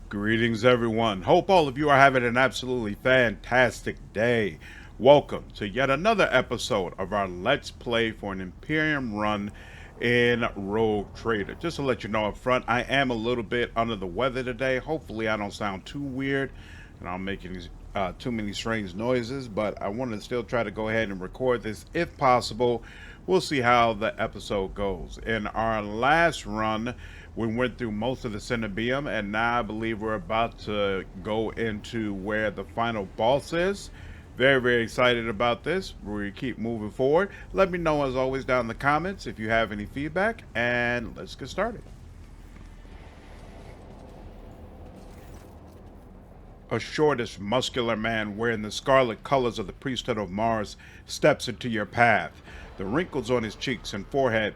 Greetings, everyone. Hope all of you are having an absolutely fantastic day. Welcome to yet another episode of our Let's Play for an Imperium run in Rogue Trader. Just to let you know up front, I am a little bit under the weather today. Hopefully I don't sound too weird and I'm making too many strange noises, but I want to still try to go ahead and record this if possible. We'll see how the episode goes. In our last run, we went through most of the Cenobium, and now I believe we're about to go into where the final boss is. Very, very excited about this. We keep moving forward. Let me know, as always, down in the comments if you have any feedback, and let's get started. A shortish, muscular man wearing the scarlet colors of the priesthood of Mars steps into your path. The wrinkles on his cheeks and forehead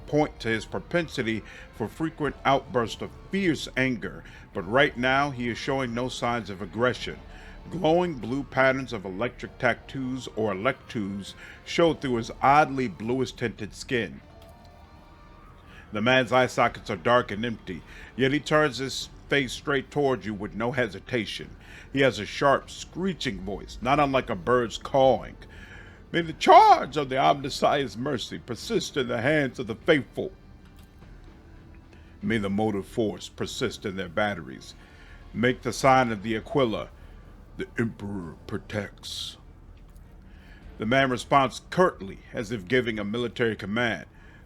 point to his propensity for frequent outbursts of fierce anger, but right now he is showing no signs of aggression. Glowing blue patterns of electric tattoos or electus show through his oddly bluish-tinted skin. The man's eye sockets are dark and empty, yet he turns his face straight towards you with no hesitation. He has a sharp, screeching voice, not unlike a bird's cawing. May the charge of the Omnissiah's mercy persist in the hands of the faithful. May the motive force persist in their batteries. Make the sign of the Aquila. The Emperor protects. The man responds curtly, as if giving a military command.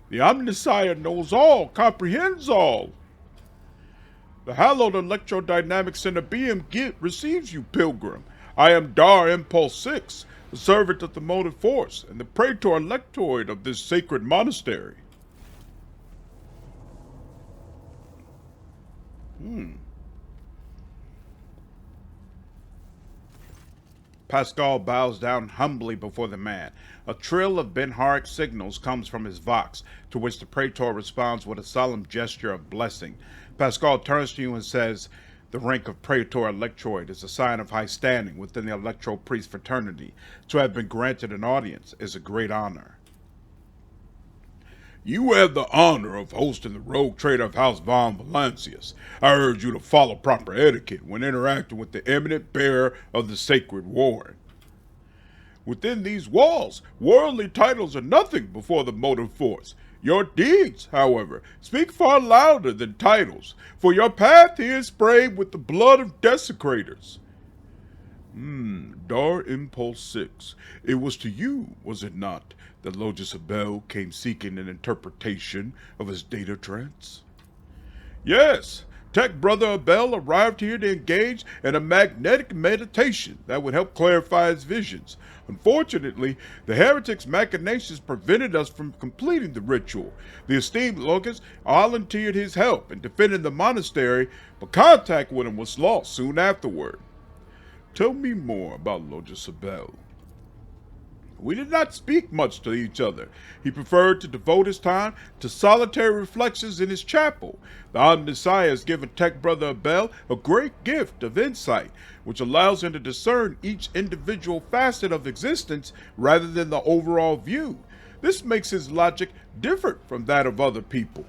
The Omnissiah knows all, comprehends all. The hallowed electrodynamic Cenobium receives you, pilgrim. I am Dahr Impulse 6. The servant of the motive force, and the praetor electoid of this sacred monastery. Pasqal bows down humbly before the man. A trill of Benharic signals comes from his vox, to which the praetor responds with a solemn gesture of blessing. Pasqal turns to you and says, the rank of praetor electroid is a sign of high standing within the electro-priest fraternity. To have been granted an audience is a great honor. You have the honor of hosting the rogue trader of House von Valancius. I urge you to follow proper etiquette when interacting with the eminent bearer of the sacred warrant. Within these walls, worldly titles are nothing before the motive force. Your deeds, however, speak far louder than titles, for your path here is sprayed with the blood of desecrators. Dahr Impulse 6. It was to you, was it not, that Logus Abel came seeking an interpretation of his data trance? Yes, Tech Brother Abel arrived here to engage in a magnetic meditation that would help clarify his visions. Unfortunately, the heretic's machinations prevented us from completing the ritual. The esteemed Logus volunteered his help in defending the monastery, but contact with him was lost soon afterward. Tell me more about Logus Abel. We did not speak much to each other. He preferred to devote his time to solitary reflections in his chapel. The Omnissiah has given Tech Brother Abel a great gift of insight, which allows him to discern each individual facet of existence rather than the overall view. This makes his logic different from that of other people.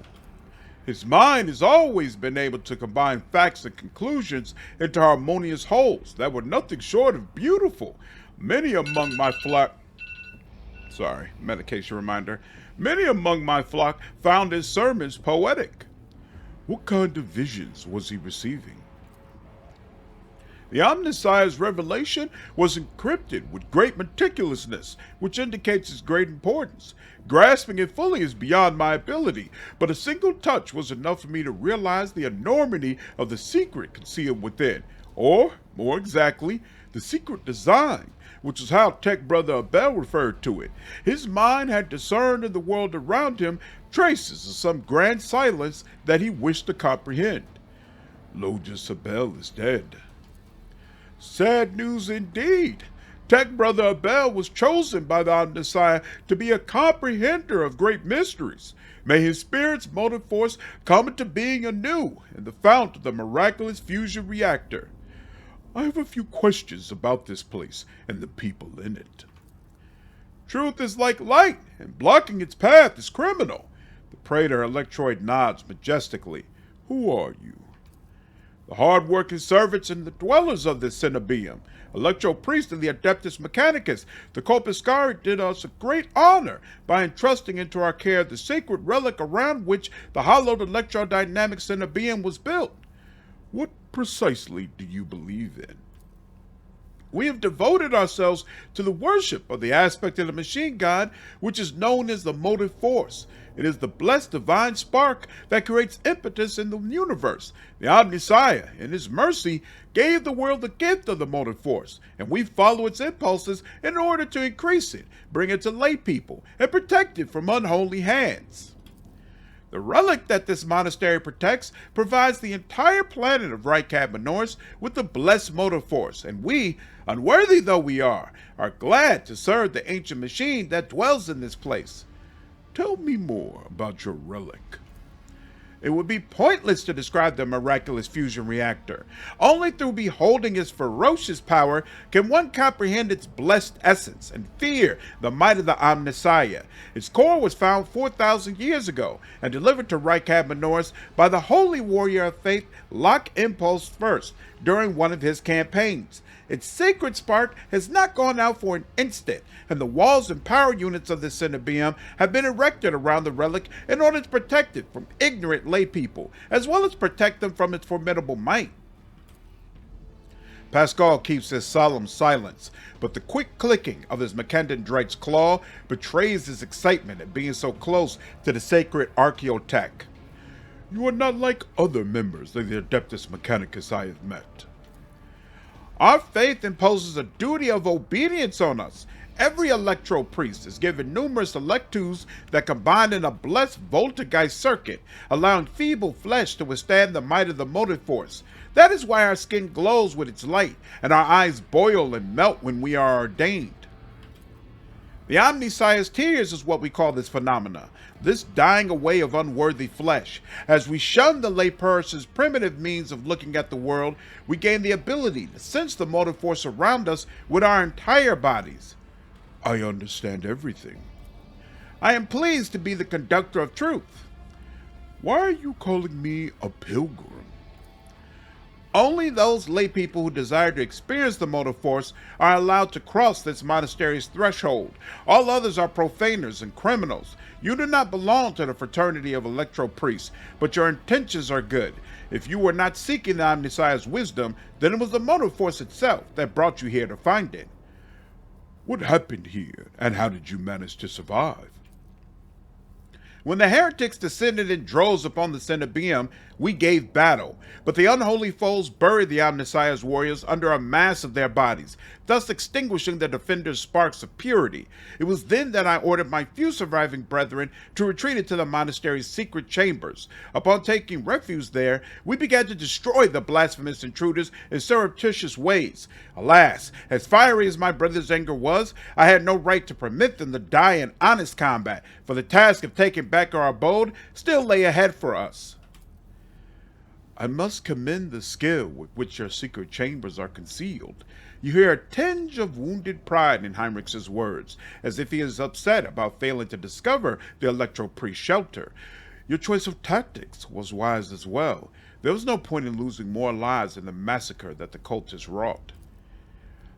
His mind has always been able to combine facts and conclusions into harmonious wholes that were nothing short of beautiful. Many among my flock found his sermons poetic. What kind of visions was he receiving? The Omnissiah's revelation was encrypted with great meticulousness, which indicates its great importance. Grasping it fully is beyond my ability, but a single touch was enough for me to realize the enormity of the secret concealed within, or, more exactly, the secret design, which is how Tech Brother Abel referred to it. His mind had discerned in the world around him traces of some grand silence that he wished to comprehend. Logus Abel is dead. Sad news indeed. Tech Brother Abel was chosen by the Omnissiah to be a comprehender of great mysteries. May his spirit's motive force come into being anew in the fount of the miraculous fusion reactor. I have a few questions about this place and the people in it. Truth is like light, and blocking its path is criminal. The praetor electroid nods majestically. Who are you? The hard-working servants and the dwellers of this cenobium, Electro Priest and the Adeptus Mechanicus, the Corpuscari did us a great honor by entrusting into our care the sacred relic around which the hallowed electrodynamic cenobium was built. What precisely do you believe in? We have devoted ourselves to the worship of the aspect of the machine god which is known as the motive force. It is the blessed divine spark that creates impetus in the universe. The Omnissiah, in his mercy, gave the world the gift of the motive force, and we follow its impulses in order to increase it, bring it to lay people, and protect it from unholy hands. The relic that this monastery protects provides the entire planet of Raquel with the blessed motive force, and we, unworthy though we are glad to serve the ancient machine that dwells in this place. Tell me more about your relic. It would be pointless to describe the miraculous fusion reactor. Only through beholding its ferocious power can one comprehend its blessed essence and fear the might of the Omnissiah. Its core was found 4,000 years ago and delivered to Raquel by the holy warrior of faith Lock Impulse First during one of his campaigns. Its sacred spark has not gone out for an instant, and the walls and power units of the cenobium have been erected around the relic in order to protect it from ignorant lay people, as well as protect them from its formidable might. Pasqal keeps his solemn silence, but the quick clicking of his Macendendrite's claw betrays his excitement at being so close to the sacred archaeotech. You are not like other members of the Adeptus Mechanicus I have met. Our faith imposes a duty of obedience on us. Every electro priest is given numerous electus that combine in a blessed Voltaggeist circuit, allowing feeble flesh to withstand the might of the motive force. That is why our skin glows with its light, and our eyes boil and melt when we are ordained. The Omnissiah's tears is what we call this phenomena, this dying away of unworthy flesh. As we shun the layperson's primitive means of looking at the world, we gain the ability to sense the motive force around us with our entire bodies. I understand everything. I am pleased to be the conductor of truth. Why are you calling me a pilgrim? Only those laypeople who desire to experience the motive force are allowed to cross this monastery's threshold. All others are profaners and criminals. You do not belong to the fraternity of electro priests, but your intentions are good. If you were not seeking the Omnissiah's wisdom, then it was the motive force itself that brought you here to find it. What happened here, and how did you manage to survive? When the heretics descended in droves upon the cenobium, we gave battle, but the unholy foes buried the Omnissiah's warriors under a mass of their bodies, thus extinguishing the defenders' sparks of purity. It was then that I ordered my few surviving brethren to retreat into the monastery's secret chambers. Upon taking refuge there, we began to destroy the blasphemous intruders in surreptitious ways. Alas, as fiery as my brother's anger was, I had no right to permit them to die in honest combat, for the task of taking back our abode still lay ahead for us. I must commend the skill with which your secret chambers are concealed. You hear a tinge of wounded pride in Heinrix's words, as if he is upset about failing to discover the electro-priest shelter. Your choice of tactics was wise as well. There was no point in losing more lives in the massacre that the cultists wrought.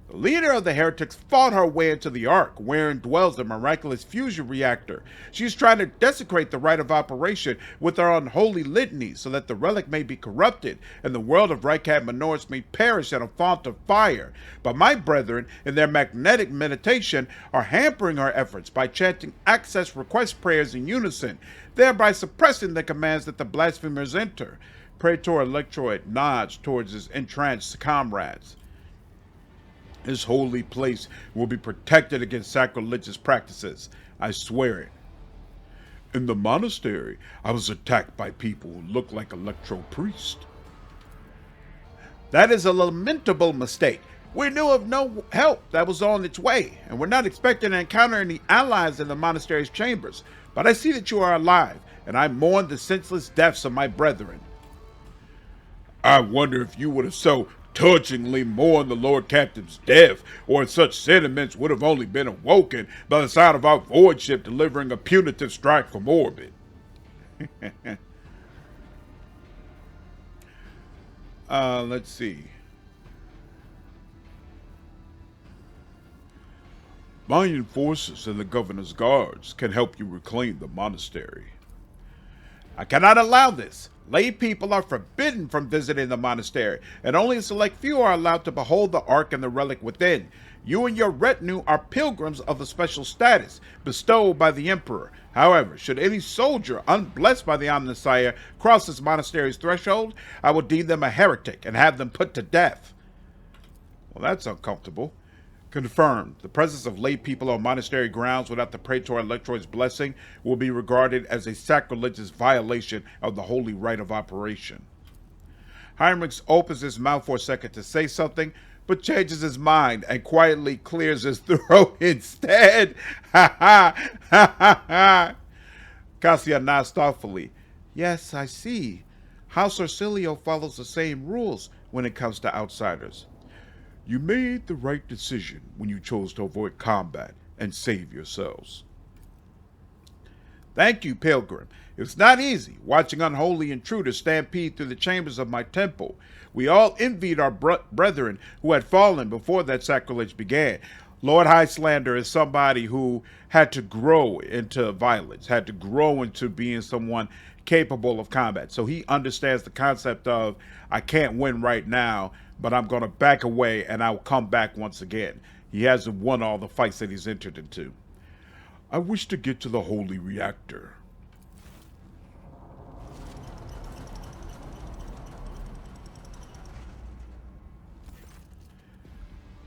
The leader of the heretics fought her way into the Ark, wherein dwells the miraculous fusion reactor. She is trying to desecrate the rite of operation with her unholy litany, so that the relic may be corrupted, and the world of Raquel may perish at a font of fire. But my brethren, in their magnetic meditation, are hampering her efforts by chanting access request prayers in unison, thereby suppressing the commands that the blasphemers enter. Praetor Electroid nods towards his entranced comrades. This holy place will be protected against sacrilegious practices. I swear it. In the monastery, I was attacked by people who looked like electro priests. That is a lamentable mistake. We knew of no help that was on its way, and we're not expecting to encounter any allies in the monastery's chambers. But I see that you are alive, and I mourn the senseless deaths of my brethren. I wonder if you would have so touchingly mourned the Lord Captain's death, or such sentiments would have only been awoken by the sound of our void ship delivering a punitive strike from orbit. Let's see. Mayan forces and the governor's guards can help you reclaim the monastery. I cannot allow this. Lay people are forbidden from visiting the monastery, and only a select few are allowed to behold the Ark and the relic within. You and your retinue are pilgrims of a special status, bestowed by the Emperor. However, should any soldier, unblessed by the Omnissiah, cross this monastery's threshold, I will deem them a heretic and have them put to death. Well, that's uncomfortable. Confirmed. The presence of lay people on monastery grounds without the Praetor Electroid's blessing will be regarded as a sacrilegious violation of the holy rite of operation. Heinrix opens his mouth for a second to say something, but changes his mind and quietly clears his throat instead. Ha ha ha ha ha. Cassia nods thoughtfully. Yes, I see. House Orsilio follows the same rules when it comes to outsiders. You made the right decision when you chose to avoid combat and save yourselves. Thank you, Pilgrim. It's not easy watching unholy intruders stampede through the chambers of my temple. We all envied our brethren who had fallen before that sacrilege began. Lord Highlander is somebody who had to grow into violence, had to grow into being someone capable of combat. So he understands the concept of, I can't win right now, but I'm going to back away and I'll come back once again. He hasn't won all the fights that he's entered into. I wish to get to the holy reactor.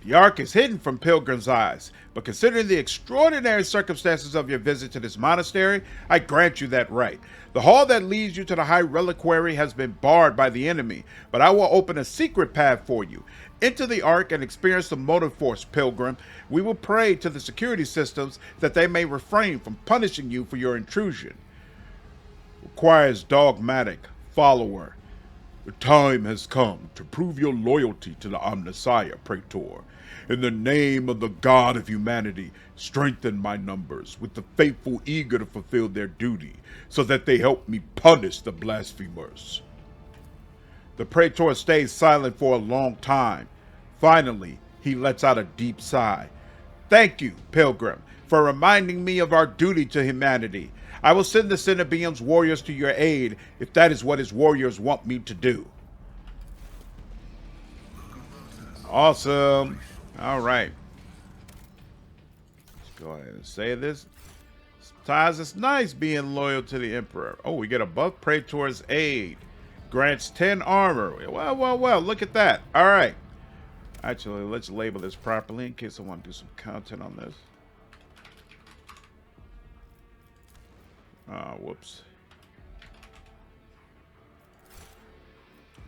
The Ark is hidden from pilgrims' eyes, but considering the extraordinary circumstances of your visit to this monastery, I grant you that right. The hall that leads you to the High Reliquary has been barred by the enemy, but I will open a secret path for you. Enter the Ark and experience the motive force, pilgrim. We will pray to the security systems that they may refrain from punishing you for your intrusion. Requires Dogmatic, follower. The time has come to prove your loyalty to the Omnissiah, Praetor. In the name of the God of humanity, strengthen my numbers with the faithful eager to fulfill their duty, so that they help me punish the blasphemers. The Praetor stays silent for a long time. Finally, he lets out a deep sigh. Thank you, Pilgrim, for reminding me of our duty to humanity. I will send the Cenobium's warriors to your aid if that is what his warriors want me to do. Awesome. All right. Let's go ahead and say this. Sometimes it's nice being loyal to the Emperor. Oh, we get a buff Praetor's aid. Grants 10 armor. Well, look at that. All right. Actually, let's label this properly in case I want to do some content on this. Whoops.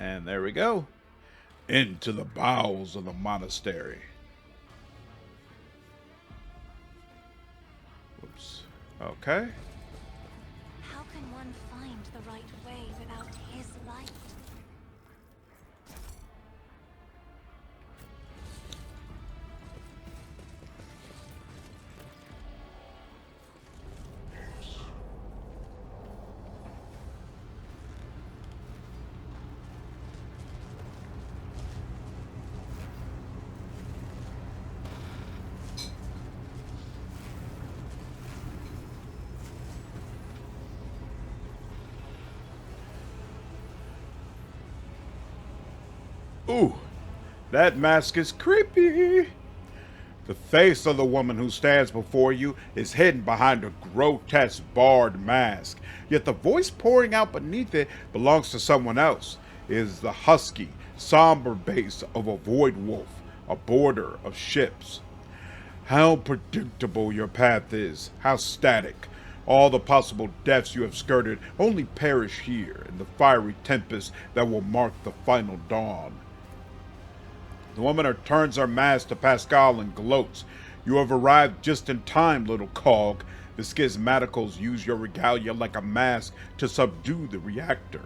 And there we go. Into the bowels of the monastery. Whoops. Okay. How can one find the right way without his light? Ooh, that mask is creepy. The face of the woman who stands before you is hidden behind a grotesque barred mask, yet the voice pouring out beneath it belongs to someone else. It is the husky, somber bass of a void wolf, a boarder of ships. How predictable your path is, how static. All the possible deaths you have skirted only perish here in the fiery tempest that will mark the final dawn. The woman turns her mask to Pasqal and gloats. You have arrived just in time, little cog. The schismaticals use your regalia like a mask to subdue the reactor.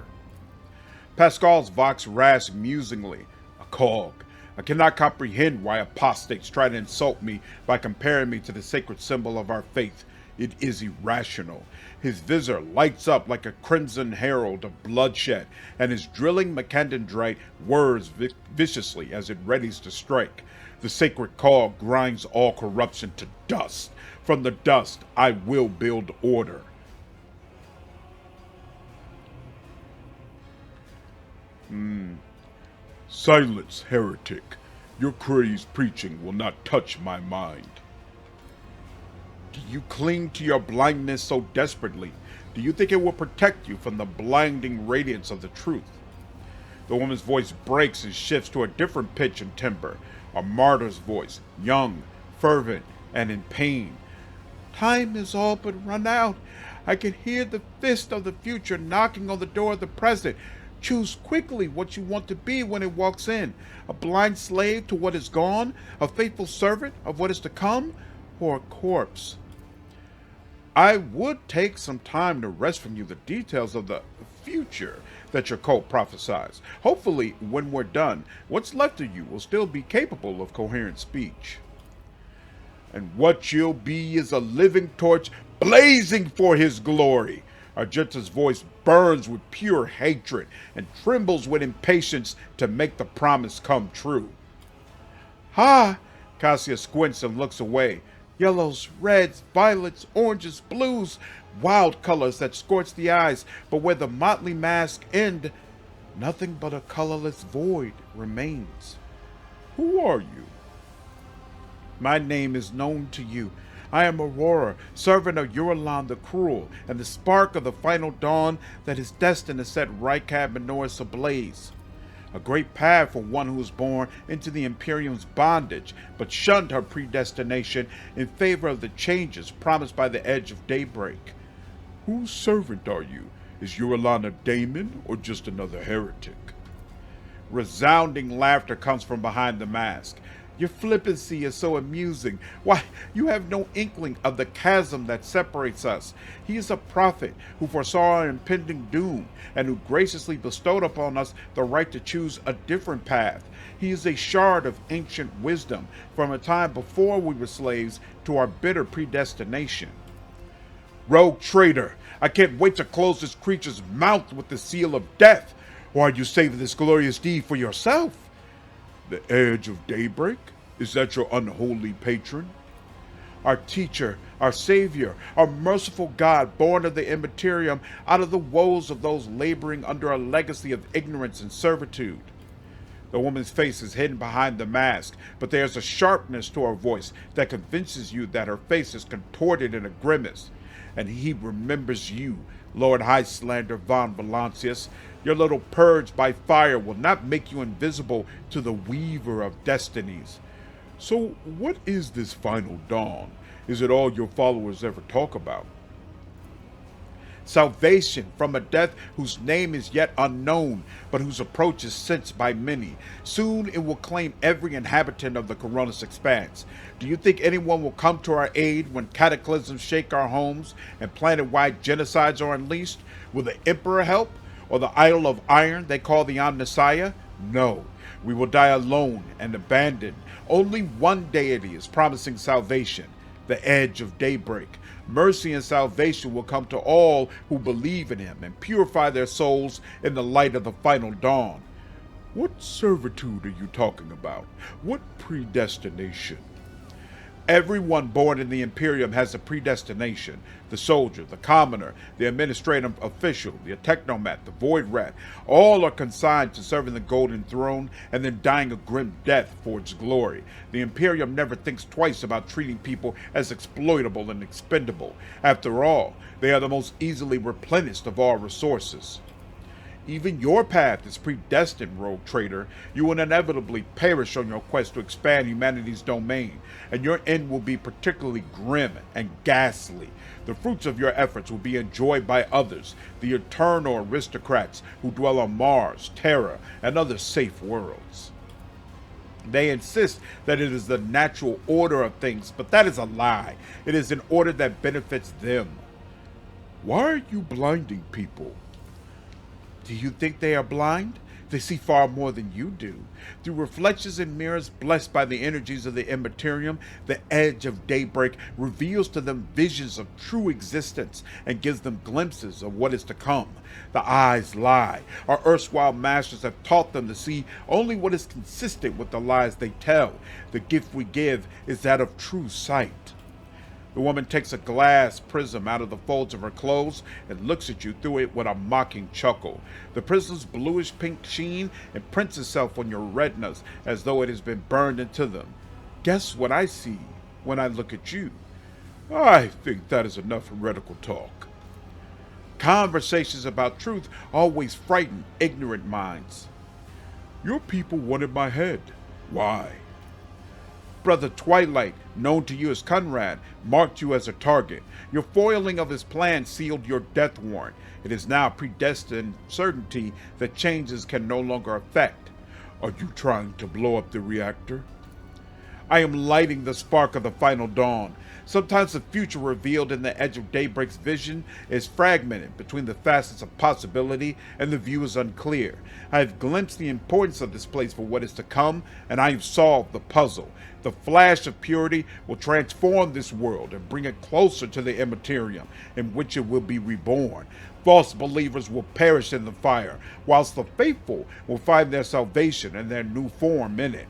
Pascal's vox rasps musingly. A cog. I cannot comprehend why apostates try to insult me by comparing me to the sacred symbol of our faith. It is irrational. His visor lights up like a crimson herald of bloodshed, and his drilling macandendrite whirs viciously as it readies to strike. The sacred call grinds all corruption to dust. From the dust I will build order. Silence, heretic. Your crazed preaching will not touch my mind. Do you cling to your blindness so desperately? Do you think it will protect you from the blinding radiance of the truth? The woman's voice breaks and shifts to a different pitch and timbre, a martyr's voice, young, fervent, and in pain. Time is all but run out. I can hear the fist of the future knocking on the door of the present. Choose quickly what you want to be when it walks in. A blind slave to what is gone, a faithful servant of what is to come, or a corpse. I would take some time to wrest from you the details of the future that your cult prophesies. Hopefully, when we're done, what's left of you will still be capable of coherent speech. And what you'll be is a living torch blazing for his glory. Argenta's voice burns with pure hatred and trembles with impatience to make the promise come true. Ha! Cassia squints and looks away. Yellows, reds, violets, oranges, blues, wild colors that scorch the eyes, but where the motley mask end, nothing but a colorless void remains. Who are you? My name is known to you. I am Aurora, servant of Urlan the Cruel, and the spark of the final dawn that is destined to set Raquel Minoris ablaze. A great path for one who was born into the Imperium's bondage, but shunned her predestination in favor of the changes promised by the edge of daybreak. Whose servant are you? Is Urlan a daemon or just another heretic? Resounding laughter comes from behind the mask. Your flippancy is so amusing. Why, you have no inkling of the chasm that separates us. He is a prophet who foresaw our impending doom and who graciously bestowed upon us the right to choose a different path. He is a shard of ancient wisdom from a time before we were slaves to our bitter predestination. Rogue traitor, I can't wait to close this creature's mouth with the seal of death. Or are you saving this glorious deed for yourself? The edge of daybreak? Is that your unholy patron? Our teacher, our savior, our merciful God, born of the immaterium, out of the woes of those laboring under a legacy of ignorance and servitude. The woman's face is hidden behind the mask, but there's a sharpness to her voice that convinces you that her face is contorted in a grimace. And he remembers you, Lord Highlander von Valancius. Your little purge by fire will not make you invisible to the weaver of destinies. So what is this final dawn? Is it all your followers ever talk about? Salvation from a death whose name is yet unknown, but whose approach is sensed by many. Soon it will claim every inhabitant of the Coronis Expanse. Do you think anyone will come to our aid when cataclysms shake our homes and planet-wide genocides are unleashed? Will the Emperor help? Or the idol of iron they call the Omnissiah? No, we will die alone and abandoned. Only one deity is promising salvation, the edge of daybreak. Mercy and salvation will come to all who believe in him and purify their souls in the light of the final dawn. What servitude are you talking about? What predestination? Everyone born in the Imperium has a predestination. The soldier, the commoner, the administrative official, the technomat, the void rat, all are consigned to serving the Golden Throne and then dying a grim death for its glory. The Imperium never thinks twice about treating people as exploitable and expendable. After all, they are the most easily replenished of all resources. Even your path is predestined, rogue traitor. You will inevitably perish on your quest to expand humanity's domain, and your end will be particularly grim and ghastly. The fruits of your efforts will be enjoyed by others, the eternal aristocrats who dwell on Mars, Terra, and other safe worlds. They insist that it is the natural order of things, but that is a lie. It is an order that benefits them. Why are you blinding people? Do you think they are blind? They see far more than you do. Through reflections and mirrors blessed by the energies of the Immaterium, the edge of daybreak reveals to them visions of true existence and gives them glimpses of what is to come. The eyes lie. Our erstwhile masters have taught them to see only what is consistent with the lies they tell. The gift we give is that of true sight. The woman takes a glass prism out of the folds of her clothes and looks at you through it with a mocking chuckle. The prism's bluish pink sheen imprints itself on your retinas as though it has been burned into them. Guess what I see when I look at you? I think that is enough heretical talk. Conversations about truth always frighten ignorant minds. Your people wanted my head. Why? Brother Twilight, known to you as Conrad, marked you as a target. Your foiling of his plan sealed your death warrant. It is now predestined certainty that changes can no longer affect. Are you trying to blow up the reactor? I am lighting the spark of the final dawn. Sometimes the future revealed in the edge of daybreak's vision is fragmented between the facets of possibility and the view is unclear. I have glimpsed the importance of this place for what is to come, and I have solved the puzzle. The flash of purity will transform this world and bring it closer to the Immaterium, in which it will be reborn. False believers will perish in the fire, whilst the faithful will find their salvation and their new form in it.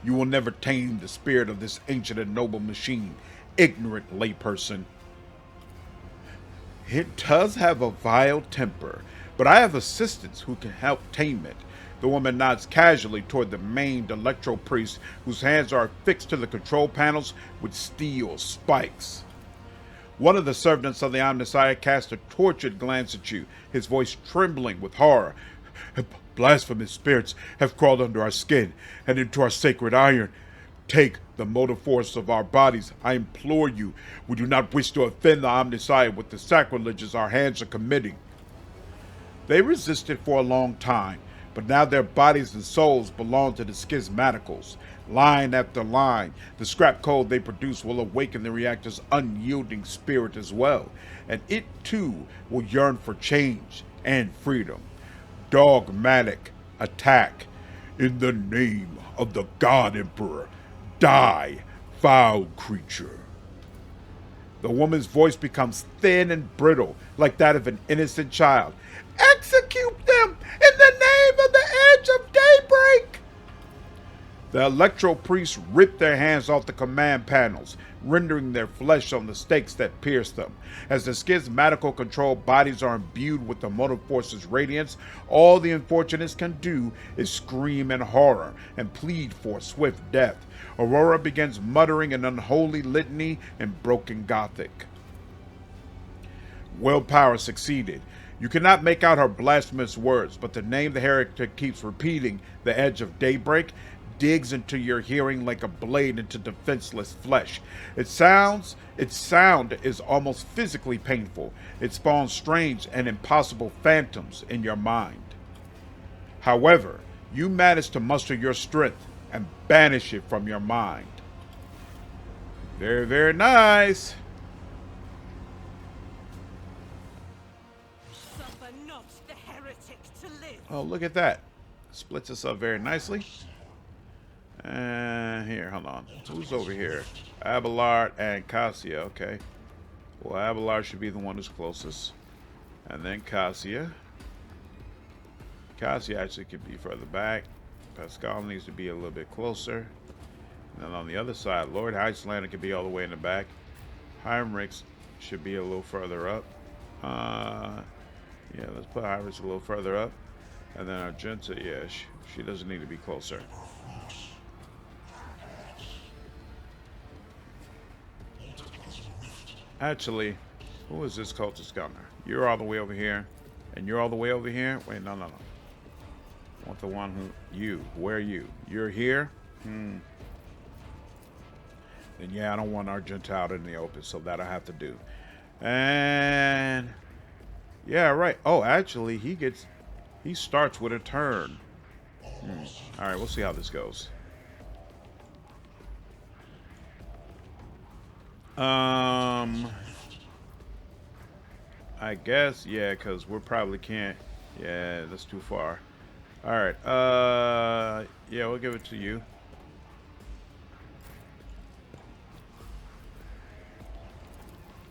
You will never tame the spirit of this ancient and noble machine, ignorant layperson. It does have a vile temper, but I have assistants who can help tame it. The woman nods casually toward the maimed electro priest, whose hands are affixed to the control panels with steel spikes. One of the servants of the Omnissiah casts a tortured glance at you, his voice trembling with horror. Blasphemous spirits have crawled under our skin and into our sacred iron. Take the motive force of our bodies, I implore you. We do not wish to offend the Omnissiah with the sacrileges our hands are committing. They resisted for a long time, but now their bodies and souls belong to the schismaticals. Line after line, the scrap code they produce will awaken the reactor's unyielding spirit as well, and it too will yearn for change and freedom. Dogmatic attack. In the name of the God Emperor, die, foul creature. The woman's voice becomes thin and brittle, like that of an innocent child. Execute them in the name of the edge of daybreak! The electro priests rip their hands off the command panels, rendering their flesh on the stakes that pierce them. As the schismatical controlled bodies are imbued with the motive force's radiance, all the unfortunates can do is scream in horror and plead for swift death. Aurora begins muttering an unholy litany in broken Gothic. Willpower succeeded. You cannot make out her blasphemous words, but the name the heretic keeps repeating, the edge of daybreak, digs into your hearing like a blade into defenseless flesh. Its sound is almost physically painful. It spawns strange and impossible phantoms in your mind. However, you manage to muster your strength and banish it from your mind. Very, very nice. Suffer not the heretic to live. Oh, look at that. Splits us up very nicely. Here, hold on. Who's over here? Abelard and Cassia, okay. Well, Abelard should be the one who's closest. And then Cassia. Cassia actually could be further back. Pasqal needs to be a little bit closer. And then on the other side, Lord Heislander could be all the way in the back. Heinrix should be a little further up. Yeah, let's put Heinrix a little further up. And then Argenta, yeah, she doesn't need to be closer. Actually, who is this cultist gunner? You're all the way over here, and you're all the way over here? Wait, no. I want the one where are you? You're here? Then yeah, I don't want Argenta out in the open, so that I have to do. And yeah, right. Oh, actually, he starts with a turn. All right, we'll see how this goes. I guess, yeah, because we probably can't Yeah, that's too far. All right. Yeah, we'll give it to you.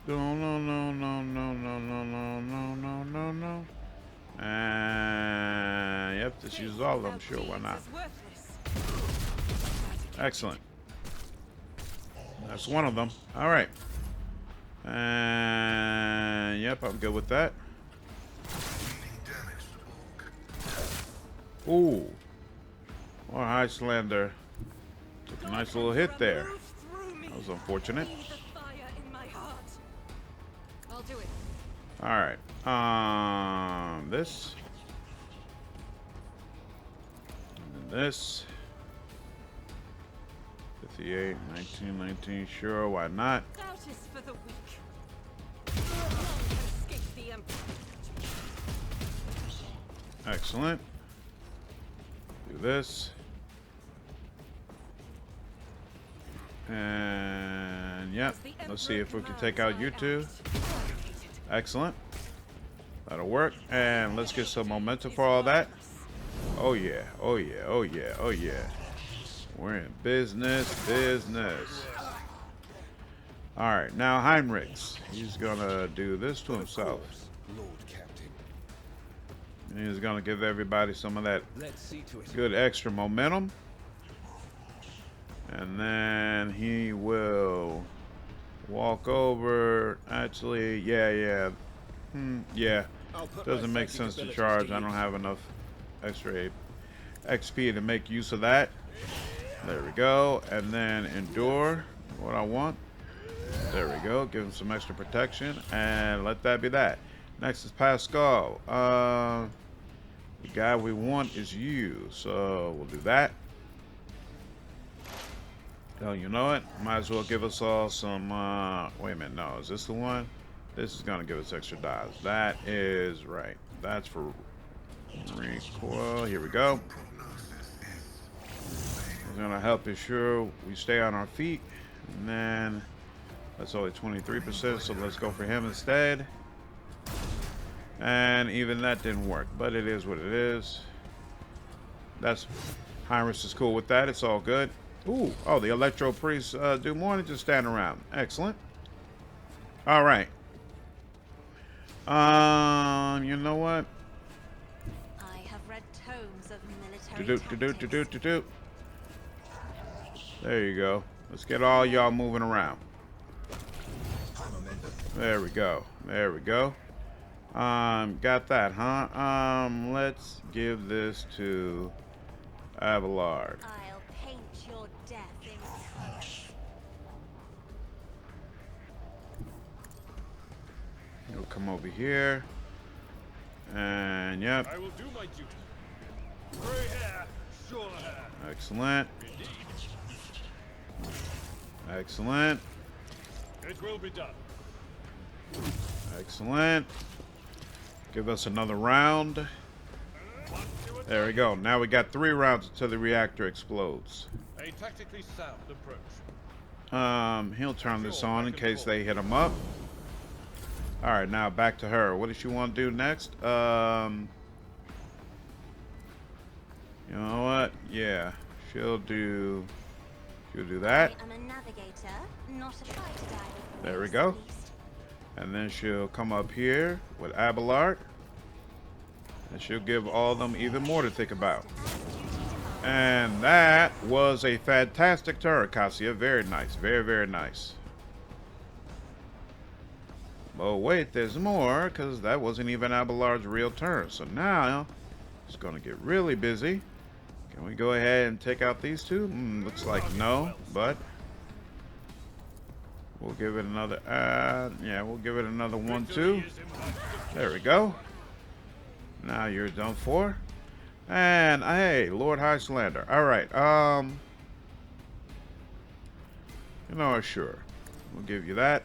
No, no, no, no, no, no, no, no, no, no, no, no. And yep, this uses all of them. Sure, why not? Excellent. That's one of them. All right. And yep, I'm good with that. Ooh. Well, Highlander took a nice little hit there. That was unfortunate. I'll do it. All right. This. And then this. 58, 19, 19. Sure, why not? Doubt is for the weak. None can escape the Empire. Excellent. Do this. And yep. Let's see if we can take out you two. Excellent. That'll work. And let's get some momentum for all that. Oh yeah. Oh yeah. Oh yeah. Oh yeah. We're in business. All right. Now Heinrix. He's gonna do this to himself. And he's gonna give everybody some of that good extra momentum. And then he will walk over. Actually, yeah. Doesn't make sense to charge. I don't have enough extra XP to make use of that. There we go. And then endure what I want. There we go. Give him some extra protection. And let that be that. Next is Pasqal. The guy we want is you. So we'll do that. Oh, you know what? Might as well give us all some, wait a minute, no, is this the one? This is gonna give us extra dies. That is right. That's for recoil. Here we go. It's gonna help ensure we stay on our feet. And then, that's only 23%, so let's go for him instead. And even that didn't work, but it is what it is. That's, Heinrix is cool with that, it's all good. Ooh, oh, the Electro Priests do more than just stand around. Excellent. All right. You know what? I have read tomes of military tactics. There you go. Let's get all y'all moving around. There we go. There we go. Got that, huh? Let's give this to Abelard. I'll paint your death in colors. He'll come over here. And yep. I will do my duty. Gray hair, sure hair. Excellent. Excellent. It will be done. Excellent. Give us another round. There we go. Now we got 3 rounds until the reactor explodes. A tactically sound approach. He'll turn this on in case they hit him up. All right, now back to her. What does she want to do next? You know what? Yeah, she'll do that. I am a navigator, not a fighter guide. There we go. And then she'll come up here with Abelard. And she'll give all of them even more to think about. And that was a fantastic turn, Cassia. Very nice. Very, very nice. Oh, wait, there's more, because that wasn't even Abelard's real turn. So now it's going to get really busy. Can we go ahead and take out these two? Looks like no, but we'll give it another, yeah, we'll give it another 1, 2. There we go. Now you're done for. And, hey, Lord Highlander. All right, you know, sure. We'll give you that.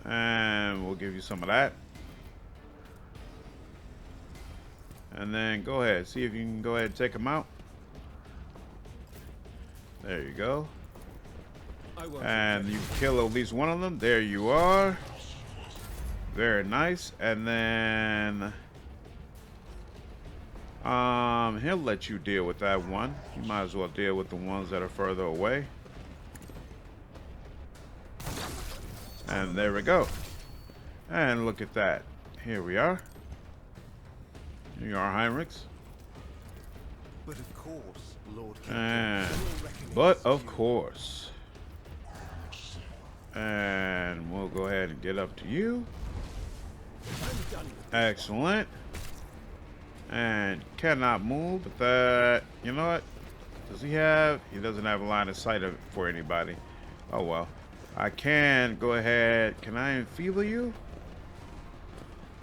And we'll give you some of that. And then go ahead. See if you can go ahead and take them out. There you go. And you kill at least one of them. There you are. Very nice. And then he'll let you deal with that one. You might as well deal with the ones that are further away. And there we go. And look at that. Here we are. Here you are, Heinrix. But of course, Lord. And but of course. And we'll go ahead and get up to you. Excellent. And cannot move, but that, you know what? Does he have? He doesn't have a line of sight for anybody. Oh well. I can go ahead. Can I enfeeble you?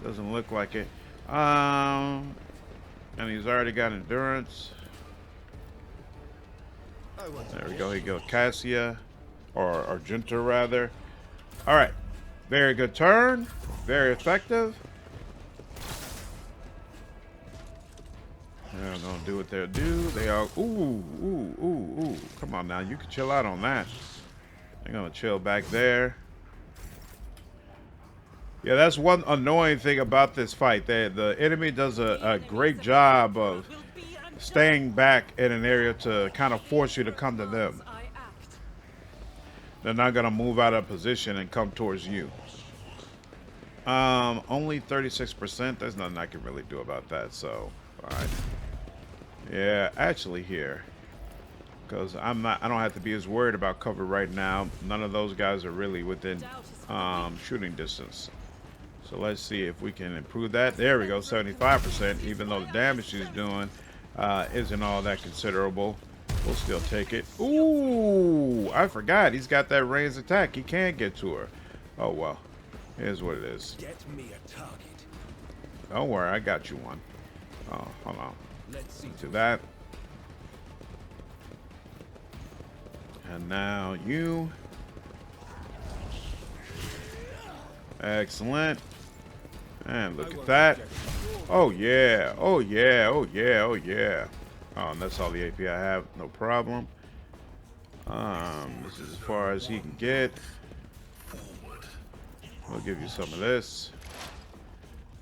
Doesn't look like it. And he's already got endurance. There we go. He goes Cassia, or Argenta rather. All right. Very good turn. Very effective. They're gonna do what they'll do. They are. Ooh. Come on now. You can chill out on that. They're gonna chill back there. Yeah, that's one annoying thing about this fight. The enemy does a great job of staying back in an area to kind of force you to come to them. They're not gonna move out of position and come towards you. Only 36%. There's nothing I can really do about that. So, all right. Yeah, actually here, because I don't have to be as worried about cover right now. None of those guys are really within shooting distance. So let's see if we can improve that. There we go, 75%. Even though the damage she's doing isn't all that considerable, we'll still take it. Ooh, I forgot he's got that ranged attack. He can't get to her. Oh well, here's what it is. Get me a target. Don't worry, I got you one. Oh, hold on. Let's see To that. And now you. Excellent. And look at that. Oh yeah. Oh yeah. Oh yeah. Oh yeah. Oh, and that's all the AP I have. No problem. This is as far as he can get. We'll give you some of this.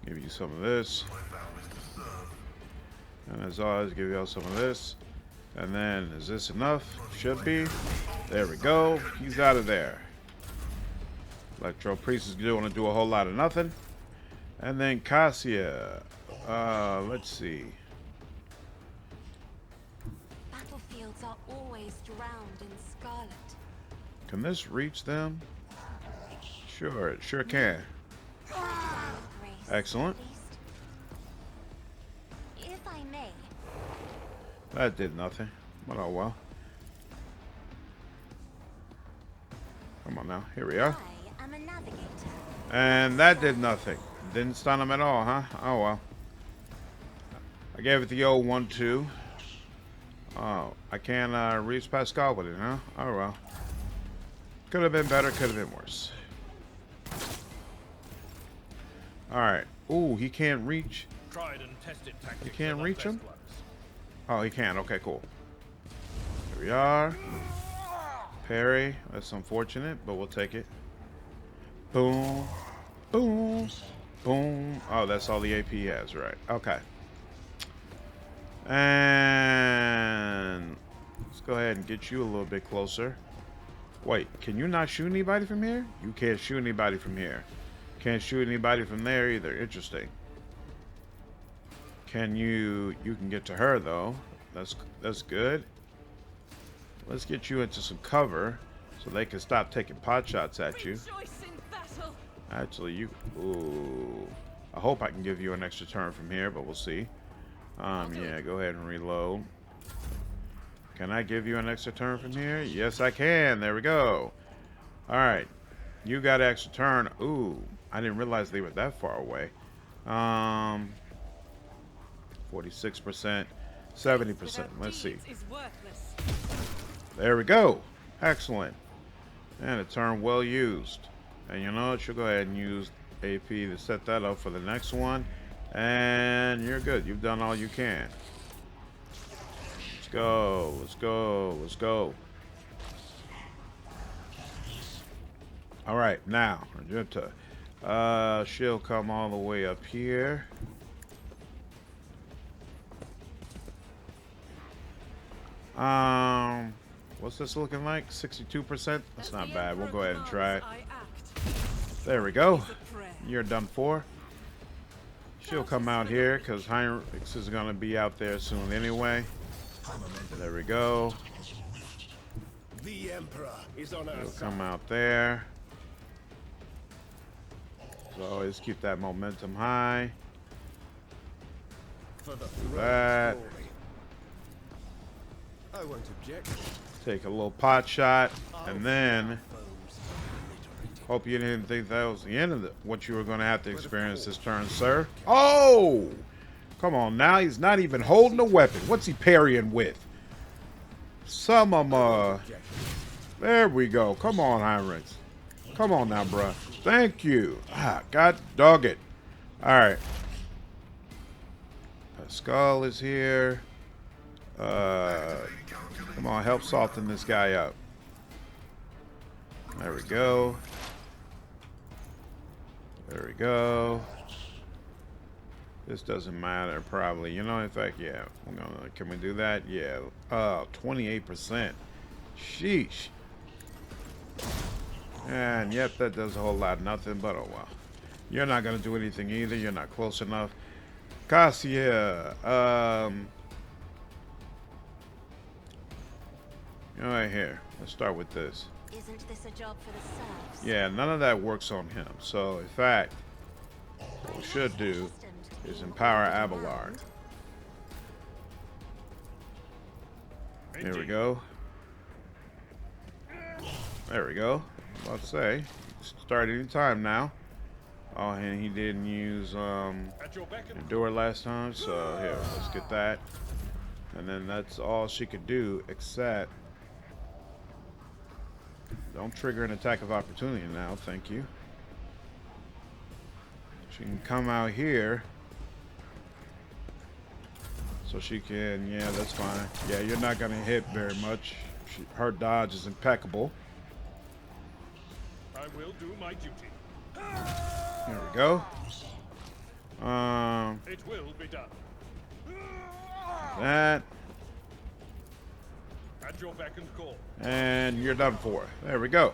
Give you some of this. And as always, give y'all some of this. And then, is this enough? Should be. There we go. He's out of there. Electro Priest is going to do a whole lot of nothing. And then Cassia. Let's see. Battlefields are always drowned in scarlet. Can this reach them? Sure, it sure can. Grace, Excellent. at least. If I may, That did nothing. But oh well. Come on now. Here we are. I am a navigator. And that did nothing. Didn't stun him at all, huh? Oh well. I gave it the old 1-2. Oh, I can't reach Pasqal with it, huh? Oh well. Could have been better, could have been worse. Alright. Ooh, he can't reach. Tried and tested tactics. You can't are the reach best him? ones. Oh, he can. Okay, cool. Here we are. Parry. That's unfortunate, but we'll take it. Boom. Boom. Boom. Oh, that's all the AP he has, right. Okay. And let's go ahead and get you a little bit closer. Wait, can you not shoot anybody from here? You can't shoot anybody from here. Can't shoot anybody from there either. Interesting. Can you can get to her though. That's good. Let's get you into some cover so they can stop taking pot shots at you. Rejoice in battle. Actually, you. Ooh. I hope I can give you an extra turn from here, but we'll see. Yeah, go ahead and reload. Can I give you an extra turn from here? Yes, I can. There we go. All right. You got an extra turn. Ooh. I didn't realize they were that far away. 46%, 70%. Let's see. Is worthless. There we go. Excellent. And a turn well used. And you know what? She'll go ahead and use AP to set that up for the next one. And you're good. You've done all you can. Let's go. Let's go. Let's go. All right. Now, Argenta. She'll come all the way up here. What's this looking like? 62%? That's not bad. We'll go ahead and try it. There we go. You're done for. She'll come out here because Heinrix is going to be out there soon anyway. There we go. The Emperor is on our She'll side. come out there. So always keep that momentum high. For the That. glory. I won't object. Take a little pot shot, and then hope you didn't think that was the end of what you were going to have to experience this turn, sir. Oh! Come on now, he's not even holding a weapon. What's he parrying with? Some of them, there we go. Come on, Heinrix. Come on now, bruh. Thank you. Ah, God dog it. All right. Pasqal is here. Come on, help soften this guy up. There we go. There we go. This doesn't matter, probably. You know, in fact, yeah. Can we do that? Yeah. 28%. Sheesh. And yep, that does a whole lot of nothing, but oh well. You're not going to do anything either. You're not close enough. Cassia. Right here. Let's start with this. Isn't this a job for the serfs? Yeah, none of that works on him. So, in fact, what we should do is empower Abelard. There we go. There we go. About to say, start any time now. Oh, and he didn't use Endure last time, so here, let's get that. And then that's all she could do, except don't trigger an attack of opportunity now, thank you. She can come out here. So she can, yeah, that's fine. Yeah, you're not gonna hit very much. Her dodge is impeccable. I will do my duty. There we go. It will be done. That. At your beck and call. And you're done for. There we go.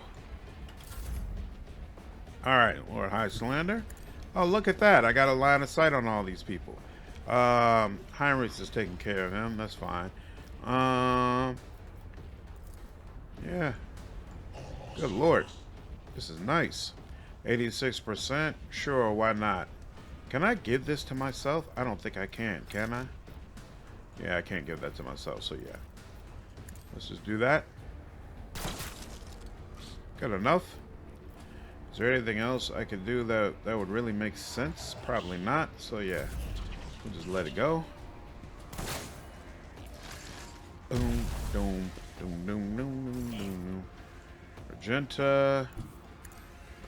Alright, Lord Highlander. Oh, look at that. I got a line of sight on all these people. Heinrix is taking care of him. That's fine. Yeah. Good Lord. This is nice. 86%. Sure, why not? Can I give this to myself? I don't think I can I? Yeah, I can't give that to myself, so yeah. Let's just do that. Good enough. Is there anything else I could do that would really make sense? Probably not, so yeah. We'll just let it go. Boom, boom, boom, boom, boom, boom. Argenta.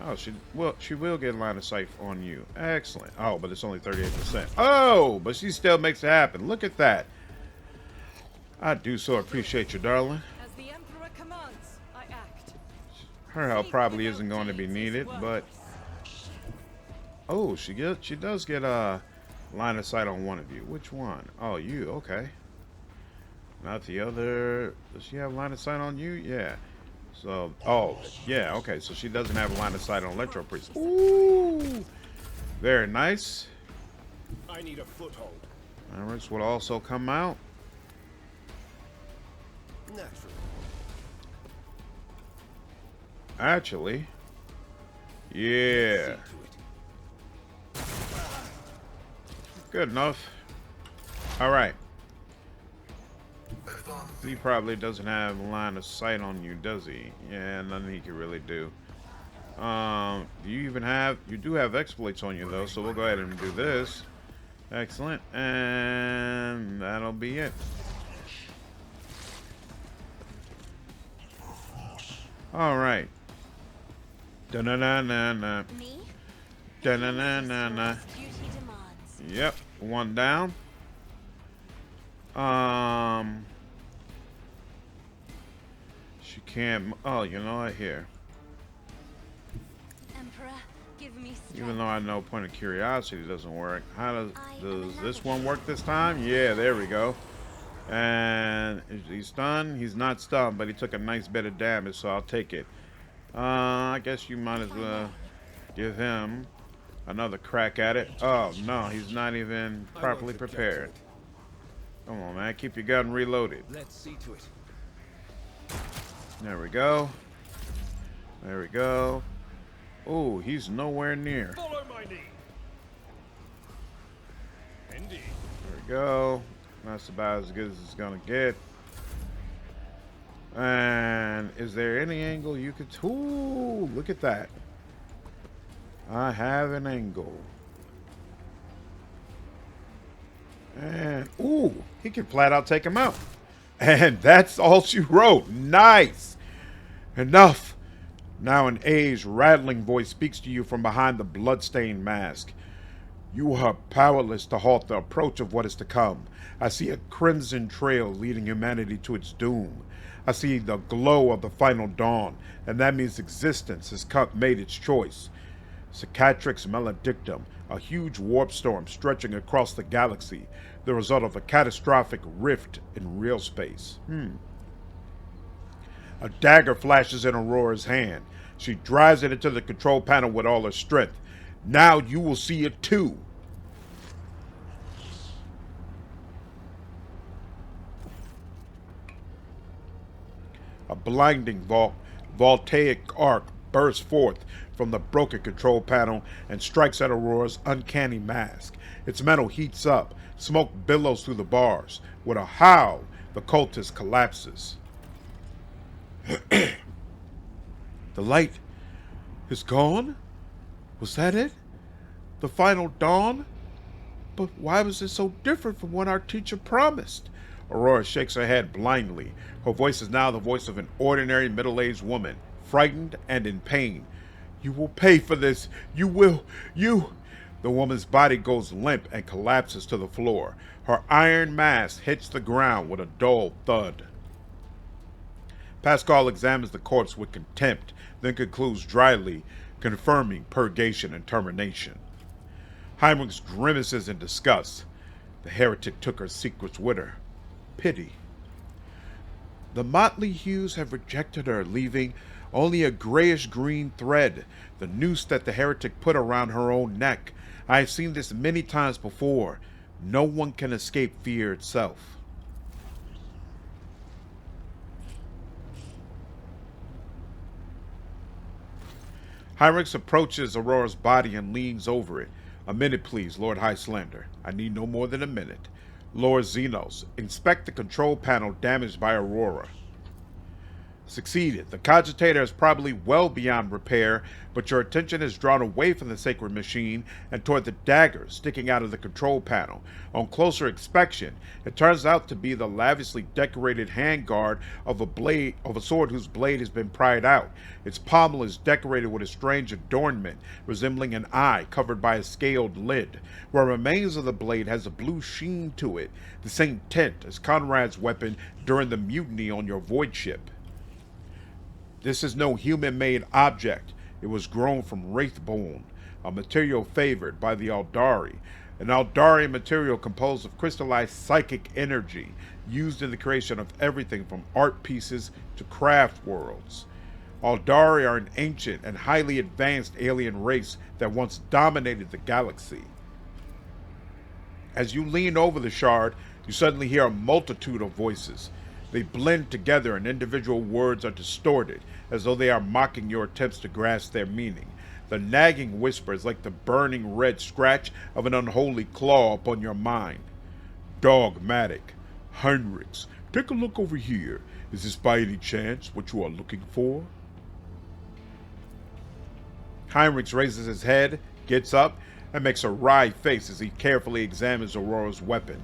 Oh, she will get line of sight on you. Excellent. Oh, but it's only 38%. Oh, but she still makes it happen. Look at that. I do so appreciate you, darling. As the Emperor commands, I act. Her help probably isn't going to be needed, but oh, she does get a line of sight on one of you. Which one? Oh, you. Okay. Not the other. Does she have line of sight on you? Yeah. So, oh, yeah, okay. So she doesn't have a line of sight on Electro Priest. Ooh, very nice. I need a foothold. Heinrix will also come out. Naturally. Actually, yeah. Good enough. All right. He probably doesn't have a line of sight on you, does he? Yeah, nothing he can really do. Do you even have... You do have exploits on you, though, so we'll go ahead and do this. Excellent. And that'll be it. All right. Da-na-na-na-na. Me? Da-na-na-na-na. Duty demands. Yep, one down. She can't. Oh, you know what? Here. Emperor, give me Even though I know point of curiosity doesn't work. How does this one work this time? Yeah, there we go. And is he stunned? He's not stunned, but he took a nice bit of damage, so I'll take it. I guess you might as well give him another crack at it. Oh, no, he's not even properly prepared. Come on, man. Keep your gun reloaded. Let's see to it. There we go. There we go. Oh, he's nowhere near. Follow my lead. Indeed. There we go. That's about as good as it's gonna get. And is there any angle you could... Ooh, look at that. I have an angle. And, ooh, he can flat out take him out. And that's all she wrote. Nice. Enough. Now an aged, rattling voice speaks to you from behind the bloodstained mask. You are powerless to halt the approach of what is to come. I see a crimson trail leading humanity to its doom. I see the glow of the final dawn, and that means existence has made its choice. Cicatrix Maledictum, a huge warp storm stretching across the galaxy, the result of a catastrophic rift in real space. A dagger flashes in Aurora's hand. She drives it into the control panel with all her strength. Now you will see it too. A blinding voltaic arc bursts forth from the broken control panel and strikes at Aurora's uncanny mask. Its metal heats up. Smoke billows through the bars. With a howl, the cultist collapses. The light is gone? Was that it? The final dawn? But why was it so different from what our teacher promised? Aurora shakes her head blindly. Her voice is now the voice of an ordinary middle-aged woman, frightened and in pain. You will pay for this. You will. You. The woman's body goes limp and collapses to the floor. Her iron mask hits the ground with a dull thud. Pasqal examines the corpse with contempt, then concludes dryly, confirming purgation and termination. Heinrix grimaces in disgust. The heretic took her secrets with her. Pity. The motley hues have rejected her, leaving only a grayish-green thread, the noose that the heretic put around her own neck. I have seen this many times before. No one can escape fear itself. Heinrix approaches Aurora's body and leans over it. A minute, please, Lord Highlander. I need no more than a minute. Lord Xenos, inspect the control panel damaged by Aurora. Succeeded. The cogitator is probably well beyond repair, but your attention is drawn away from the sacred machine and toward the dagger sticking out of the control panel. On closer inspection, it turns out to be the lavishly decorated handguard of a sword whose blade has been pried out. Its pommel is decorated with a strange adornment resembling an eye covered by a scaled lid. Where remains of the blade has a blue sheen to it, the same tint as Conrad's weapon during the mutiny on your void ship. This is no human-made object. It was grown from wraithbone, a material favored by the Aldari, an Aldari material composed of crystallized psychic energy used in the creation of everything from art pieces to craft worlds. Aldari are an ancient and highly advanced alien race that once dominated the galaxy. As you lean over the shard, you suddenly hear a multitude of voices. They blend together and individual words are distorted, as though they are mocking your attempts to grasp their meaning. The nagging whisper is like the burning red scratch of an unholy claw upon your mind. Dogmatic. Heinrix, take a look over here. Is this by any chance what you are looking for? Heinrix raises his head, gets up, and makes a wry face as he carefully examines Aurora's weapon.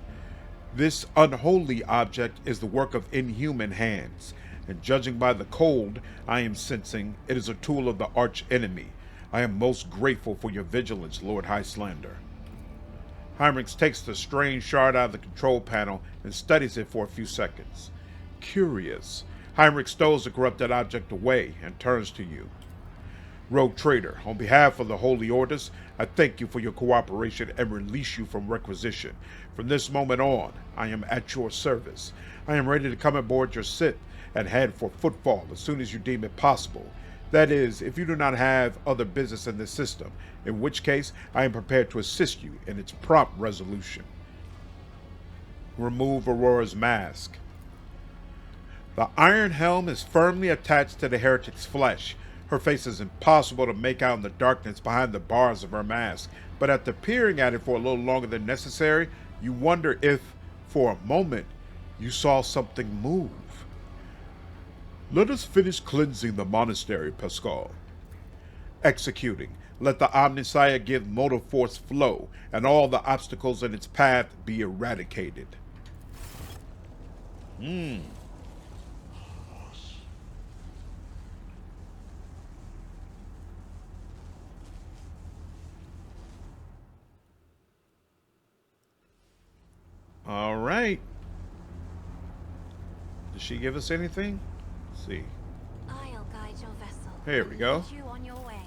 This unholy object is the work of inhuman hands, and judging by the cold I am sensing, it is a tool of the arch-enemy. I am most grateful for your vigilance, Lord Highlander. Heinrix takes the strange shard out of the control panel and studies it for a few seconds. Curious. Heinrix stows the corrupted object away and turns to you. Rogue Trader, on behalf of the Holy Orders, I thank you for your cooperation and release you from requisition. From this moment on, I am at your service. I am ready to come aboard your ship and head for Footfall as soon as you deem it possible. That is, if you do not have other business in this system, in which case I am prepared to assist you in its prompt resolution. Remove Aurora's mask. The iron helm is firmly attached to the heretic's flesh. Her face is impossible to make out in the darkness behind the bars of her mask, but after peering at it for a little longer than necessary, you wonder if, for a moment, you saw something move. Let us finish cleansing the monastery, Pasqal. Executing. Let the Omnissiah give motor force flow, and all the obstacles in its path be eradicated. All right. Did she give us anything? Let's see. I'll guide your vessel. Here we go. Lead you on your way.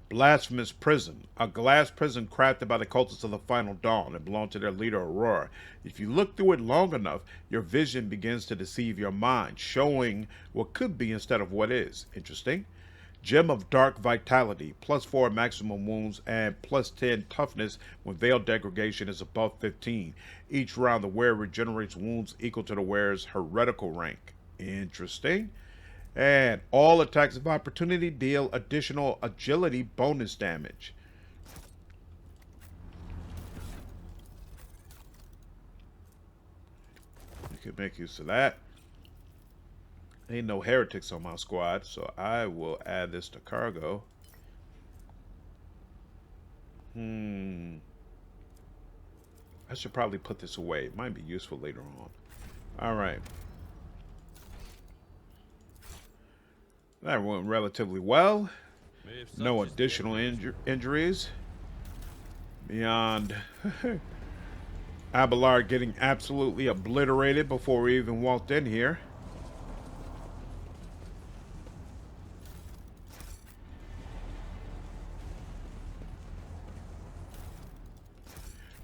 Blasphemous Prison. A glass prison crafted by the cultists of the Final Dawn and belonged to their leader, Aurora. If you look through it long enough, your vision begins to deceive your mind, showing what could be instead of what is. Interesting. Gem of Dark Vitality, +4 maximum wounds, and +10 toughness when Veil Degradation is above 15. Each round, the wearer regenerates wounds equal to the wearer's heretical rank. Interesting. And all attacks of opportunity deal additional agility bonus damage. You can make use of that. Ain't no heretics on my squad, so I will add this to cargo. I should probably put this away. It might be useful later on. All right. That went relatively well. No additional injuries. Beyond Abelard getting absolutely obliterated before we even walked in here.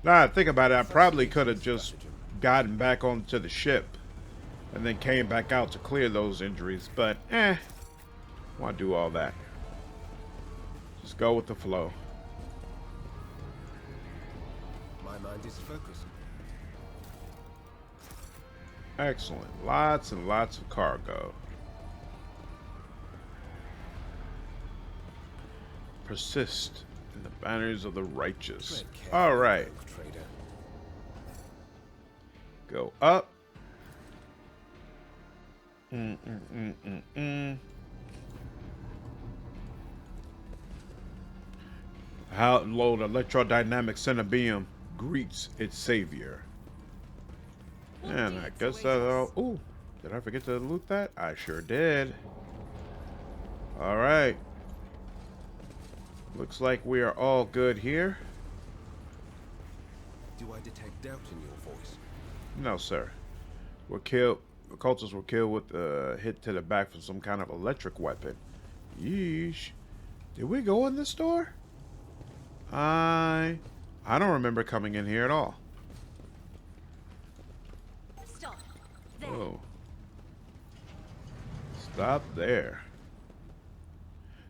Now I think about it, I probably could have just gotten back onto the ship and then came back out to clear those injuries, but why do all that? Just go with the flow. My mind is focused. Excellent. Lots and lots of cargo. Persist in the banners of the righteous. All right. Go up. How load electrodynamic centibeam greets its savior. And I guess that all. Ooh, did I forget to loot that? I sure did. All right. Looks like we are all good here. Do I detect doubt in your voice? No, sir. We're killed. The cultists were killed with a hit to the back from some kind of electric weapon. Yeesh. Did we go in this door? I don't remember coming in here at all. Stop. There. Whoa. Stop there.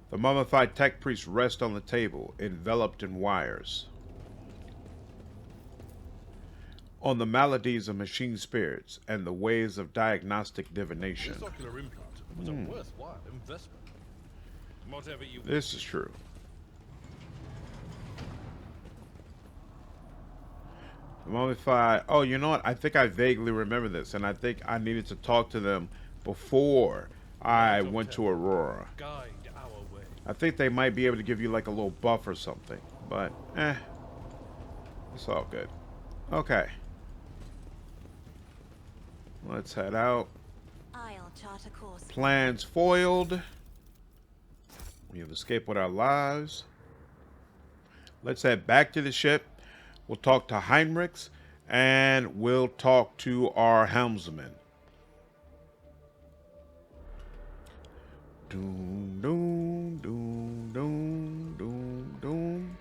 The mummified tech priest rests on the table, enveloped in wires. On the maladies of machine spirits and the ways of diagnostic divination. This ocular implant was a worthwhile investment. Whatever you This is true. The mummified. Oh, you know what? I think I vaguely remember this, and I think I needed to talk to them before I went to Aurora. guide our way. I think they might be able to give you like a little buff or something, but it's all good. Okay. Let's head out. I'll chart a course. Plans foiled. We have escaped with our lives. Let's head back to the ship. We'll talk to Heinrix, and we'll talk to our helmsman. Doom, doom, doom, doom, doom, doom.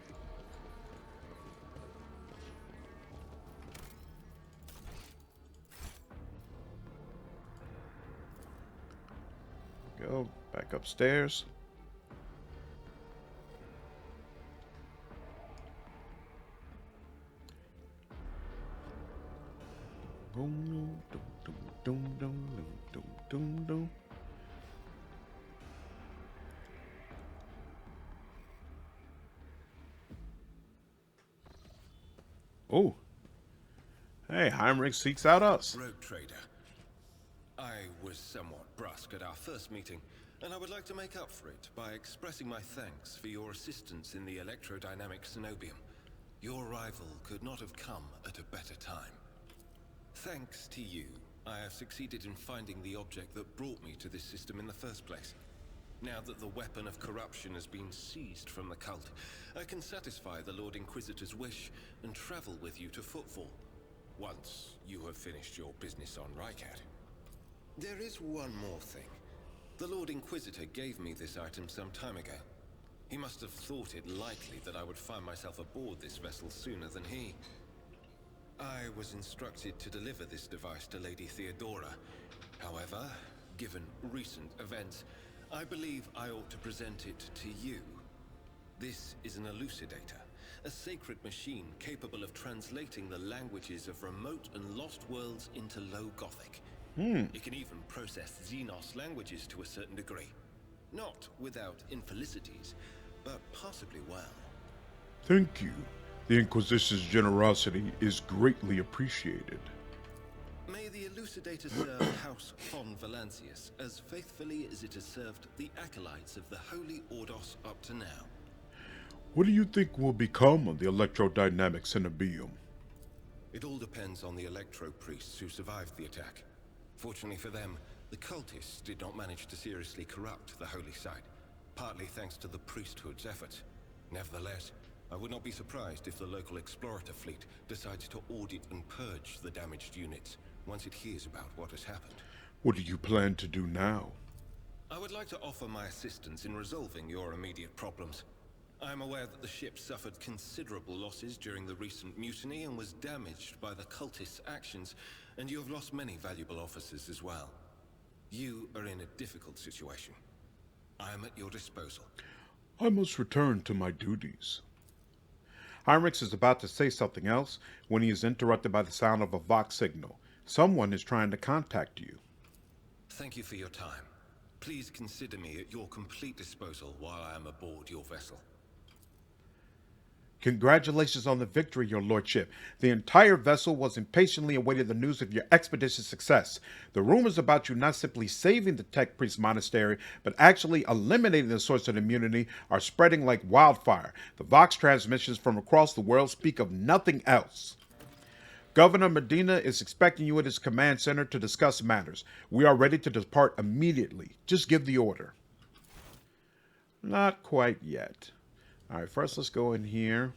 Go back upstairs. Boom, doom, doom, doom, doom, doom, doom, doom. Oh. Hey, Heinrix seeks out us. Rogue trader. I was somewhat brusque at our first meeting, and I would like to make up for it by expressing my thanks for your assistance in the electrodynamic Cenobium. Your arrival could not have come at a better time. Thanks to you, I have succeeded in finding the object that brought me to this system in the first place. Now that the weapon of corruption has been seized from the cult, I can satisfy the Lord Inquisitor's wish and travel with you to Footfall, once you have finished your business on Rycat. There is one more thing. The Lord Inquisitor gave me this item some time ago. He must have thought it likely that I would find myself aboard this vessel sooner than he. I was instructed to deliver this device to Lady Theodora. However, given recent events, I believe I ought to present it to you. This is an elucidator, a sacred machine capable of translating the languages of remote and lost worlds into Low Gothic. It can even process Xenos languages to a certain degree. Not without infelicities, but possibly well. Thank you. The Inquisition's generosity is greatly appreciated. May the elucidator serve House von Valancius as faithfully as it has served the acolytes of the Holy Ordos up to now. What do you think will become of the electrodynamic Cenobium? It all depends on the electro priests who survived the attack. Fortunately for them, the cultists did not manage to seriously corrupt the holy site, partly thanks to the priesthood's efforts. Nevertheless, I would not be surprised if the local explorator fleet decides to audit and purge the damaged units once it hears about what has happened. What do you plan to do now? I would like to offer my assistance in resolving your immediate problems. I am aware that the ship suffered considerable losses during the recent mutiny and was damaged by the cultists' actions, and you have lost many valuable officers as well. You are in a difficult situation. I am at your disposal. I must return to my duties. Heinrix is about to say something else when he is interrupted by the sound of a Vox signal. Someone is trying to contact you. Thank you for your time. Please consider me at your complete disposal while I am aboard your vessel. Congratulations on the victory, your lordship. The entire vessel was impatiently awaiting the news of your expedition's success. The rumors about you not simply saving the Tech Priest Monastery, but actually eliminating the source of immunity are spreading like wildfire. The Vox transmissions from across the world speak of nothing else. Governor Medina is expecting you at his command center to discuss matters. We are ready to depart immediately. Just give the order. Not quite yet. All right, first let's go in here.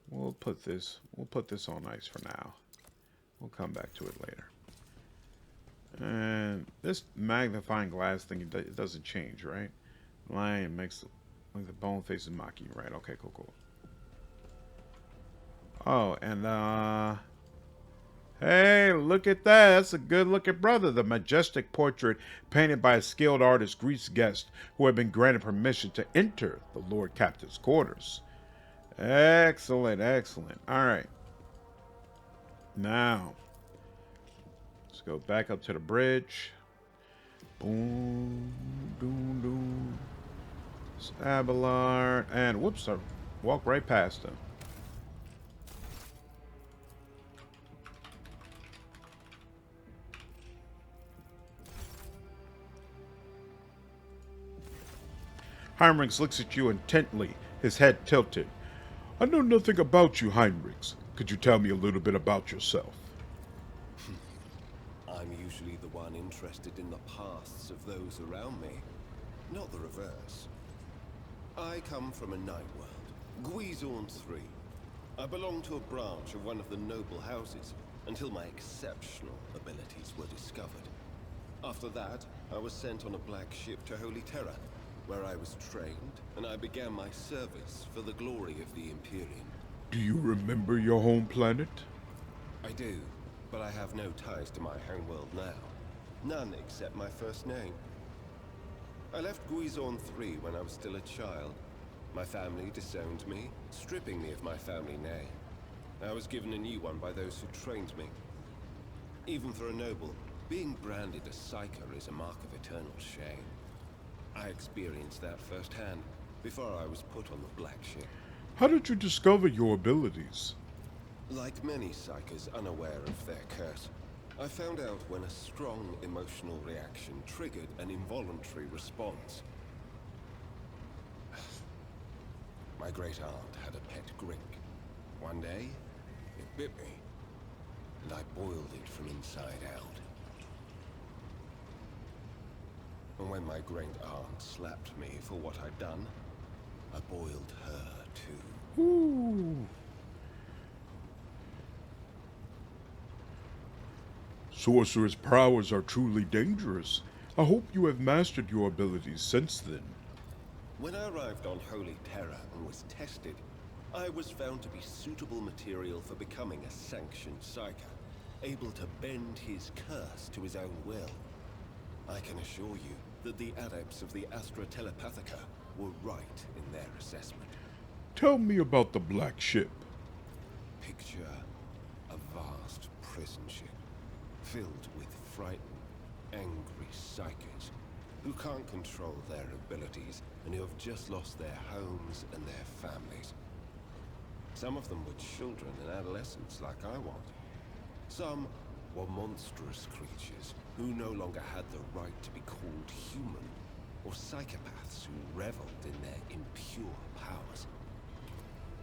We'll put this on ice for now. We'll come back to it later. And this magnifying glass thing, it doesn't change, right? Lion makes the bone faces mocking you, right? Okay, cool. Oh, and hey, look at that. That's a good-looking brother. The majestic portrait painted by a skilled artist, Greece guest, who had been granted permission to enter the Lord Captain's quarters. Excellent, excellent. All right. Now, let's go back up to the bridge. Boom, doom, doom. It's Abelard. And, whoops, I walked right past him. Heinrix looks at you intently, his head tilted. I know nothing about you, Heinrix. Could you tell me a little bit about yourself? I'm usually the one interested in the pasts of those around me, not the reverse. I come from a night world, Guizorn 3. I belong to a branch of one of the noble houses until my exceptional abilities were discovered. After that, I was sent on a black ship to Holy Terra, where I was trained, and I began my service for the glory of the Imperium. Do you remember your home planet? I do, but I have no ties to my homeworld now. None except my first name. I left Guizorn 3 when I was still a child. My family disowned me, stripping me of my family name. I was given a new one by those who trained me. Even for a noble, being branded a psyker is a mark of eternal shame. I experienced that firsthand before I was put on the black ship. How did you discover your abilities? Like many psykers unaware of their curse, I found out when a strong emotional reaction triggered an involuntary response. My great-aunt had a pet grink. One day, it bit me, and I boiled it from inside out. And when my great-aunt slapped me for what I'd done, I boiled her too. Ooh. Sorcerer's prowess are truly dangerous. I hope you have mastered your abilities since then. When I arrived on Holy Terra and was tested, I was found to be suitable material for becoming a sanctioned psyker, able to bend his curse to his own will. I can assure you that the adepts of the Astra Telepathica were right in their assessment. Tell me about the black ship. Picture a vast prison ship, filled with frightened, angry psykers who can't control their abilities and who have just lost their homes and their families. Some of them were children and adolescents like I was. Some were monstrous creatures who no longer had the right to be called human, or psychopaths who reveled in their impure powers.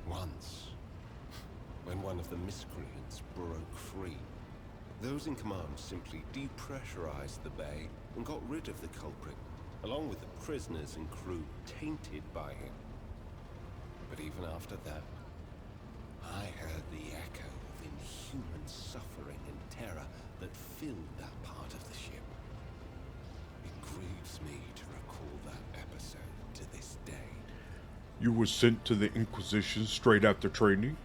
Once, when one of the miscreants broke free, those in command simply depressurized the bay and got rid of the culprit, along with the prisoners and crew tainted by him. But even after that, I heard the echo of inhuman suffering and terror that filled that part of the ship. It grieves me to recall that episode to this day. You were sent to the Inquisition straight after training?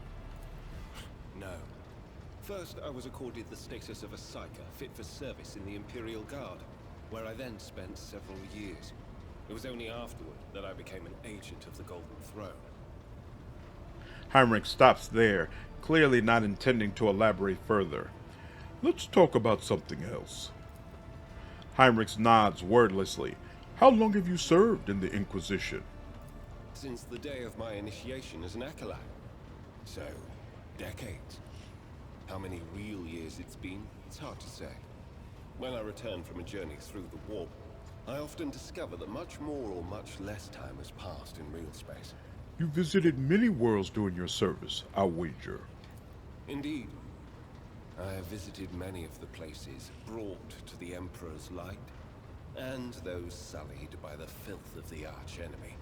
No. First, I was accorded the status of a psyker fit for service in the Imperial Guard, where I then spent several years. It was only afterward that I became an agent of the Golden Throne. Heinrix stops there, clearly not intending to elaborate further. Let's talk about something else. Heinrix nods wordlessly. How long have you served in the Inquisition? Since the day of my initiation as an acolyte. So, decades. How many real years it's been, it's hard to say. When I return from a journey through the warp, I often discover that much more or much less time has passed in real space. You visited many worlds during your service, I'll wager. Indeed. I have visited many of the places brought to the Emperor's light, and those sullied by the filth of the archenemy.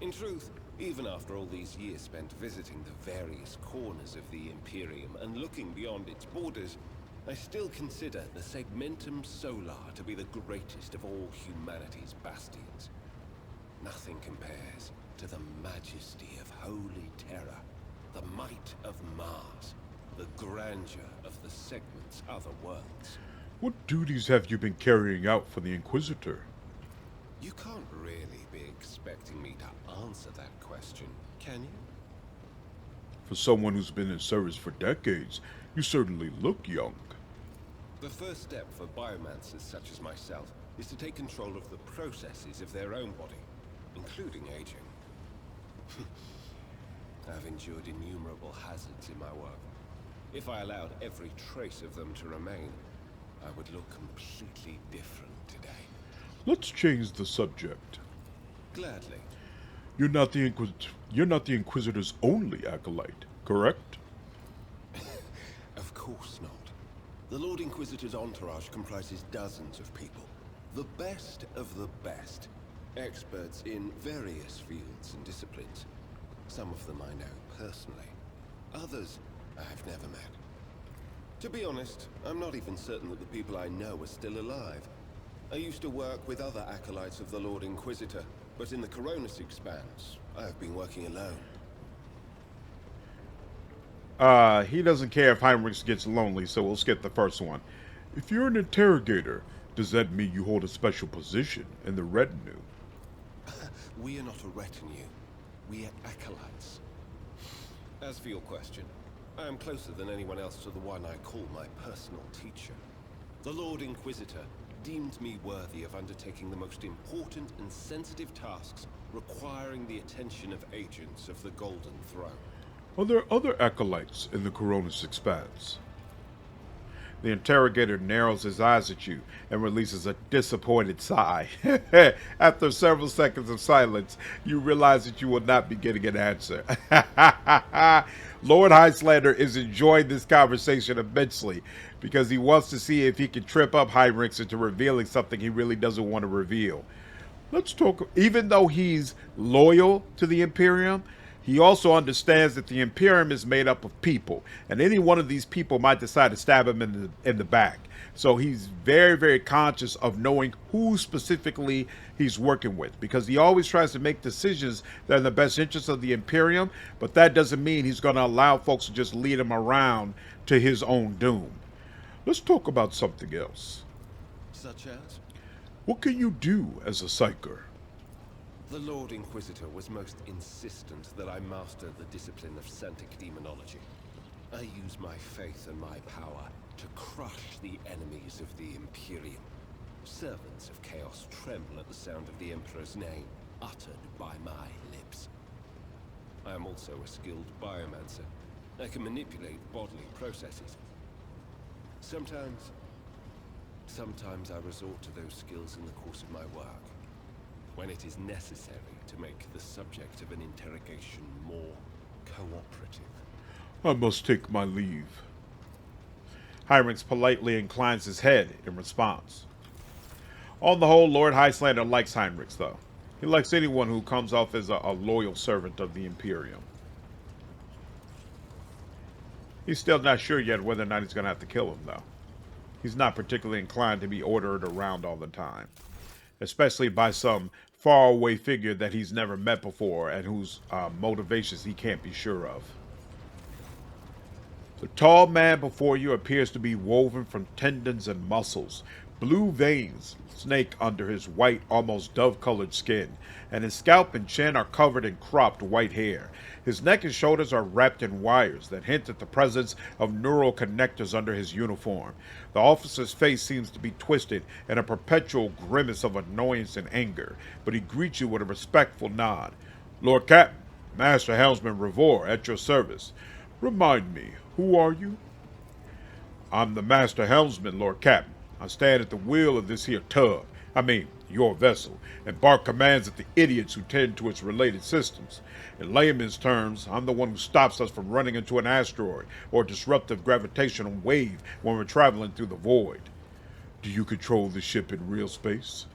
In truth, even after all these years spent visiting the various corners of the Imperium and looking beyond its borders, I still consider the Segmentum Solar to be the greatest of all humanity's bastions. Nothing compares to the majesty of Holy Terra, the might of Mars, the grandeur of the Segment's other worlds. What duties have you been carrying out for the Inquisitor? You can't really be expecting me to answer that question, can you? For someone who's been in service for decades, you certainly look young. The first step for biomancers such as myself is to take control of the processes of their own body, including aging. I've endured innumerable hazards in my work. If I allowed every trace of them to remain, I would look completely different today. Let's change the subject. Gladly. You're not the Inquisitor's only acolyte, correct? Of course not. The Lord Inquisitor's entourage comprises dozens of people. The best of the best. Experts in various fields and disciplines. Some of them I know personally. Others I have never met. To be honest, I'm not even certain that the people I know are still alive. I used to work with other acolytes of the Lord Inquisitor, but in the Coronis Expanse, I have been working alone. He doesn't care if Heinrix gets lonely, so we'll skip the first one. If you're an interrogator, does that mean you hold a special position in the retinue? We are not a retinue. We are acolytes. As for your question, I am closer than anyone else to the one I call my personal teacher. The Lord Inquisitor deemed me worthy of undertaking the most important and sensitive tasks requiring the attention of agents of the Golden Throne. Are there other acolytes in the Coronis Expanse? The interrogator narrows his eyes at you and releases a disappointed sigh. After several seconds of silence, you realize that you will not be getting an answer. Lord Highlander is enjoying this conversation immensely because he wants to see if he can trip up Heinrix into revealing something he really doesn't want to reveal. Let's talk. Even though he's loyal to the Imperium, he also understands that the Imperium is made up of people, and any one of these people might decide to stab him in the back. So he's very, very conscious of knowing who specifically he's working with, because he always tries to make decisions that are in the best interest of the Imperium, but that doesn't mean he's going to allow folks to just lead him around to his own doom. Let's talk about something else. Such as? What can you do as a psyker? The Lord Inquisitor was most insistent that I master the discipline of Santic Demonology. I use my faith and my power to crush the enemies of the Imperium. Servants of Chaos tremble at the sound of the Emperor's name, uttered by my lips. I am also a skilled biomancer. I can manipulate bodily processes. Sometimes I resort to those skills in the course of my work, when it is necessary to make the subject of an interrogation more cooperative. I must take my leave. Heinrix politely inclines his head in response. On the whole, Lord Highlander likes Heinrix, though. He likes anyone who comes off as a loyal servant of the Imperium. He's still not sure yet whether or not he's going to have to kill him, though. He's not particularly inclined to be ordered around all the time, especially by some faraway figure that he's never met before and whose motivations he can't be sure of. The tall man before you appears to be woven from tendons and muscles. Blue veins snake under his white, almost dove-colored skin, and his scalp and chin are covered in cropped white hair. His neck and shoulders are wrapped in wires that hint at the presence of neural connectors under his uniform. The officer's face seems to be twisted in a perpetual grimace of annoyance and anger, but he greets you with a respectful nod. Lord Captain, Master Helmsman Ravor, at your service. Remind me, who are you? I'm the Master Helmsman, Lord Captain. I stand at the wheel of this here tug, your vessel, and bark commands at the idiots who tend to its related systems. In layman's terms, I'm the one who stops us from running into an asteroid or a disruptive gravitational wave when we're traveling through the void. Do you control the ship in real space?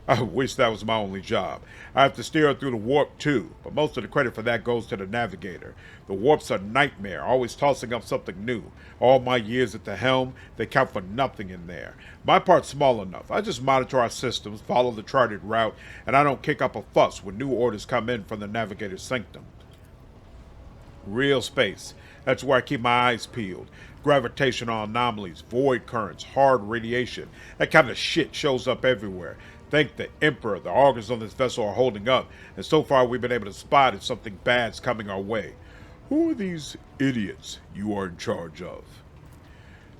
I wish that was my only job. I have to steer her through the warp too, but most of the credit for that goes to the navigator. The warp's a nightmare, always tossing up something new. All my years at the helm, they count for nothing in there. My part's small enough. I just monitor our systems, follow the charted route, and I don't kick up a fuss when new orders come in from the navigator's sanctum. Real space. That's where I keep my eyes peeled. Gravitational anomalies, void currents, hard radiation. That kind of shit shows up everywhere. Thank the Emperor, the organs on this vessel are holding up, and so far we've been able to spot if something bad's coming our way. Who are these idiots you are in charge of?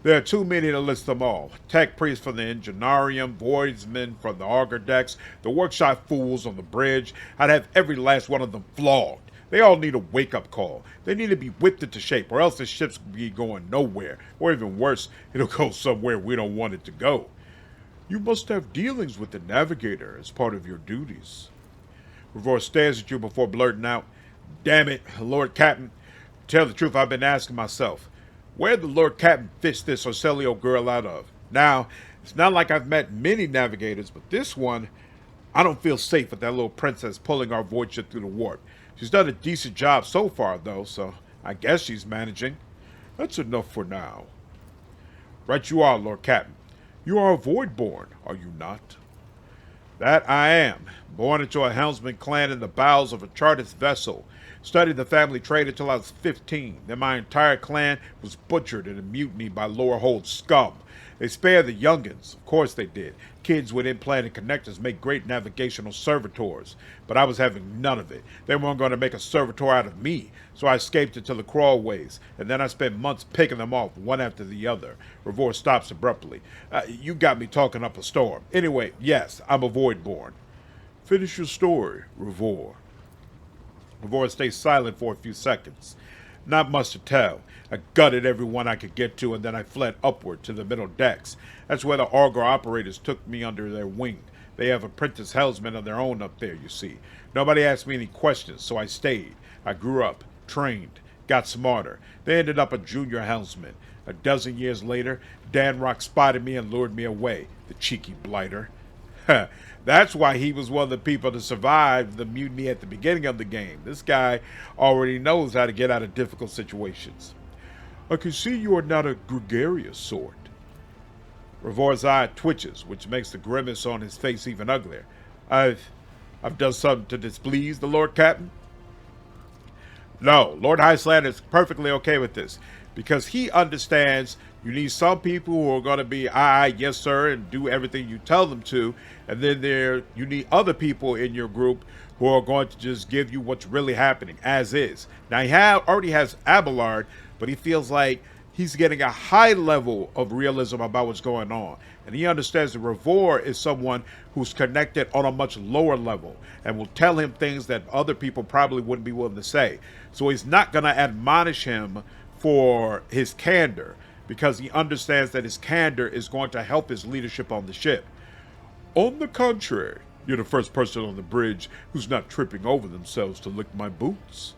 There are too many to list them all. Tech priests from the Engineerium, voidsmen from the Auger decks, the workshop fools on the bridge. I'd have every last one of them flogged. They all need a wake-up call. They need to be whipped into shape, or else this ship's be going nowhere. Or even worse, it'll go somewhere we don't want it to go. You must have dealings with the navigator as part of your duties. Ravor stares at you before blurting out, "Damn it, Lord Captain. To tell the truth, I've been asking myself, where'd the Lord Captain fish this Orcelio girl out of? Now, it's not like I've met many navigators, but this one, I don't feel safe with that little princess pulling our void ship through the warp. She's done a decent job so far, though, so I guess she's managing." That's enough for now. Right you are, Lord Captain. You are a Voidborn, are you not? That I am. Born into a helmsman clan in the bowels of a Chartist vessel. Studied the family trade until I was 15. Then my entire clan was butchered in a mutiny by lower hold scum. They spared the youngins. Of course they did. Kids with implanted connectors make great navigational servitors. But I was having none of it. They weren't going to make a servitor out of me. So I escaped into the crawlways. And then I spent months picking them off, one after the other. Ravor stops abruptly. You got me talking up a storm. Anyway, yes, I'm a Voidborn. Finish your story, Ravor. Ravor stays silent for a few seconds. Not much to tell. I gutted everyone I could get to, and then I fled upward to the middle decks. That's where the Argor operators took me under their wing. They have apprentice helmsmen of their own up there, you see. Nobody asked me any questions, so I stayed. I grew up, trained, got smarter. They ended up a junior helmsman. A dozen years later, Danrock spotted me and lured me away, the cheeky blighter. That's why he was one of the people to survive the mutiny at the beginning of the game. This guy already knows how to get out of difficult situations. I can see you are not a gregarious sort. Ravor's eye twitches, which makes the grimace on his face even uglier. I've done something to displease the Lord Captain? No, Lord Highsland is perfectly okay with this, because he understands you need some people who are going to be aye, yes sir, and do everything you tell them to, and then you need other people in your group who are going to just give you what's really happening, as is. Now he already has Abelard, but he feels like he's getting a high level of realism about what's going on. And he understands that Ravor is someone who's connected on a much lower level and will tell him things that other people probably wouldn't be willing to say. So he's not going to admonish him for his candor, because he understands that his candor is going to help his leadership on the ship. On the contrary, you're the first person on the bridge who's not tripping over themselves to lick my boots.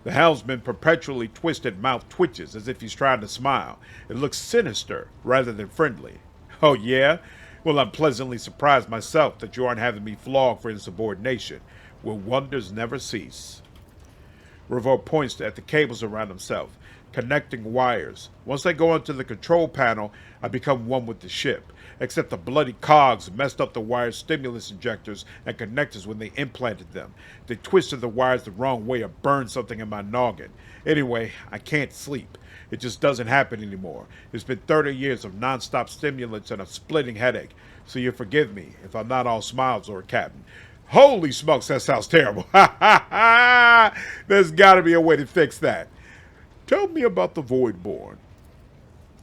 The helmsman perpetually twisted mouth twitches as if he's trying to smile. It looks sinister rather than friendly. Oh yeah? Well, I'm pleasantly surprised myself that you aren't having me flogged for insubordination. Will wonders never cease? Ravor points at the cables around himself, connecting wires. Once they go into the control panel, I become one with the ship. Except the bloody cogs messed up the wire stimulus injectors and connectors when they implanted them. They twisted the wires the wrong way or burned something in my noggin. Anyway, I can't sleep. It just doesn't happen anymore. It's been 30 years of non-stop stimulants and a splitting headache. So you forgive me if I'm not all smiles, Lord Captain. Holy smokes, that sounds terrible. Ha ha ha! There's got to be a way to fix that. Tell me about the Voidborn.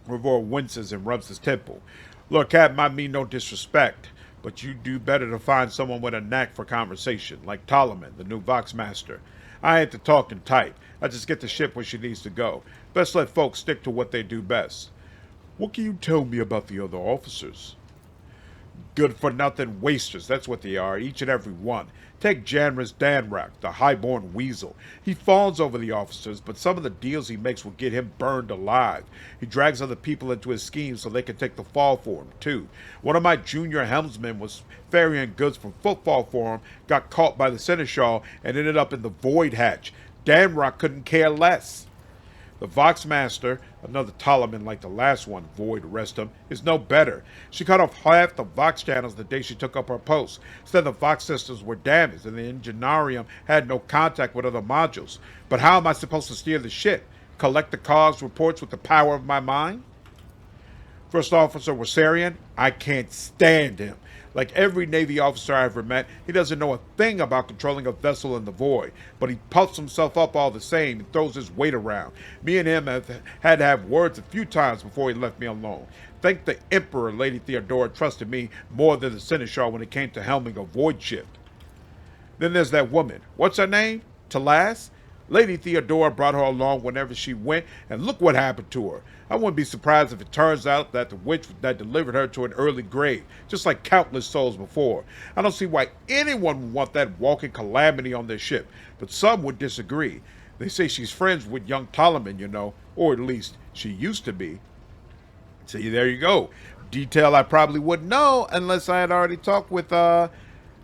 Ravor winces and rubs his temple. Lord Captain, I mean no disrespect, but you do better to find someone with a knack for conversation, like Ptolemy, the new Vox Master. I ain't the talking type. I just get the ship where she needs to go. Best let folks stick to what they do best. What can you tell me about the other officers? Good-for-nothing wasters, that's what they are, each and every one. Take Janris Danrock, the highborn weasel. He fawns over the officers, but some of the deals he makes will get him burned alive. He drags other people into his schemes so they can take the fall for him, too. One of my junior helmsmen was ferrying goods from footfall for him, got caught by the Seneschal, and ended up in the Void Hatch. Danrock couldn't care less. The Vox Master, another Ptolemy like the last one, Void rest him, is no better. She cut off half the Vox channels the day she took up her post. Said the Vox systems were damaged and the Engineerium had no contact with other modules. But how am I supposed to steer the ship? Collect the COGS reports with the power of my mind? First Officer Wasarian, I can't stand him. Like every Navy officer I ever met, he doesn't know a thing about controlling a vessel in the void, but he puffs himself up all the same and throws his weight around. Me and him have had to have words a few times before he left me alone. Thank the Emperor Lady Theodora trusted me more than the Seneschal when it came to helming a void ship. Then there's that woman. What's her name? Talas? Lady Theodora brought her along whenever she went, and look what happened to her. I wouldn't be surprised if it turns out that the witch that delivered her to an early grave, just like countless souls before. I don't see why anyone would want that walking calamity on their ship, but some would disagree. They say she's friends with young Ptolemy, you know, or at least she used to be. See, there you go. Detail I probably wouldn't know unless I had already talked with,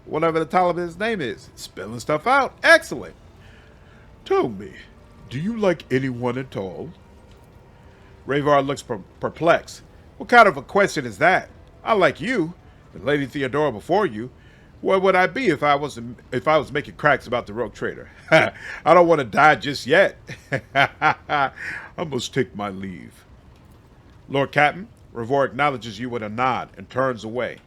whatever the Ptolemy's name is. Spilling stuff out. Excellent. Tell me, do you like anyone at all? Ravor looks perplexed. What kind of a question is that? I like you, the Lady Theodora before you. What would I be if I was making cracks about the rogue trader? I don't want to die just yet. I must take my leave. Lord Captain, Ravor acknowledges you with a nod and turns away.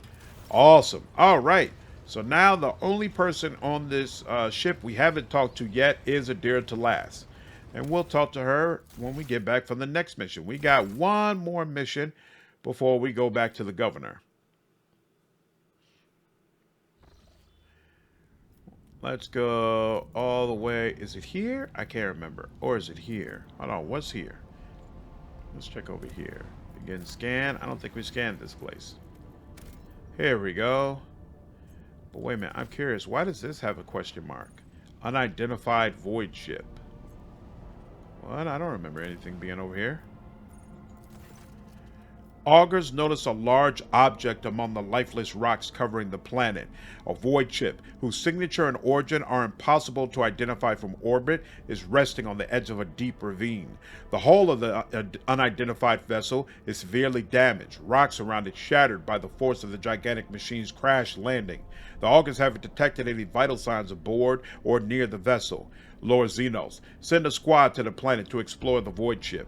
Awesome. All right. So now the only person on this ship we haven't talked to yet is Idira to last. And we'll talk to her when we get back from the next mission. We got one more mission before we go back to the governor. Let's go all the way. Is it here? I can't remember. Or is it here? Hold on. What's here? Let's check over here. Begin scan. I don't think we scanned this place. Here we go. But wait a minute. I'm curious. Why does this have a question mark? Unidentified void ship. What? I don't remember anything being over here. Augurs notice a large object among the lifeless rocks covering the planet. A void ship, whose signature and origin are impossible to identify from orbit, is resting on the edge of a deep ravine. The hull of the unidentified vessel is severely damaged, rocks around it shattered by the force of the gigantic machine's crash landing. The Augurs haven't detected any vital signs aboard or near the vessel. Lord Xenos, send a squad to the planet to explore the void ship.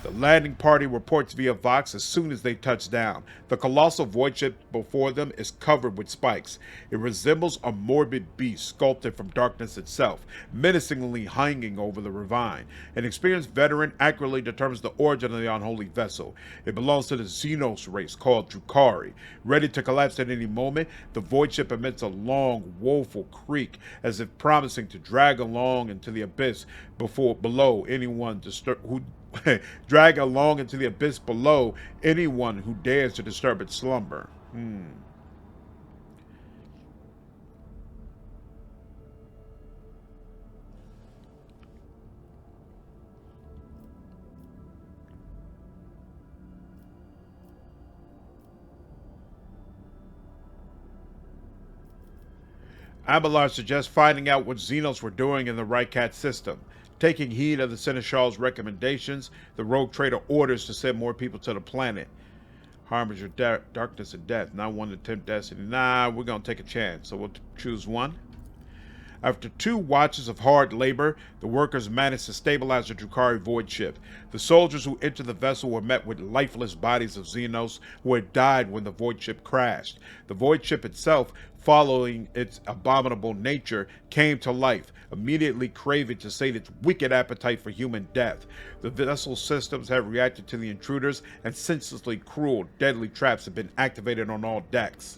The landing party reports via Vox as soon as they touch down. The colossal void ship before them is covered with spikes. It resembles a morbid beast sculpted from darkness itself, menacingly hanging over the ravine. An experienced veteran accurately determines the origin of the unholy vessel. It belongs to the Xenos race called Drukhari. Ready to collapse at any moment, the void ship emits a long, woeful creak, as if promising to drag along into the abyss below anyone who drag along into the abyss below anyone who dares to disturb its slumber. Abelard suggests finding out what Xenos were doing in the Rycat system. Taking heed of the Seneschal's recommendations, the rogue trader orders to send more people to the planet. Harbinger darkness and death, not one to tempt destiny. Nah, we're going to take a chance, so we'll choose one. After 2 watches of hard labor, the workers managed to stabilize the Drukhari void ship. The soldiers who entered the vessel were met with lifeless bodies of Xenos who had died when the void ship crashed. The void ship itself, following its abominable nature, came to life, immediately craving to sate its wicked appetite for human death. The vessel systems have reacted to the intruders, and senselessly cruel, deadly traps have been activated on all decks.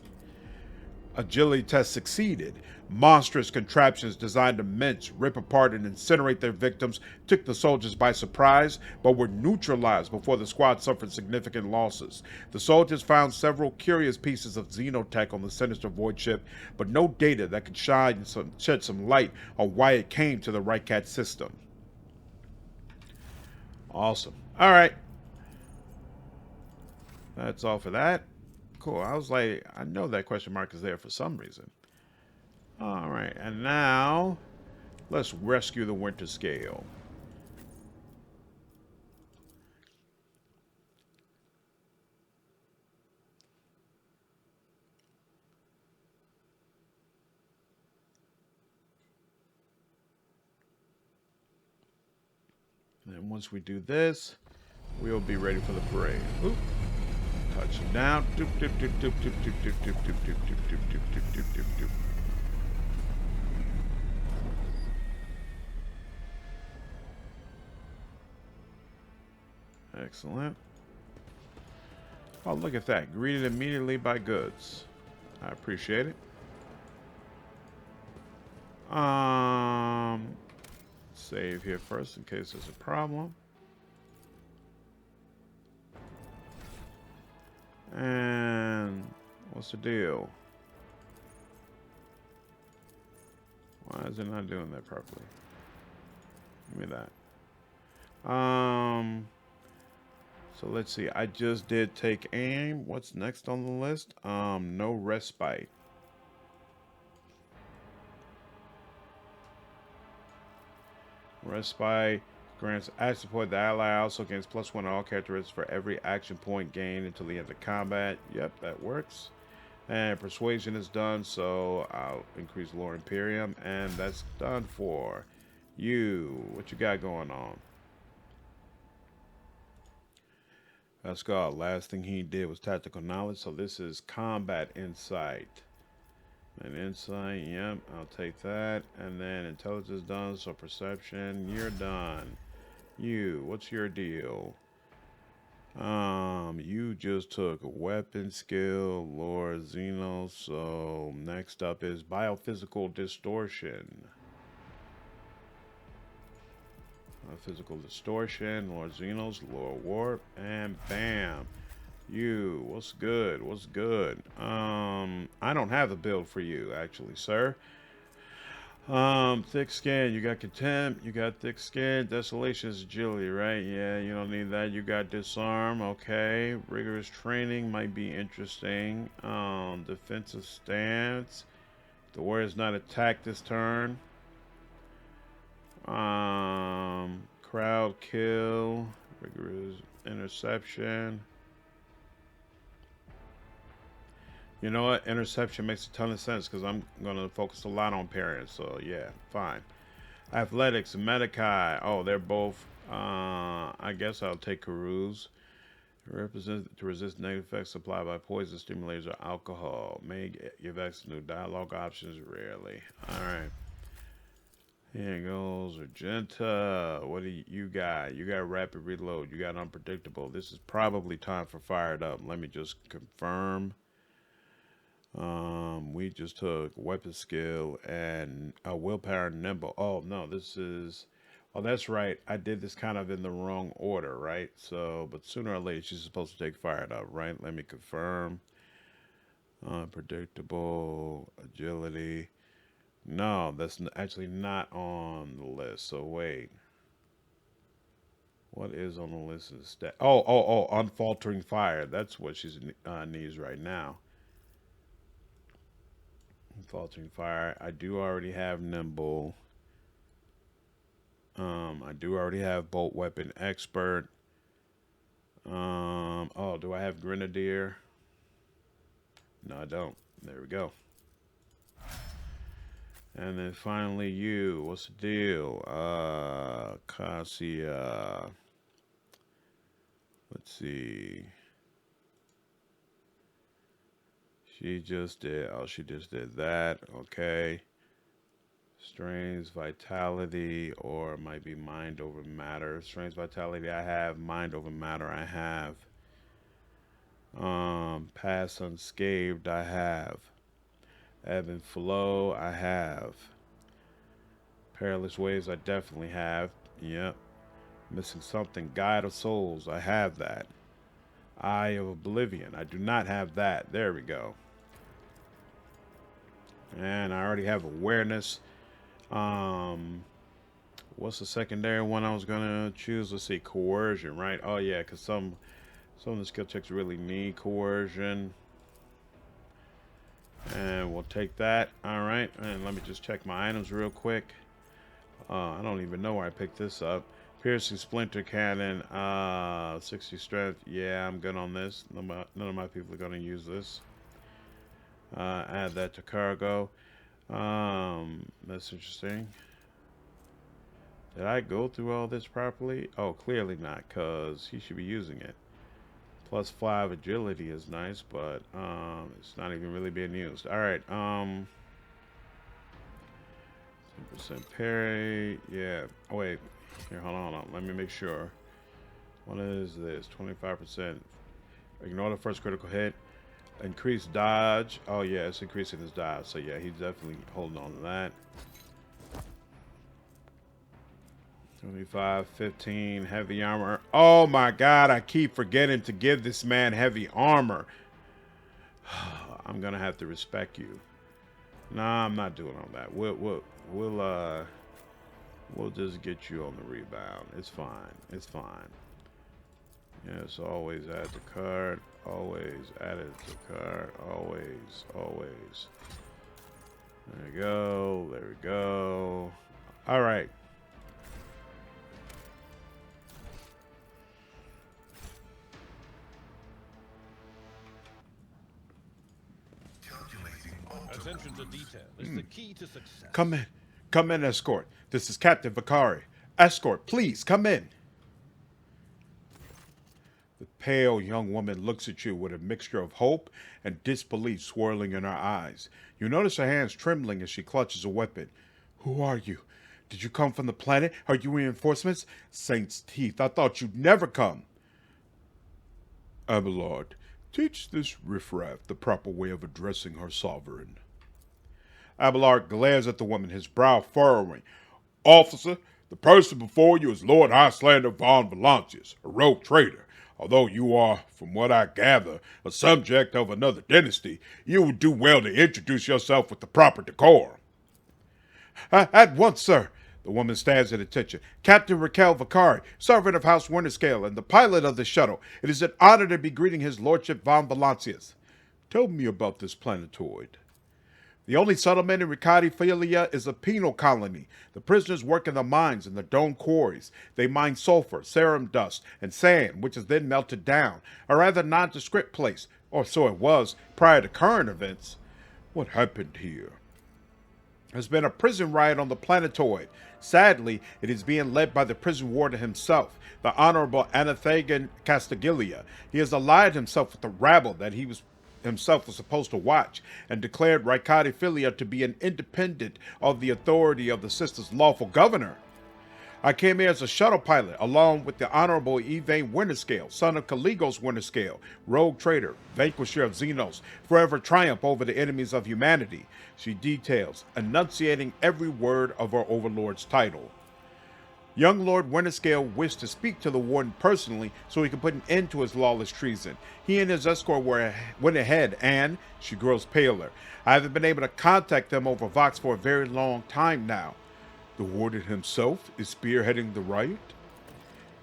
Agility tests succeeded. Monstrous contraptions designed to mince, rip apart, and incinerate their victims took the soldiers by surprise, but were neutralized before the squad suffered significant losses. The soldiers found several curious pieces of xenotech on the sinister void ship, but no data that could shed some light on why it came to the Rycat system. Awesome. All right. That's all for that. Cool. I was like, I know that question mark is there for some reason. All right, and now let's rescue the Winterscale. And once we do this, we'll be ready for the parade. Oop. Touching down. Doop, doop, doop, doop, doop, doop, doop, doop, doop, doop, doop, doop, doop, doop, doop, doop. Excellent. Oh, look at that. Greeted immediately by goods. I appreciate it. Save here first in case there's a problem. And what's the deal? Why is it not doing that properly? Give me that. So let's see. I just did take aim. What's next on the list? No respite. Respite Grants action support. The ally also gains +1 on all characteristics for every action point gained until the end of combat. Yep, that works. And persuasion is done, so I'll increase Lore Imperium, and that's done for you. What you got going on? Pasqal, last thing he did was tactical knowledge, so this is combat insight. And insight, yep, I'll take that. And then intelligence done, so perception, you're done. You, what's your deal? You just took a weapon skill, Lore Xeno, so next up is biophysical distortion. Physical distortion, Lord Xenos, Lord Warp, and bam. You, what's good? What's good? I don't have a build for you, actually, sir. Thick skin, you got contempt, you got thick skin, desolation is agility, right? Yeah, you don't need that. You got disarm, okay. Rigorous training might be interesting. Defensive stance. The warrior's not attacked this turn. Crowd kill, rigorous interception. You know what? Interception makes a ton of sense because I'm going to focus a lot on parents. So, yeah, fine. Athletics, Medikai. Oh, they're both. I guess I'll take Karuz. Represent to resist negative effects supplied by poison, stimulators, or alcohol. May give access to new dialogue options rarely. All right. Here goes Argenta. What do you got? You got rapid reload. You got unpredictable. This is probably time for fired up. Let me just confirm. We just took weapon skill and willpower and nimble. Oh no, this is. Oh, that's right. I did this kind of in the wrong order, right? So, but sooner or later she's supposed to take fired up, right? Let me confirm. Unpredictable, agility. No, that's actually not on the list. So wait, what is on the list instead? Oh, unfaltering fire. That's what she needs right now. Unfaltering fire. I do already have nimble. I do already have bolt weapon expert. Oh, do I have grenadier? No, I don't. There we go. And then finally you, what's the deal? Cassia. Let's see. She just did, she just did that, okay. Strength, vitality, or it might be mind over matter. Strength, vitality, I have. Mind over matter, I have. Pass unscathed, I have. Ebb and flow, I have. Perilous waves, I definitely have. Yep. Missing something. Guide of souls, I have that. Eye of oblivion, I do not have that. There we go. And I already have awareness. What's the secondary one I was gonna choose? Let's see, coercion, right? Oh yeah, because some of the skill checks really need coercion. And we'll take that. All right, and let me just check my items real quick. I don't even know where I picked this up. Piercing splinter cannon, 60 strength. Yeah, I'm good on this. None of my people are gonna use this. Add that to cargo. That's interesting. Did I go through all this properly? Oh, clearly not, because he should be using it. +5 agility is nice, but it's not even really being used. All right, 10% parry. Yeah. Oh wait, here, hold on. Let me make sure. What is this? 25%. Ignore the first critical hit. Increase dodge. Oh yeah, it's increasing his dodge. So yeah, he's definitely holding on to that. 25, 15, heavy armor. Oh my god, I keep forgetting to give this man heavy armor. I'm gonna have to respect you. Nah, I'm not doing all that. We'll just get you on the rebound. It's fine. It's fine. Yes, always add the card. Always add it to card. Always. There we go. There we go. All right. Attention to detail is the key to success. Come in. Come in, escort. This is Captain Vakari. Escort, please, come in. The pale young woman looks at you with a mixture of hope and disbelief swirling in her eyes. You notice her hands trembling as she clutches a weapon. Who are you? Did you come from the planet? Are you reinforcements? Saint's teeth, I thought you'd never come. Abelard, teach this riffraff the proper way of addressing her sovereign. Abelard glares at the woman, his brow furrowing. Officer, the person before you is Lord Highlander von Valancius, a rogue traitor. Although you are, from what I gather, a subject of another dynasty, you would do well to introduce yourself with the proper decorum. At once, sir. The woman stands at attention. Captain Raquel Vakari, servant of House Winterscale and the pilot of the shuttle. It is an honor to be greeting his lordship von Valancius. Tell me about this planetoid. The only settlement in Riccardi-Filia is a penal colony. The prisoners work in the mines and the dome quarries. They mine sulfur, serum dust, and sand, which is then melted down. A rather nondescript place, or so it was, prior to current events. What happened here? There's been a prison riot on the planetoid. Sadly, it is being led by the prison warden himself, the Honorable Anathagan Castigilia. He has allied himself with the rabble that he himself was supposed to watch, and declared Riccardi-Filia to be an independent of the authority of the sister's lawful governor. I came here as a shuttle pilot, along with the Honorable Yvain Winterscale, son of Caligos Winterscale, rogue traitor, vanquisher of Xenos, forever triumph over the enemies of humanity, she details, enunciating every word of her overlord's title. Young Lord Winterscale wished to speak to the warden personally so he could put an end to his lawless treason. He and his escort went ahead and, she grows paler, I haven't been able to contact them over Vox for a very long time now. The warden himself is spearheading the riot?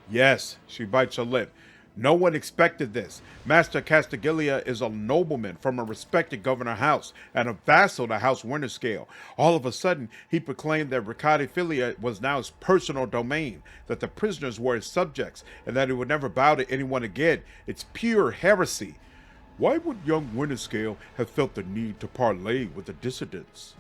Yes, she bites her lip. No one expected this. Master Castigilia is a nobleman from a respected governor house and a vassal to House Winterscale. All of a sudden, he proclaimed that Riccardi-Filia was now his personal domain, that the prisoners were his subjects, and that he would never bow to anyone again. It's pure heresy. Why would young Winterscale have felt the need to parley with the dissidents?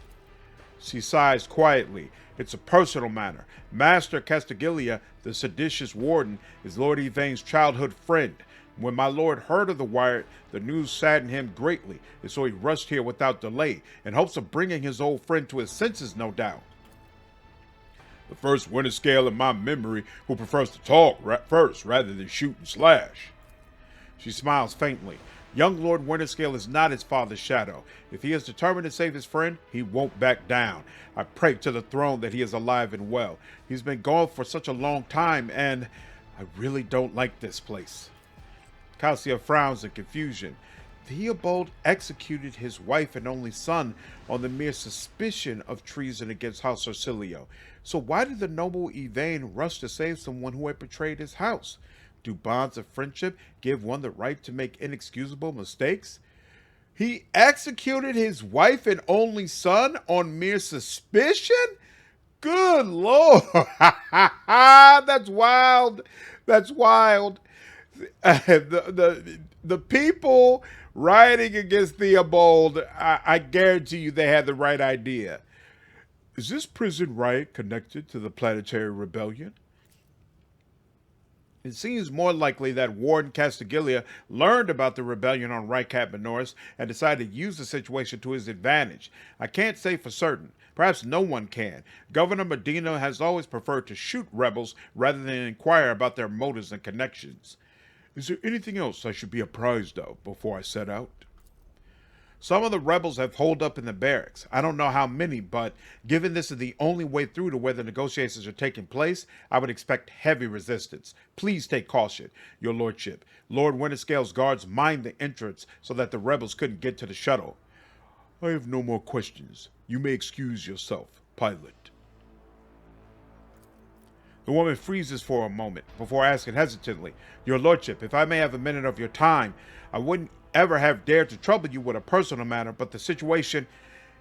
She sighs quietly. It's a personal matter. Master Castigilia, the seditious warden, is Lord Yvain's childhood friend. When my lord heard of the riot, the news saddened him greatly, and so he rushed here without delay, in hopes of bringing his old friend to his senses, no doubt. The first Winterscale in my memory who prefers to talk first rather than shoot and slash. She smiles faintly. Young Lord Winterscale is not his father's shadow. If he is determined to save his friend, he won't back down. I pray to the throne that he is alive and well. He's been gone for such a long time, and I really don't like this place. Cassia frowns in confusion. Theobald executed his wife and only son on the mere suspicion of treason against House Orsilio. So why did the noble Yvain rush to save someone who had betrayed his house? Do bonds of friendship give one the right to make inexcusable mistakes? He executed his wife and only son on mere suspicion? Good Lord. That's wild. That's wild. The people rioting against Theobald, I guarantee you they had the right idea. Is this prison riot connected to the planetary rebellion? It seems more likely that Warden Castigilia learned about the rebellion on Rycat Minoris and decided to use the situation to his advantage. I can't say for certain. Perhaps no one can. Governor Medina has always preferred to shoot rebels rather than inquire about their motives and connections. Is there anything else I should be apprised of before I set out? Some of the rebels have holed up in the barracks. I don't know how many, but given this is the only way through to where the negotiations are taking place, I would expect heavy resistance. Please take caution, your lordship. Lord Winterscale's guards mined the entrance so that the rebels couldn't get to the shuttle. I have no more questions. You may excuse yourself, pilot. The woman freezes for a moment before asking hesitantly, Your lordship, if I may have a minute of your time, I wouldn't ever have dared to trouble you with a personal matter, but the situation...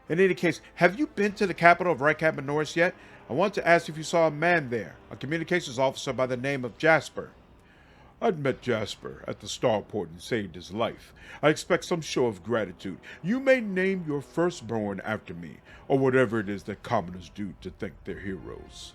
In any case, have you been to the capital of Rycat Minoris yet? I want to ask if you saw a man there, a communications officer by the name of Jasper. I'd met Jasper at the starport and saved his life. I expect some show of gratitude. You may name your firstborn after me, or whatever it is that commoners do to thank their heroes.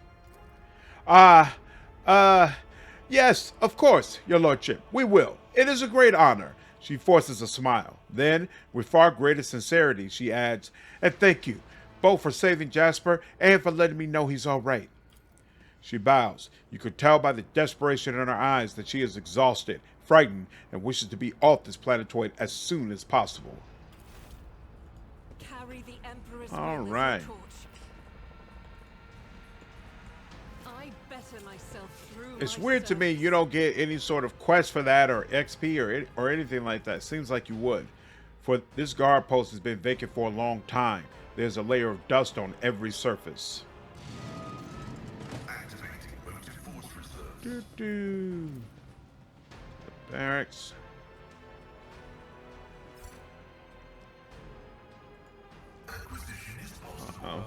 Yes, of course, your lordship, we will. It is a great honor. She forces a smile. Then, with far greater sincerity, she adds, and thank you, both for saving Jasper and for letting me know he's all right. She bows. You could tell by the desperation in her eyes that she is exhausted, frightened, and wishes to be off this planetoid as soon as possible. Carry the Emperor's All will as right. your torch. I better myself through It's my weird to me service. you don't get any sort of quest for that or XP or anything like that. Seems like you would. For this guard post has been vacant for a long time. There's a layer of dust on every surface. Activating motive force reserve. Doo-doo. Barracks. Acquisition is possible.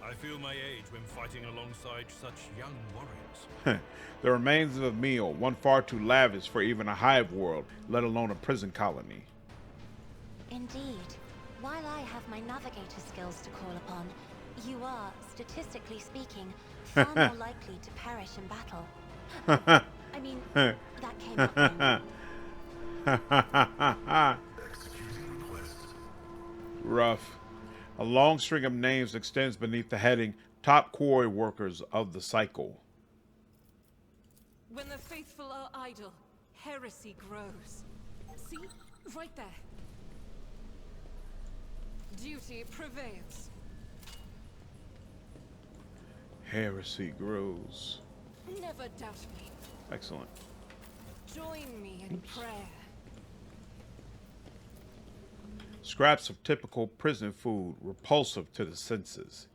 I feel my age when fighting alongside such young warriors. The remains of a meal, one far too lavish for even a hive world, let alone a prison colony. Indeed. While I have my navigator skills to call upon, you are, statistically speaking, far more likely to perish in battle. I mean, that came up when... Executing request. Rough. A long string of names extends beneath the heading Top Quarry Workers of the Cycle. When the faithful are idle, heresy grows. See? Right there. Duty prevails. Heresy grows. Never doubt me. Excellent. Join me in prayer. Scraps of typical prison food, repulsive to the senses.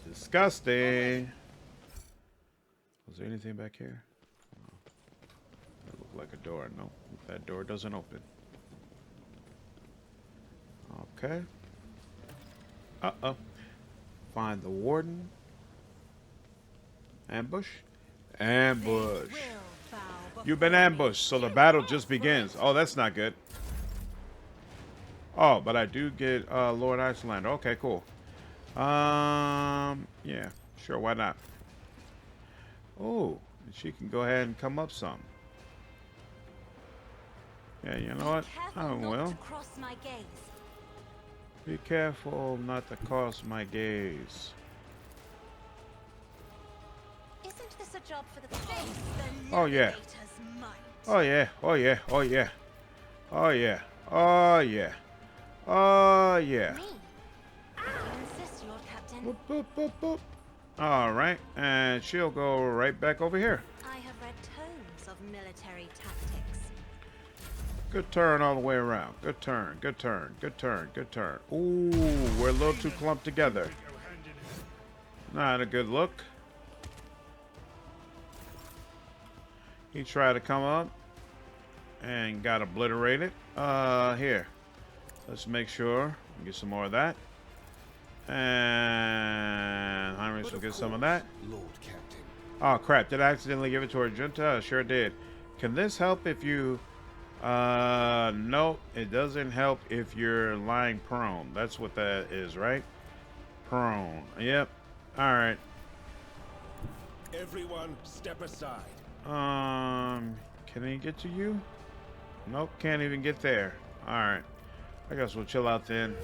Disgusting. Was there anything back here? Oh, that looked like a door. No, that door doesn't open. Okay. Uh-oh. Find the warden. Ambush. Ambush. You've been ambushed, so the battle just begins. Oh, that's not good. Oh, but I do get Lord Icelander. Okay, cool. Yeah, sure, why not? Oh, she can go ahead and come up some. Yeah, you know what? I will. Cross my gaze. Be careful not to cross my gaze. Isn't this a job for the face? Oh yeah. Oh yeah. Oh yeah. Oh yeah. Oh yeah. Oh yeah. Oh yeah. Me? You insist, Lord Captain. Boop, boop, boop, boop. All right, and she'll go right back over here. I have read tomes of military tactics. Good turn all the way around. Good turn. Good turn. Good turn. Good turn. Ooh, we're a little too clumped together. Not a good look. He tried to come up and got obliterated. Here. Let's make sure. Get some more of that. And Heinrix will get some of that. Lord Captain. Oh, crap. Did I accidentally give it to Argenta? I sure did. Can this help if you... no. It doesn't help if you're lying prone. That's what that is, right? Prone. Yep. Alright. Everyone, step aside. Can he get to you? Nope, can't even get there. Alright. I guess we'll chill out then.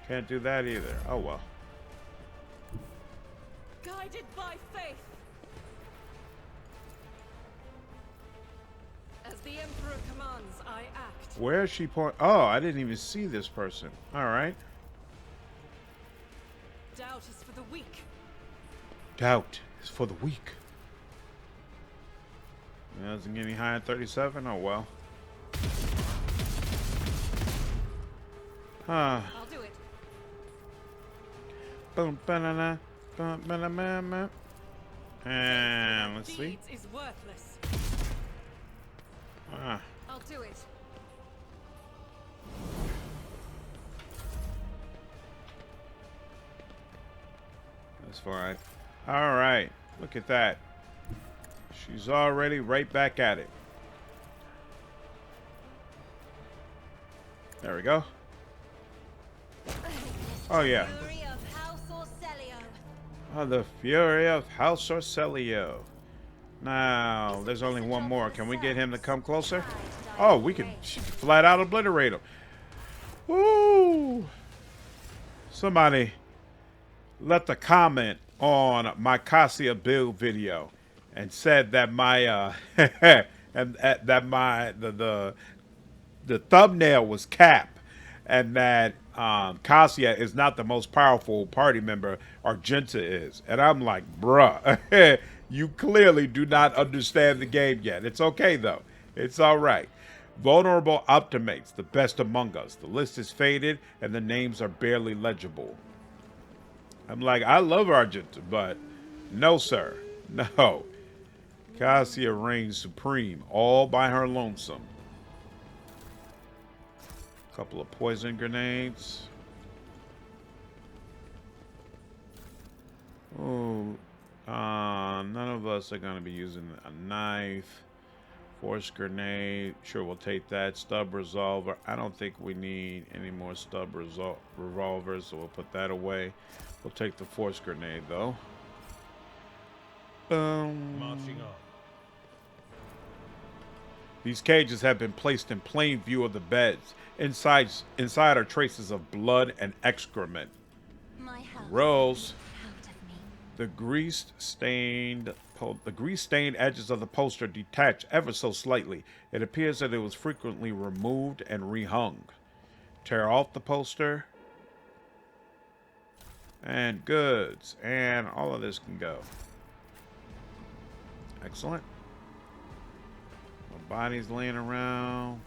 Can't do that either. Oh well. Guided by faith. As the Emperor commands, I act. Where is she point? Oh, I didn't even see this person. Alright. Doubt is for the weak. Doubt is for the weak. It doesn't get any higher than 37? Oh well. I'll do it. Boom, banana, boom, banana, and let's see. Deeds is worthless. I'll do it. That's fine. All right. Look at that. She's already right back at it. There we go. Oh, yeah. Fury of House Orcelio. Oh, the Fury of House Orcelio. Now, there's only one more. Can we get him to come closer? Oh, we can flat out obliterate him. Woo! Somebody left a comment on my Cassia build video and said that my and that my the thumbnail was cap, and that Cassia is not the most powerful party member Argenta is. And I'm like, bruh, you clearly do not understand the game yet. It's okay, though. It's all right. Vulnerable Optimates, the best among us. The list is faded, and the names are barely legible. I'm like, I love Argenta, but no, sir. No. Cassia reigns supreme, all by her lonesome. Couple of poison grenades. Oh, none of us are going to be using a knife. Force grenade. Sure, we'll take that. Stub resolver. I don't think we need any more stub revolvers, so we'll put that away. We'll take the force grenade, though. Marching on. These cages have been placed in plain view of the beds. Inside are traces of blood and excrement. My house. Rose. Out of me. The grease-stained edges of the poster detach ever so slightly. It appears that it was frequently removed and rehung. Tear off the poster. And goods. And all of this can go. Excellent. Bodies laying around.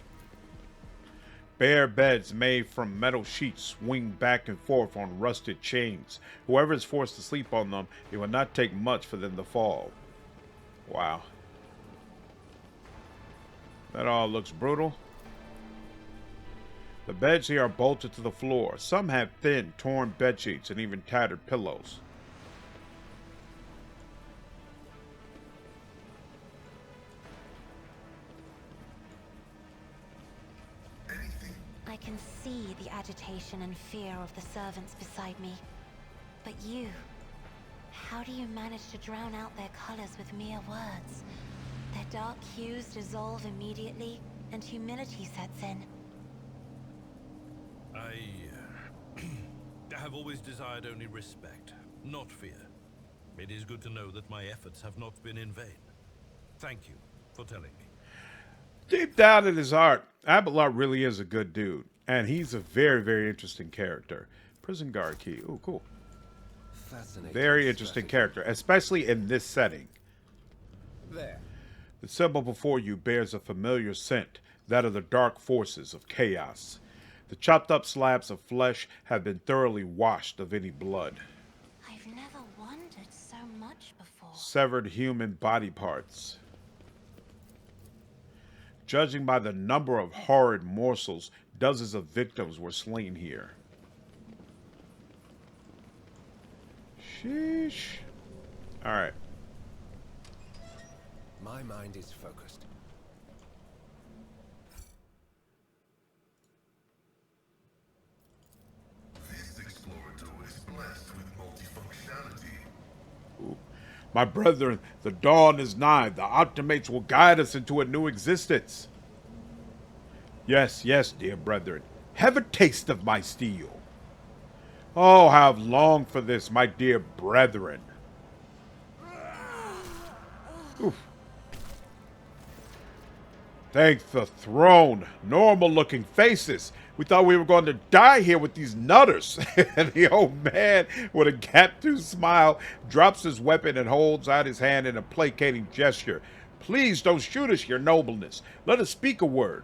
Bare beds made from metal sheets swing back and forth on rusted chains. Whoever is forced to sleep on them, it will not take much for them to fall. Wow. That all looks brutal. The beds here are bolted to the floor. Some have thin, torn bed sheets and even tattered pillows. I can see the agitation and fear of the servants beside me. But you, how do you manage to drown out their colors with mere words? Their dark hues dissolve immediately, and humility sets in. I have always desired only respect, not fear. It is good to know that my efforts have not been in vain. Thank you for telling me. Deep down in his heart, Abelard really is a good dude. And he's a very, very interesting character. Prison guard key. Oh, cool. Very interesting character, especially in this setting. There. The symbol before you bears a familiar scent, that of the dark forces of chaos. The chopped up slabs of flesh have been thoroughly washed of any blood. I've never wondered so much before. Severed human body parts. Judging by the number of horrid morsels, dozens of victims were slain here. Sheesh. Alright. My mind is focused. This explorator is blessed with multifunctionality. Ooh. My brethren, the dawn is nigh. The Optimates will guide us into a new existence. Yes, yes, dear brethren. Have a taste of my steel. Oh, how I've longed for this, my dear brethren. Oof. Thank the throne. Normal-looking faces. We thought we were going to die here with these nutters. And the old man, with a gap-toothed smile, drops his weapon and holds out his hand in a placating gesture. Please don't shoot us, your nobleness. Let us speak a word.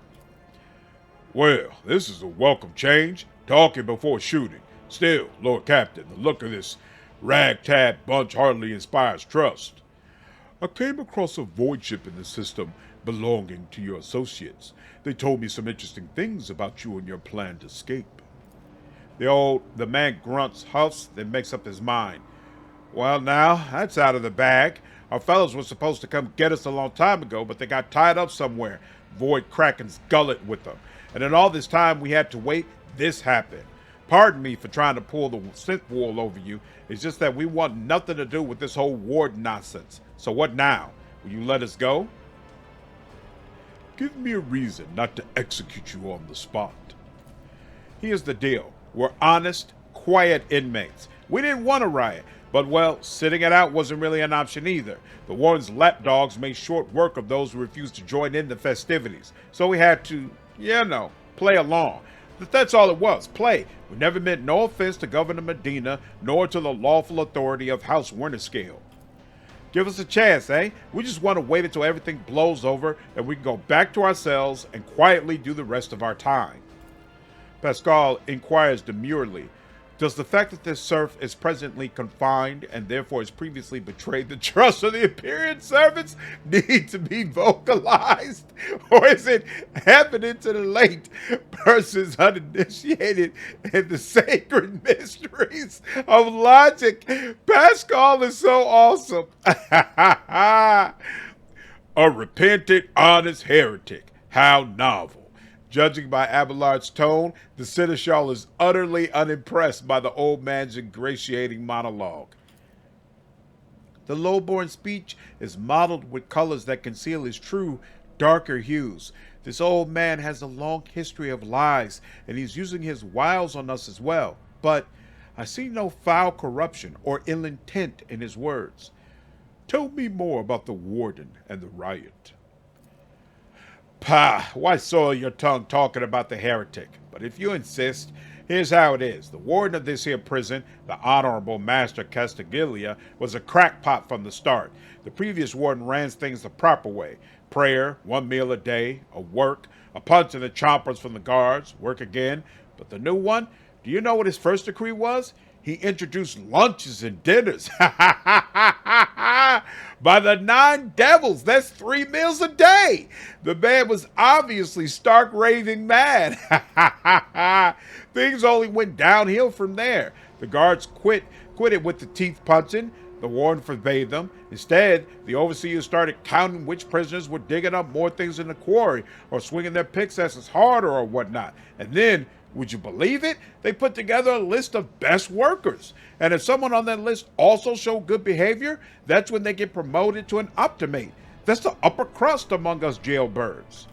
Well, this is a welcome change. Talking before shooting. Still, Lord Captain, the look of this ragtag bunch hardly inspires trust. I came across a void ship in the system belonging to your associates. They told me some interesting things about you and your planned escape. The man grunts, huffs, then makes up his mind. Well, now, that's out of the bag. Our fellows were supposed to come get us a long time ago, but they got tied up somewhere. Void Kraken's gullet with them. And in all this time we had to wait, this happened. Pardon me for trying to pull the synth wool over you. It's just that we want nothing to do with this whole ward nonsense. So what now? Will you let us go? Give me a reason not to execute you on the spot. Here's the deal. We're honest, quiet inmates. We didn't want a riot, but well, sitting it out wasn't really an option either. The warden's lapdogs made short work of those who refused to join in the festivities. So we had to, play along. But that's all it was, play. We never meant no offense to Governor Medina, nor to the lawful authority of House Winterscale. Give us a chance, eh? We just want to wait until everything blows over and we can go back to our cells and quietly do the rest of our time. Pasqal inquires demurely, does the fact that this serf is presently confined and therefore has previously betrayed the trust of the Imperial servants need to be vocalized? Or is it evident to the late persons uninitiated in the sacred mysteries of logic? Pasqal is so awesome. A repentant, honest heretic. How novel. Judging by Abelard's tone, the Seneschal is utterly unimpressed by the old man's ingratiating monologue. The low-born speech is mottled with colors that conceal his true, darker hues. This old man has a long history of lies, and he's using his wiles on us as well. But I see no foul corruption or ill intent in his words. Tell me more about the warden and the riot. Pah, why soil your tongue talking about the heretic? But if you insist, here's how it is. The warden of this here prison, the Honorable Master Castigalia, was a crackpot from the start. The previous warden ran things the proper way. Prayer, 1 meal a day, a work, a punch in the chompers from the guards, work again. But the new one, do you know what his first decree was? He introduced lunches and dinners. By the 9 devils, that's 3 meals a day. The man was obviously stark raving mad. Things only went downhill from there. The guards quitted with the teeth punching. The warden forbade them. Instead, the overseers started counting which prisoners were digging up more things in the quarry or swinging their pickaxes harder or whatnot. And then, would you believe it? They put together a list of best workers. And if someone on that list also showed good behavior, that's when they get promoted to an optimate. That's the upper crust among us jailbirds.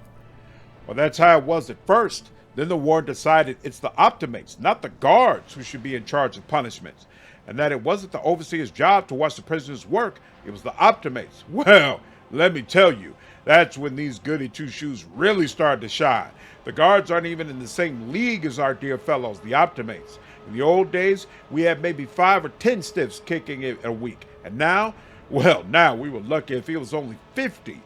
Well, that's how it was at first. Then the warden decided it's the optimates, not the guards, who should be in charge of punishments. And that it wasn't the overseer's job to watch the prisoners work, it was the optimates. Well, let me tell you, that's when these goody two-shoes really started to shine. The guards aren't even in the same league as our dear fellows, the optimates. In the old days, we had maybe 5 or 10 stiffs kicking it a week. And now, well, now we were lucky if it was only 50.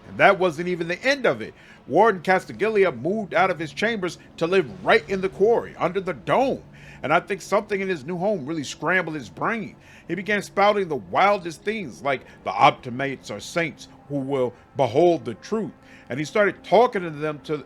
And that wasn't even the end of it. Warden Castigalia moved out of his chambers to live right in the quarry, under the dome. And I think something in his new home really scrambled his brain. He began spouting the wildest things, like the optimates are saints who will behold the truth. And he started taking them to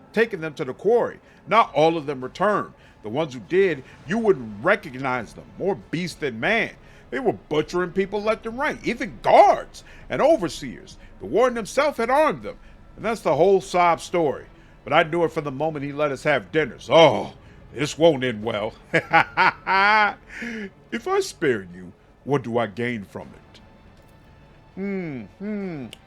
the quarry. Not all of them returned. The ones who did, you wouldn't recognize them. More beast than man. They were butchering people left and right, even guards and overseers. The warden himself had armed them. And that's the whole sob story. But I knew it from the moment he let us have dinners. Oh, this won't end well. If I spare you, what do I gain from it?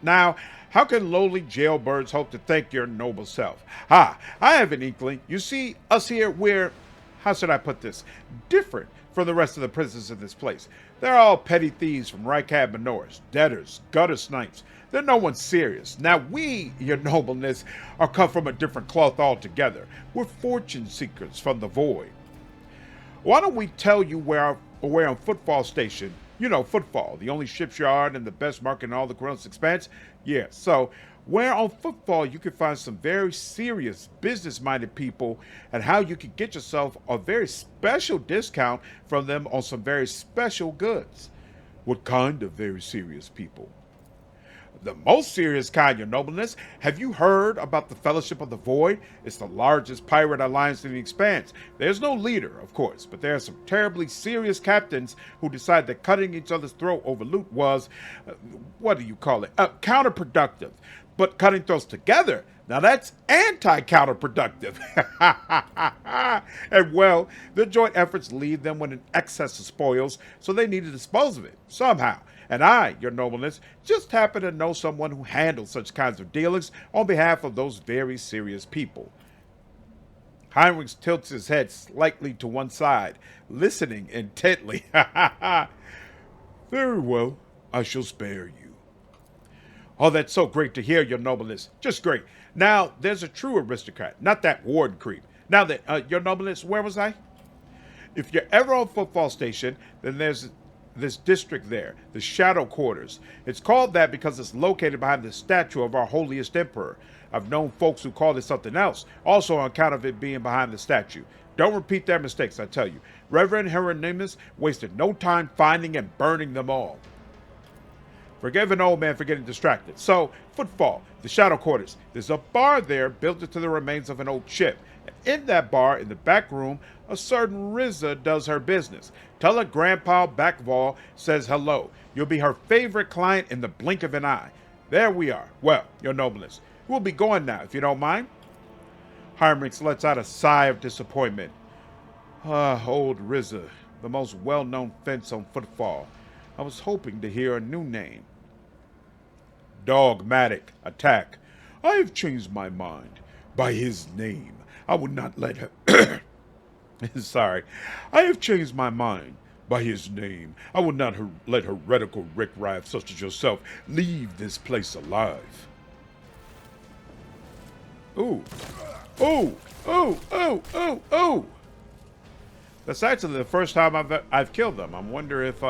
Now, how can lowly jailbirds hope to thank your noble self? I have an inkling. You see, us here, we're, how should I put this, different from the rest of the prisoners in this place. They're all petty thieves from Rycab Minors, debtors, gutter snipes. They're no one serious. Now we, your nobleness, are cut from a different cloth altogether. We're fortune seekers from the void. Why don't we tell you where on Footfall Station, you know, Footfall, the only shipyard and the best market in all the gross expanse? Yeah, so where on Footfall you can find some very serious business-minded people and how you can get yourself a very special discount from them on some very special goods. What kind of very serious people? The most serious kind, your nobleness. Have you heard about the Fellowship of the Void? It's the largest pirate alliance in the expanse. There's no leader, of course, but there are some terribly serious captains who decide that cutting each other's throat over loot was, what do you call it, counterproductive. But cutting throats together, now that's anti-counterproductive. And well, the joint efforts leave them with an excess of spoils, so they need to dispose of it, somehow. And I, your nobleness, just happen to know someone who handles such kinds of dealings on behalf of those very serious people. Heinrix tilts his head slightly to one side, listening intently. Very well, I shall spare you. Oh, that's so great to hear, your nobleness. Just great. Now, there's a true aristocrat, not that warden creep. Now that, your nobleness, where was I? If you're ever on Footfall Station, then there's this district there, the Shadow Quarters. It's called that because it's located behind the statue of our holiest emperor. I've known folks who called it something else, also on account of it being behind the statue. Don't repeat their mistakes, I tell you. Reverend Hieronymus wasted no time finding and burning them all. Forgive an old man for getting distracted. So, Footfall, the Shadow Quarters. There's a bar there built into the remains of an old ship. In that bar, in the back room, a certain Riza does her business. Tell her Grandpa Backval says hello. You'll be her favorite client in the blink of an eye. There we are. Well, your nobleness, we'll be going now, if you don't mind. Heinrix lets out a sigh of disappointment. Ah, old Riza, the most well-known fence on Footfall. I was hoping to hear a new name. Dogmatic, attack. I have changed my mind. By his name, I would not let her... Sorry. I have changed my mind. By his name, I would not let heretical riffraff such as yourself leave this place alive. Ooh. Ooh. Ooh. Ooh. Ooh. Ooh. That's actually the first time I've killed them. I wonder if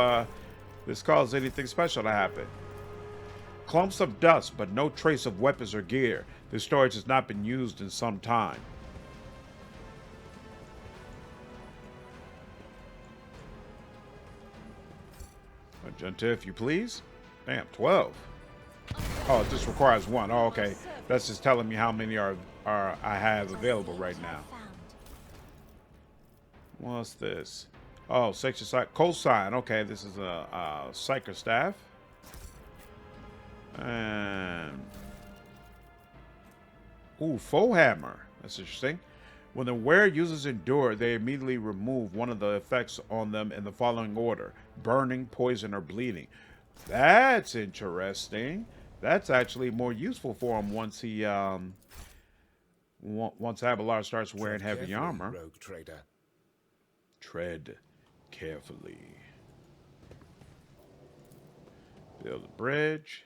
this caused anything special to happen. Clumps of dust, but no trace of weapons or gear. This storage has not been used in some time. Argenta, if you please. Damn, 12. Oh, it just requires one. Oh, okay. That's just telling me how many are I have available right now. What's this? Oh, section site cosine. Okay, this is a psyker staff. And ooh, foe hammer. That's interesting. When the wearer uses endure, they immediately remove one of the effects on them in the following order: burning, poison, or bleeding. That's interesting. That's actually more useful for him once he once Abelard starts wearing heavy armor. Rogue trader. Tread carefully. Build a bridge.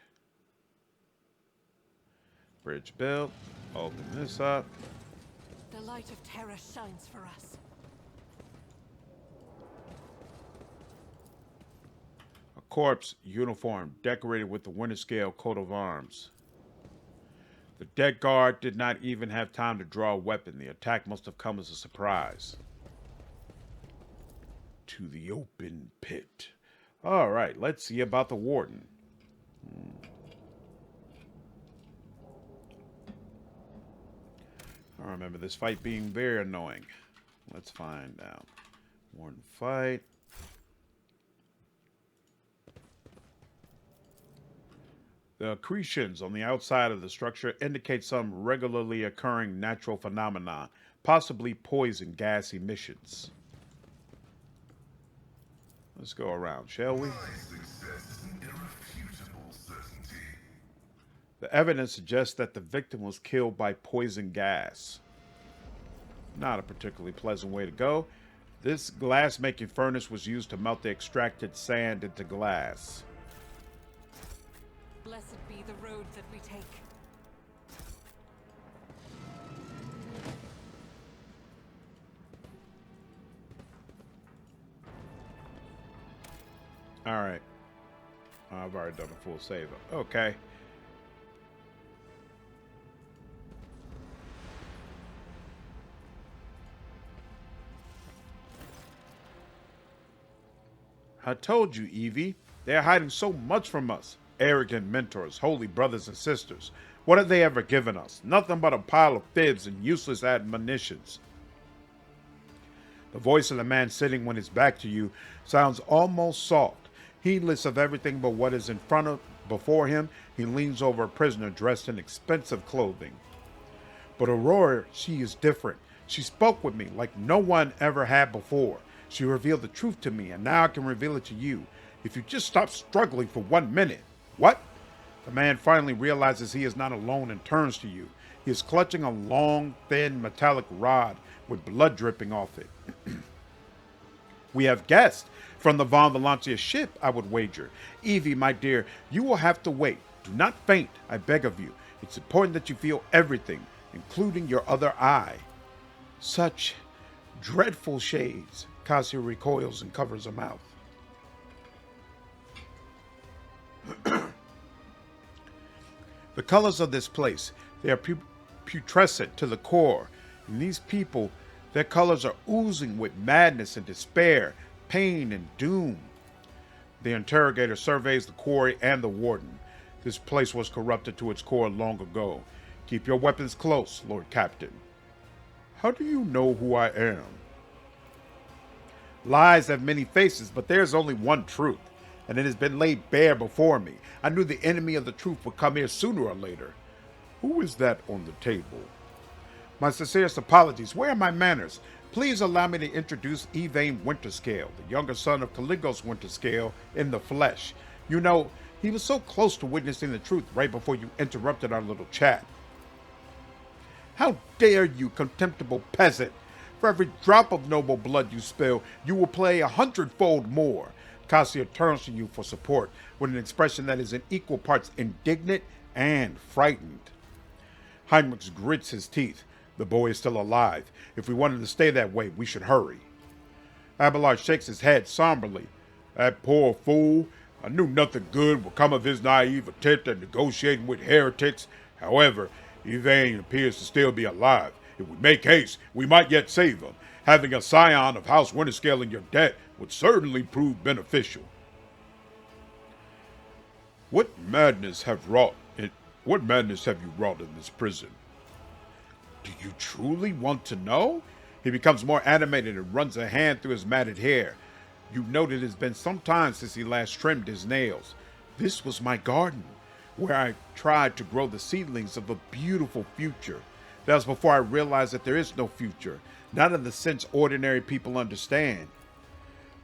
Bridge built. Open this up. The light of terror shines for us. A corpse uniform decorated with the Winterscale coat of arms. The dead guard did not even have time to draw a weapon. The attack must have come as a surprise. To the open pit. All right, let's see about the warden. I remember this fight being very annoying. Let's find out. Warden fight. The accretions on the outside of the structure indicate some regularly occurring natural phenomena, possibly poison gas emissions. Let's go around, shall we? The evidence suggests that the victim was killed by poison gas. Not a particularly pleasant way to go. This glass-making furnace was used to melt the extracted sand into glass. Blessed be the road that we take. All right. I've already done a full save. Okay. I told you, Evie. They're hiding so much from us. arrogant mentors, holy brothers and sisters. What have they ever given us? Nothing but a pile of fibs and useless admonitions. The voice of the man sitting with his back to you sounds almost soft. Heedless of everything but what is before him, he leans over a prisoner dressed in expensive clothing. But Aurora, she is different. She spoke with me like no one ever had before. She revealed the truth to me, and now I can reveal it to you. If you just stop struggling for 1 minute. What? The man finally realizes he is not alone and turns to you. He is clutching a long, thin, metallic rod with blood dripping off it. We have guests from the Von Valantia ship, I would wager. Evie, my dear, you will have to wait. Do not faint, I beg of you. It's important that you feel everything, including your other eye. Such dreadful shades. Cassia recoils and covers her mouth. The colors of this place, they are putrescent to the core. And these people, their colors are oozing with madness and despair, pain and doom. The interrogator surveys the quarry and the warden. This place was corrupted to its core long ago. Keep your weapons close, Lord Captain. How do you know who I am? Lies have many faces, but there is only one truth, and it has been laid bare before me. I knew the enemy of the truth would come here sooner or later. Who is that on the table? My sincerest apologies. Where are my manners? Please allow me to introduce Yvain Winterscale, the younger son of Caligos Winterscale in the flesh. You know, he was so close to witnessing the truth right before you interrupted our little chat. How dare you, contemptible peasant! For every drop of noble blood you spill, you will pay 100-fold more. Cassia turns to you for support with an expression that is in equal parts indignant and frightened. Heinrix grits his teeth. The boy is still alive. If we wanted to stay that way, we should hurry. Abelard shakes his head somberly. That poor fool. I knew nothing good would come of his naive attempt at negotiating with heretics. However, Yvain appears to still be alive. If we make haste, we might yet save him. Having a scion of House Winterscale in your debt would certainly prove beneficial. What madness have you wrought in this prison? Do you truly want to know? He becomes more animated and runs a hand through his matted hair. You note it has been some time since he last trimmed his nails. This was my garden, where I tried to grow the seedlings of a beautiful future. That was before I realized that there is no future, not in the sense ordinary people understand.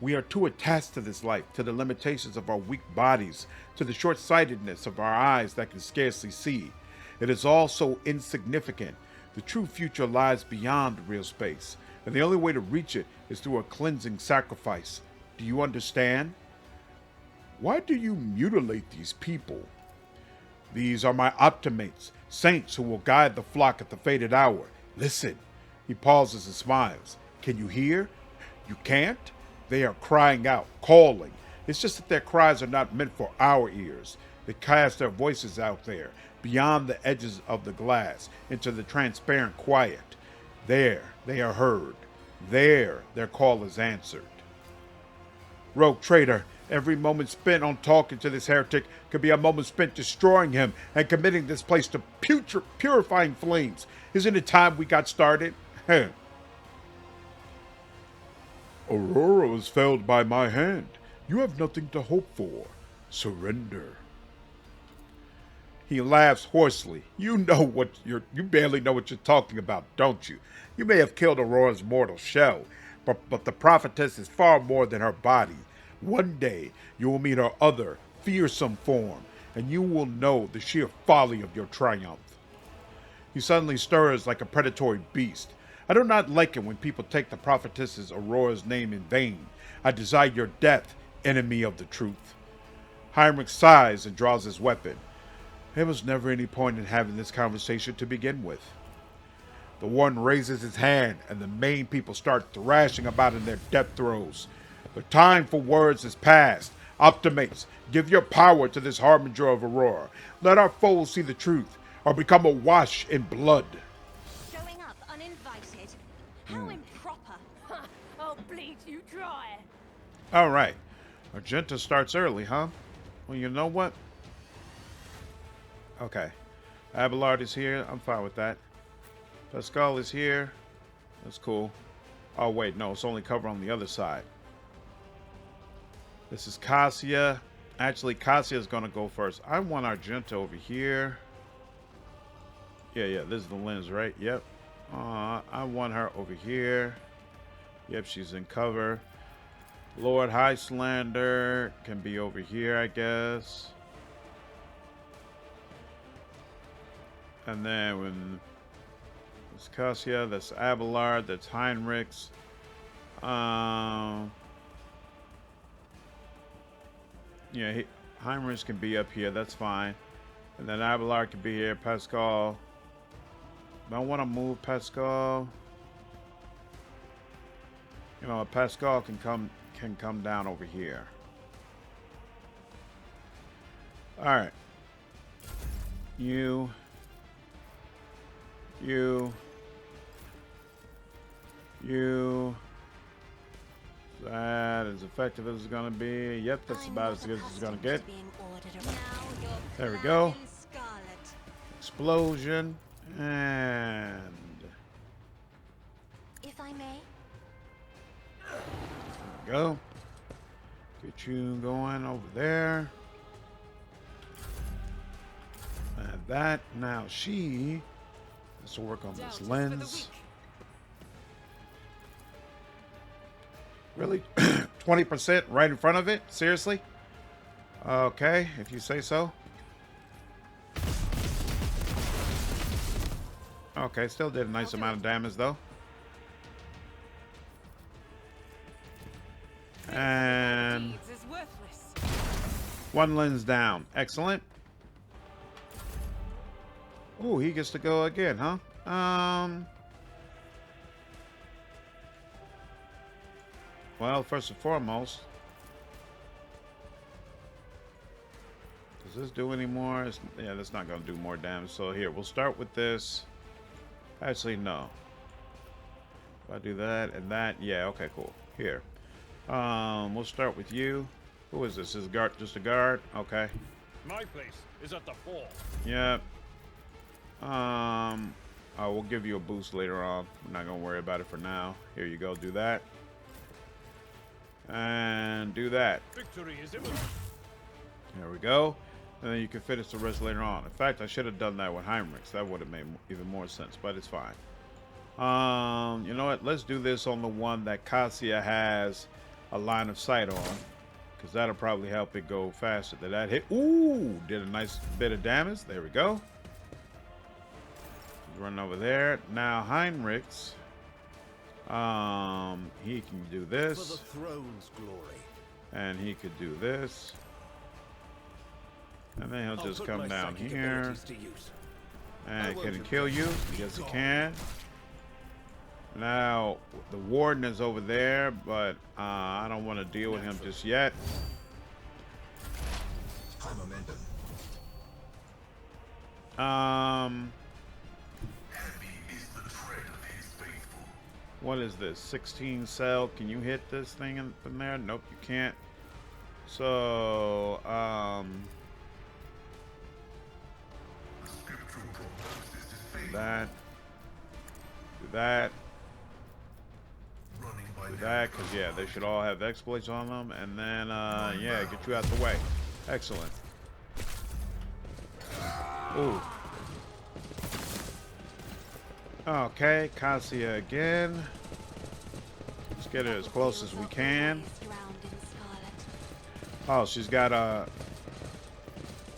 We are too attached to this life, to the limitations of our weak bodies, to the short-sightedness of our eyes that can scarcely see. It is all so insignificant. The true future lies beyond real space, and the only way to reach it is through a cleansing sacrifice. Do you understand? Why do you mutilate these people? These are my optimates, saints who will guide the flock at the fated hour. Listen. He pauses and smiles. Can you hear? You can't? They are crying out, calling. It's just that their cries are not meant for our ears. They cast their voices out there, beyond the edges of the glass, into the transparent quiet. There, they are heard. There, their call is answered. Rogue traitor, every moment spent on talking to this heretic could be a moment spent destroying him and committing this place to purifying flames. Isn't it time we got started? Aurora was felled by my hand. You have nothing to hope for. Surrender. He laughs hoarsely. You barely know what you're talking about, don't you? You may have killed Aurora's mortal shell, but the prophetess is far more than her body. One day, you will meet her other, fearsome form, and you will know the sheer folly of your triumph. He suddenly stirs like a predatory beast. I do not like it when people take the prophetess Aurora's name in vain. I desire your death, enemy of the truth. Heinrich sighs and draws his weapon. There was never any point in having this conversation to begin with. The one raises his hand, and the main people start thrashing about in their death throes. The time for words is past. Optimates, give your power to this harbinger of Aurora. Let our foes see the truth, or become awash in blood. Showing up uninvited? How improper. I'll bleed you dry. All right. Argenta starts early, huh? Well, you know what? Okay. Abelard is here. I'm fine with that. Pasqal is here. That's cool. Oh, wait. No, it's only cover on the other side. This is Cassia. Actually, Cassia is going to go first. I want Argenta over here. Yeah. This is the lens, right? Yep. I want her over here. Yep, she's in cover. Lord Highlander can be over here, I guess. And then when it's Cassia, that's Abelard, that's Heinrix. Yeah, Heinrix can be up here, that's fine. And then Abelard can be here, Pasqal. I want to move Pasqal. You know, Pasqal can come down over here. All right. You. That is effective as it's gonna be. Yep, that's about as good as it's gonna get. There we go. Explosion and If I may. there we go. Get you going over there. And that now she has to work on this lens. Really? 20% right in front of it? Seriously? Okay, if you say so. Okay, still did a nice amount of damage though. And one lens down. Excellent. Ooh, he gets to go again, huh? Well, first and foremost, does this do any more? Yeah, that's not going to do more damage. So here, we'll start with this. Actually, no. If I do that and that, yeah, okay, cool. Here, we'll start with you. Who is this? Is guard just a guard? Okay. My place is at the fall. Yep. I will give you a boost later on. I'm not gonna worry about it for now. Here you go. Do that. And do that. Victory is imminent. There we go. And then you can finish the rest later on. In fact, I should have done that with Heinrix. That would have made even more sense, but it's fine. You know what? Let's do this on the one that Cassia has a line of sight on, because that'll probably help it go faster. Did that hit? Ooh, did a nice bit of damage. There we go. Run over there. Now Heinrix, he can do this. For the throne's glory. And he could do this. And then he'll just come down here. And can he kill you? Yes, he can. Now, the warden is over there, but I don't want to deal with him just yet. What is this? 16 cell. Can you hit this thing in there? Nope, you can't. So, that. Do that. Do that, because, yeah, they should all have exploits on them. And then, yeah, get you out the way. Excellent. Ooh. Okay, Cassia again. Let's get her as close as we can. Oh, she's got a...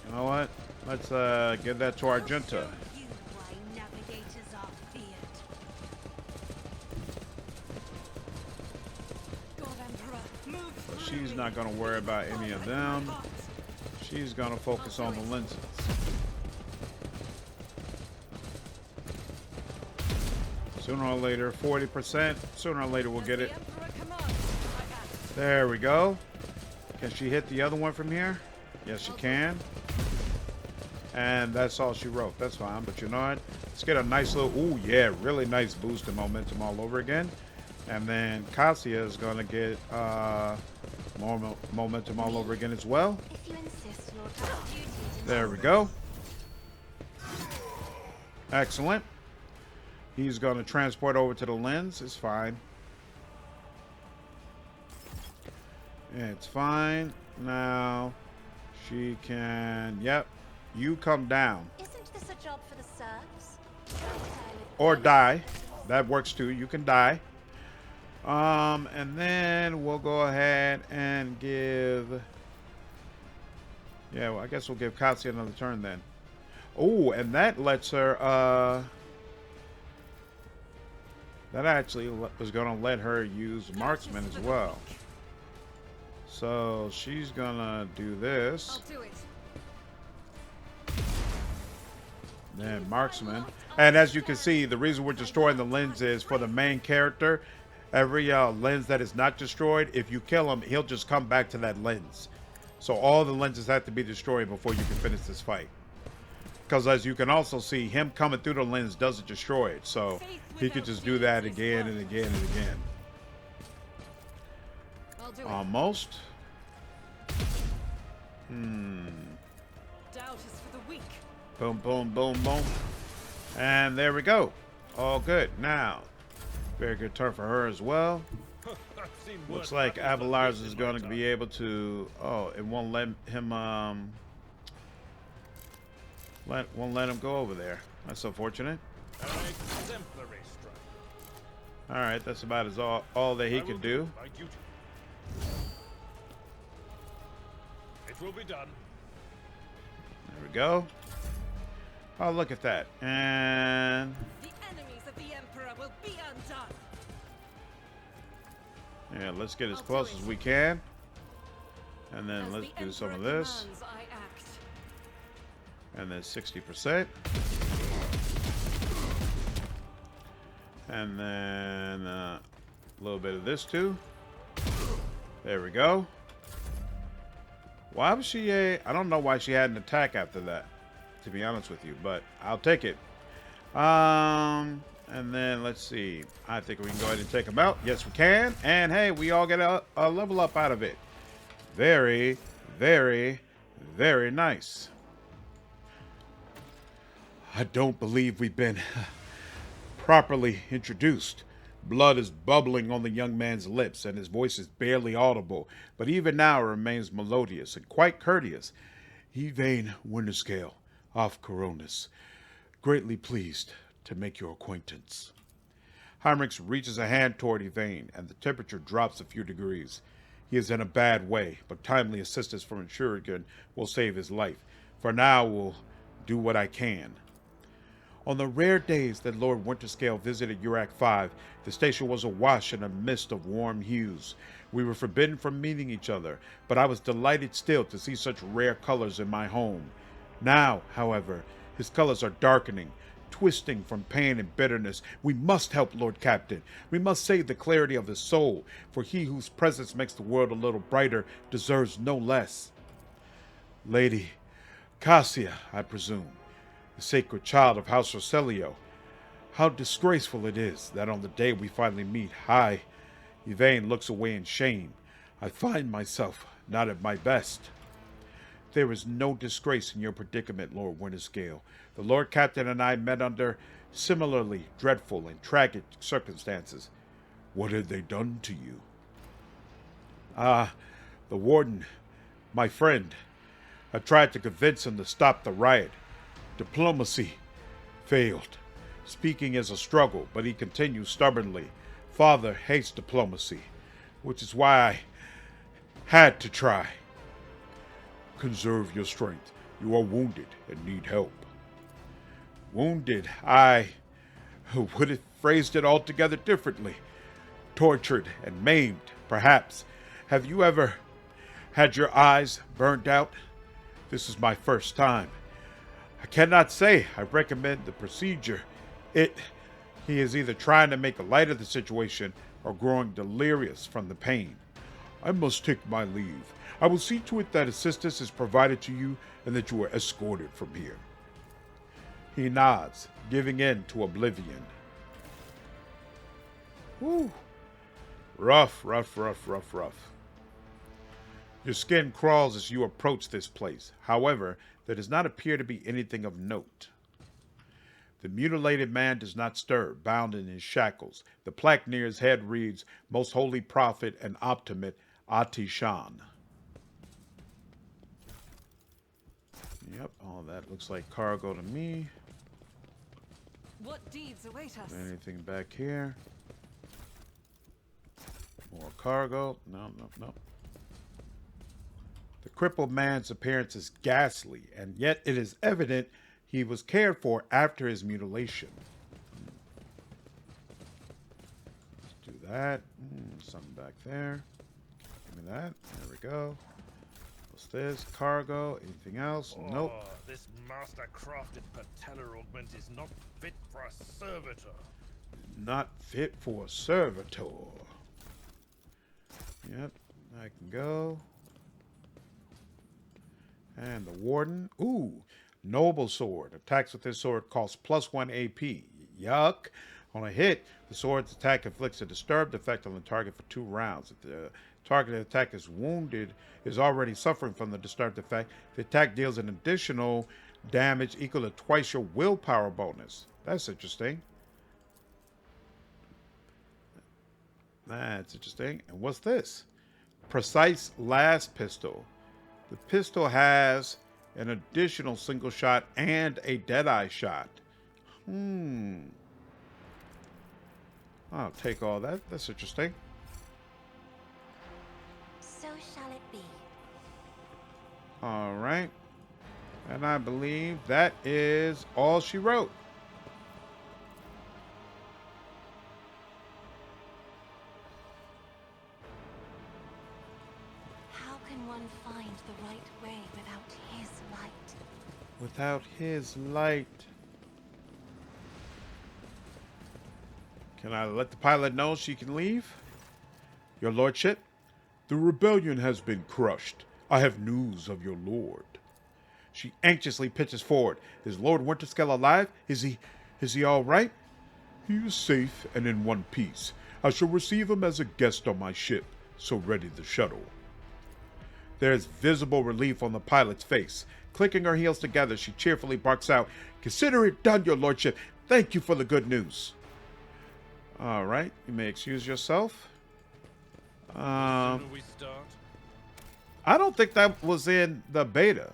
You know what? Let's get that to Argenta. But she's not going to worry about any of them. She's going to focus on the lenses. Sooner or later, 40%. Sooner or later, we'll get it. There we go. Can she hit the other one from here? Yes, she can. And that's all she wrote. That's fine. But you know what? Let's get a nice little... Ooh, yeah. Really nice boost in momentum all over again. And then Cassia is going to get more momentum all over again as well. There we go. Excellent. He's going to transport over to the lens. It's fine. It's fine. Now, she can... Yep. You come down. Isn't this a job for the serfs? Or die. That works too. You can die. And then we'll go ahead and give... Yeah, well, I guess we'll give Cassia another turn then. Oh, and that lets her... That actually was going to let her use marksman as well. So she's going to do this. I'll do it. Then marksman. And as you can see, the reason we're destroying the lens is for the main character. Every lens that is not destroyed, if you kill him, he'll just come back to that lens. So all the lenses have to be destroyed before you can finish this fight. Because as you can also see, him coming through the lens doesn't destroy it. So he could just do that again and again and again. I'll do it. Almost. Doubt is for the weak. Boom, boom, boom, boom. And there we go. All good. Now, very good turn for her as well. Looks like Abelar's is going to be able to... Oh, it won't let him... won't let him go over there. That's unfortunate. Alright, that's about as all that he can do. It will be done. There we go. Oh, look at that. And... The enemies of the Emperor will be undone. Yeah, let's get as close as we can. And then As let's the do some of Emperor this. commands, I act. And then 60%. And then a little bit of this too. There we go. Why was she I don't know why she had an attack after that, to be honest with you, but I'll take it. And then let's see. I think we can go ahead and take him out. Yes, we can. And hey, we all get a level up out of it. Very, very, very nice. I don't believe we've been properly introduced. Blood is bubbling on the young man's lips, and his voice is barely audible, but even now it remains melodious and quite courteous. Yvain Winterscale, of Coronis, greatly pleased to make your acquaintance. Heinrix reaches a hand toward Yvain, and the temperature drops a few degrees. He is in a bad way, but timely assistance from Shuriken will save his life. For now, we'll do what I can. On the rare days that Lord Winterscale visited Urac 5, the station was awash in a mist of warm hues. We were forbidden from meeting each other, but I was delighted still to see such rare colors in my home. Now, however, his colors are darkening, twisting from pain and bitterness. We must help Lord Captain. We must save the clarity of his soul, for he whose presence makes the world a little brighter deserves no less. Lady Cassia, I presume, the sacred child of House Roselio. How disgraceful it is that on the day we finally meet, Yvain looks away in shame. I find myself not at my best. There is no disgrace in your predicament, Lord Winterscale. The Lord Captain and I met under similarly dreadful and tragic circumstances. What had they done to you? The warden, my friend. I tried to convince him to stop the riot. Diplomacy failed. Speaking is a struggle, but he continues stubbornly. Father hates diplomacy, which is why I had to try. Conserve your strength. You are wounded and need help. Wounded, I would have phrased it altogether differently. Tortured and maimed, perhaps. Have you ever had your eyes burned out? This is my first time. I cannot say I recommend the procedure. He is either trying to make light of the situation or growing delirious from the pain. I must take my leave. I will see to it that assistance is provided to you and that you are escorted from here. He nods, giving in to oblivion. Whew. Rough, rough, rough, rough, rough. Your skin crawls as you approach this place. However, there does not appear to be anything of note. The mutilated man does not stir, bound in his shackles. The plaque near his head reads, Most Holy Prophet and Optimate Atishan. Yep, all that looks like cargo to me. What deeds await us? Anything back here? More cargo. No. The crippled man's appearance is ghastly, and yet it is evident he was cared for after his mutilation. Let's do that. Something back there. Give me that. There we go. What's this? Cargo. Anything else? Nope. Oh, this master-crafted patella augment is not fit for a servitor. Not fit for a servitor. Yep, I can go. And the warden. Ooh, noble sword. Attacks with this sword costs +1 AP. Yuck. On a hit, the sword's attack inflicts a disturbed effect on the target for 2 rounds. If the targeted attack is wounded, is already suffering from the disturbed effect, the attack deals an additional damage equal to twice your willpower bonus. That's interesting. That's interesting. And what's this? Precise last pistol. The pistol has an additional single shot and a deadeye shot. I'll take all that. That's interesting. So shall it be. All right. And I believe that is all she wrote. How can one find the right way without his light? Without his light. Can I let the pilot know she can leave? Your lordship? The rebellion has been crushed. I have news of your lord. She anxiously pitches forward. Is Lord Winterscale alive? Is he all right? He is safe and in one piece. I shall receive him as a guest on my ship, so ready the shuttle. There is visible relief on the pilot's face. Clicking her heels together, she cheerfully barks out, Consider it done, your lordship. Thank you for the good news. All right, you may excuse yourself. The sooner we start. I don't think that was in the beta.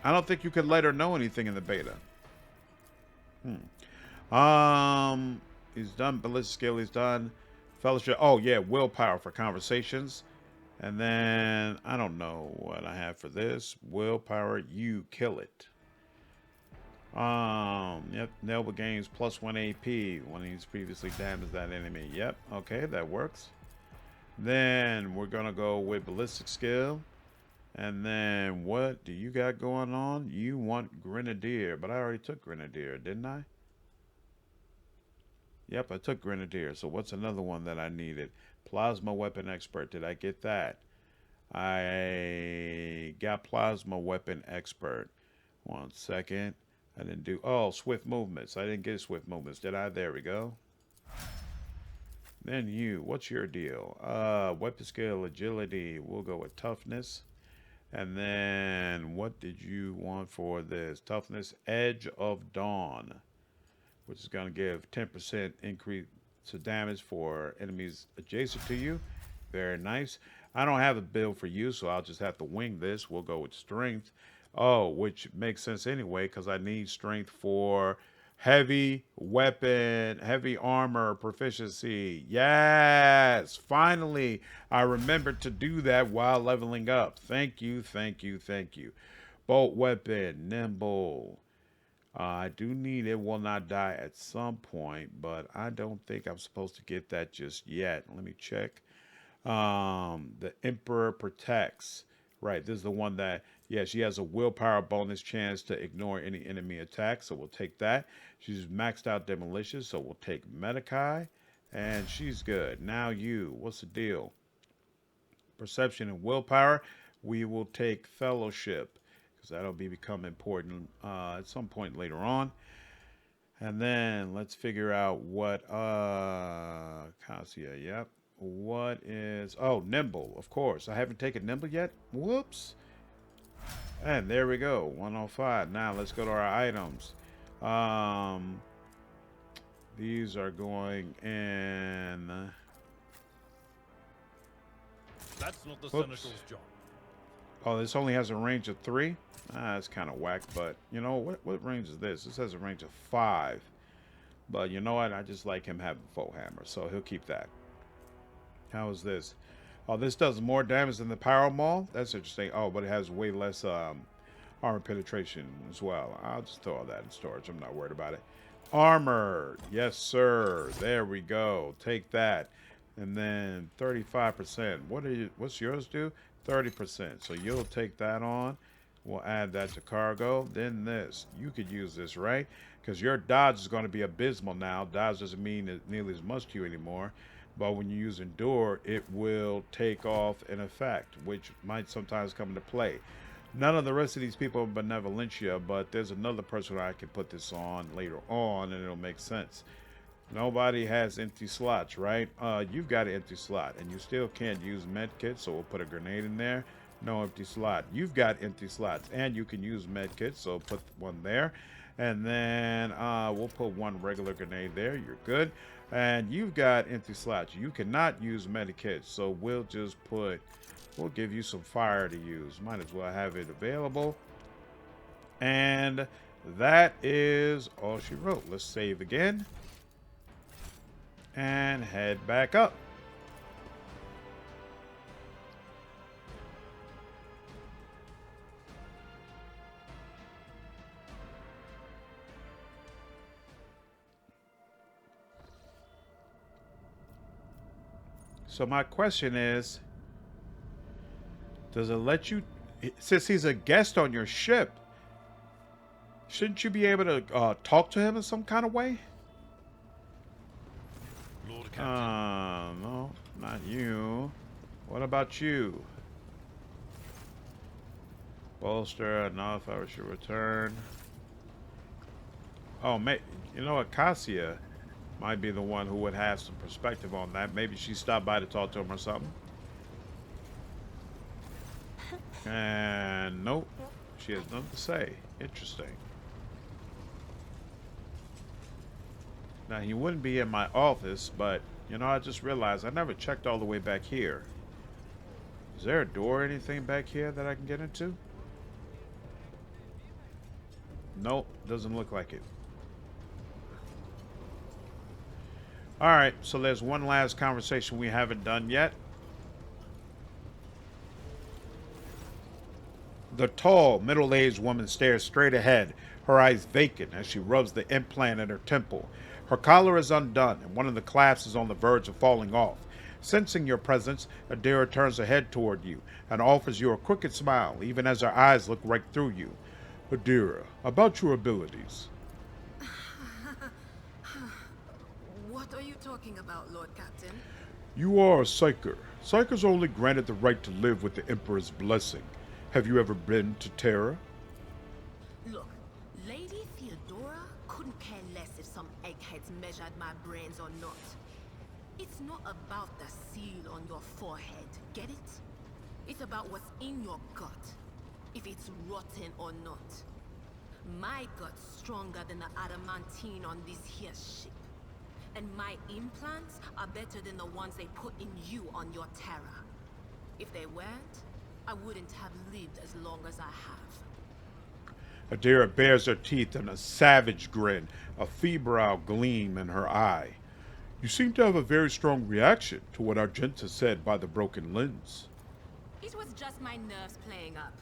I don't think you could let her know anything in the beta. He's done ballistic skill. He's done fellowship. Oh yeah, willpower for conversations. And then I don't know what I have for this. Willpower, you kill it. Yep, Noble gains +1 AP when he's previously damaged that enemy. Yep, okay, that works. Then we're gonna go with ballistic skill. And then what do you got going on? You want Grenadier, but I already took Grenadier, didn't I? Yep, I took Grenadier. So what's another one that I needed? Plasma Weapon Expert. Did I get that? I got Plasma Weapon Expert. 1 second. I didn't do... Oh, Swift Movements. I didn't get Swift Movements, did I? There we go. Then you. What's your deal? Weapon Skill, Agility. We'll go with Toughness. And then what did you want for this? Toughness, Edge of Dawn, which is going to give 10% increase to damage for enemies adjacent to you. Very nice. I don't have a build for you, so I'll just have to wing this. We'll go with Strength. Oh, which makes sense anyway, because I need Strength for heavy weapon, heavy armor proficiency. Yes, finally, I remembered to do that while leveling up. Thank you, thank you, thank you. Bolt weapon, nimble. I do need it will not die at some point, but I don't think I'm supposed to get that just yet. Let me check. The Emperor protects. Right, this is the one that, yeah, she has a willpower bonus chance to ignore any enemy attack, so we'll take that. She's maxed out Demolition, so we'll take Medikai, and she's good. Now you, what's the deal? Perception and willpower, we will take Fellowship, because that'll become important at some point later on. And then let's figure out what, Cassia, yep. What is, oh, Nimble, of course. I haven't taken Nimble yet. Whoops. And there we go, 105. Now let's go to our items. These are going in. That's not the Whoops. Senegal's job. Oh, this only has a range of 3? That's kind of whack, but you know, what range is this? This has a range of 5. But you know what? I just like him having full hammer, so he'll keep that. How is this? Oh, this does more damage than the Power Maul? That's interesting. Oh, but it has way less armor penetration as well. I'll just throw all that in storage. I'm not worried about it. Armor. Yes, sir. There we go. Take that. And then 35%. What's yours do? 30%. So you'll take that on. We'll add that to cargo. Then this. You could use this, right? Because your dodge is going to be abysmal now. Dodge doesn't mean nearly as much to you anymore. But when you use Endure, it will take off in effect, which might sometimes come into play. None of the rest of these people are Benevolentia, but there's another person I can put this on later on, and it'll make sense. Nobody has empty slots, right? You've got an empty slot, and you still can't use medkits, so we'll put a grenade in there. No empty slot. You've got empty slots, and you can use medkits, so put one there. And then we'll put one regular grenade there. You're good. And you've got empty slots. You cannot use medikits, so we'll just put... We'll give you some fire to use. Might as well have it available. And that is all she wrote. Let's save again. And head back up. So my question is, does it let you, since he's a guest on your ship, shouldn't you be able to talk to him in some kind of way? Lord Captain. No, not you. What about you? Bolster, enough, I should return. Oh, you know what, Cassia might be the one who would have some perspective on that. Maybe she stopped by to talk to him or something. And nope, she has nothing to say. Interesting. Now, he wouldn't be in my office, but, you know, I just realized I never checked all the way back here. Is there a door or anything back here that I can get into? Nope, doesn't look like it. Alright, so there's one last conversation we haven't done yet. The tall, middle-aged woman stares straight ahead, her eyes vacant as she rubs the implant in her temple. Her collar is undone, and one of the clasps is on the verge of falling off. Sensing your presence, Idira turns her head toward you and offers you a crooked smile, even as her eyes look right through you. Idira, about your abilities. What are you talking about, Lord Captain? You are a Psyker. Psykers are only granted the right to live with the Emperor's blessing. Have you ever been to Terra? Look, Lady Theodora couldn't care less if some eggheads measured my brains or not. It's not about the seal on your forehead, get it? It's about what's in your gut, if it's rotten or not. My gut's stronger than the adamantine on this here ship. And my implants are better than the ones they put in you on your Terra. If they weren't, I wouldn't have lived as long as I have. Idira bares her teeth in a savage grin, a febrile gleam in her eye. You seem to have a very strong reaction to what Argenta said by the broken lens. It was just my nerves playing up.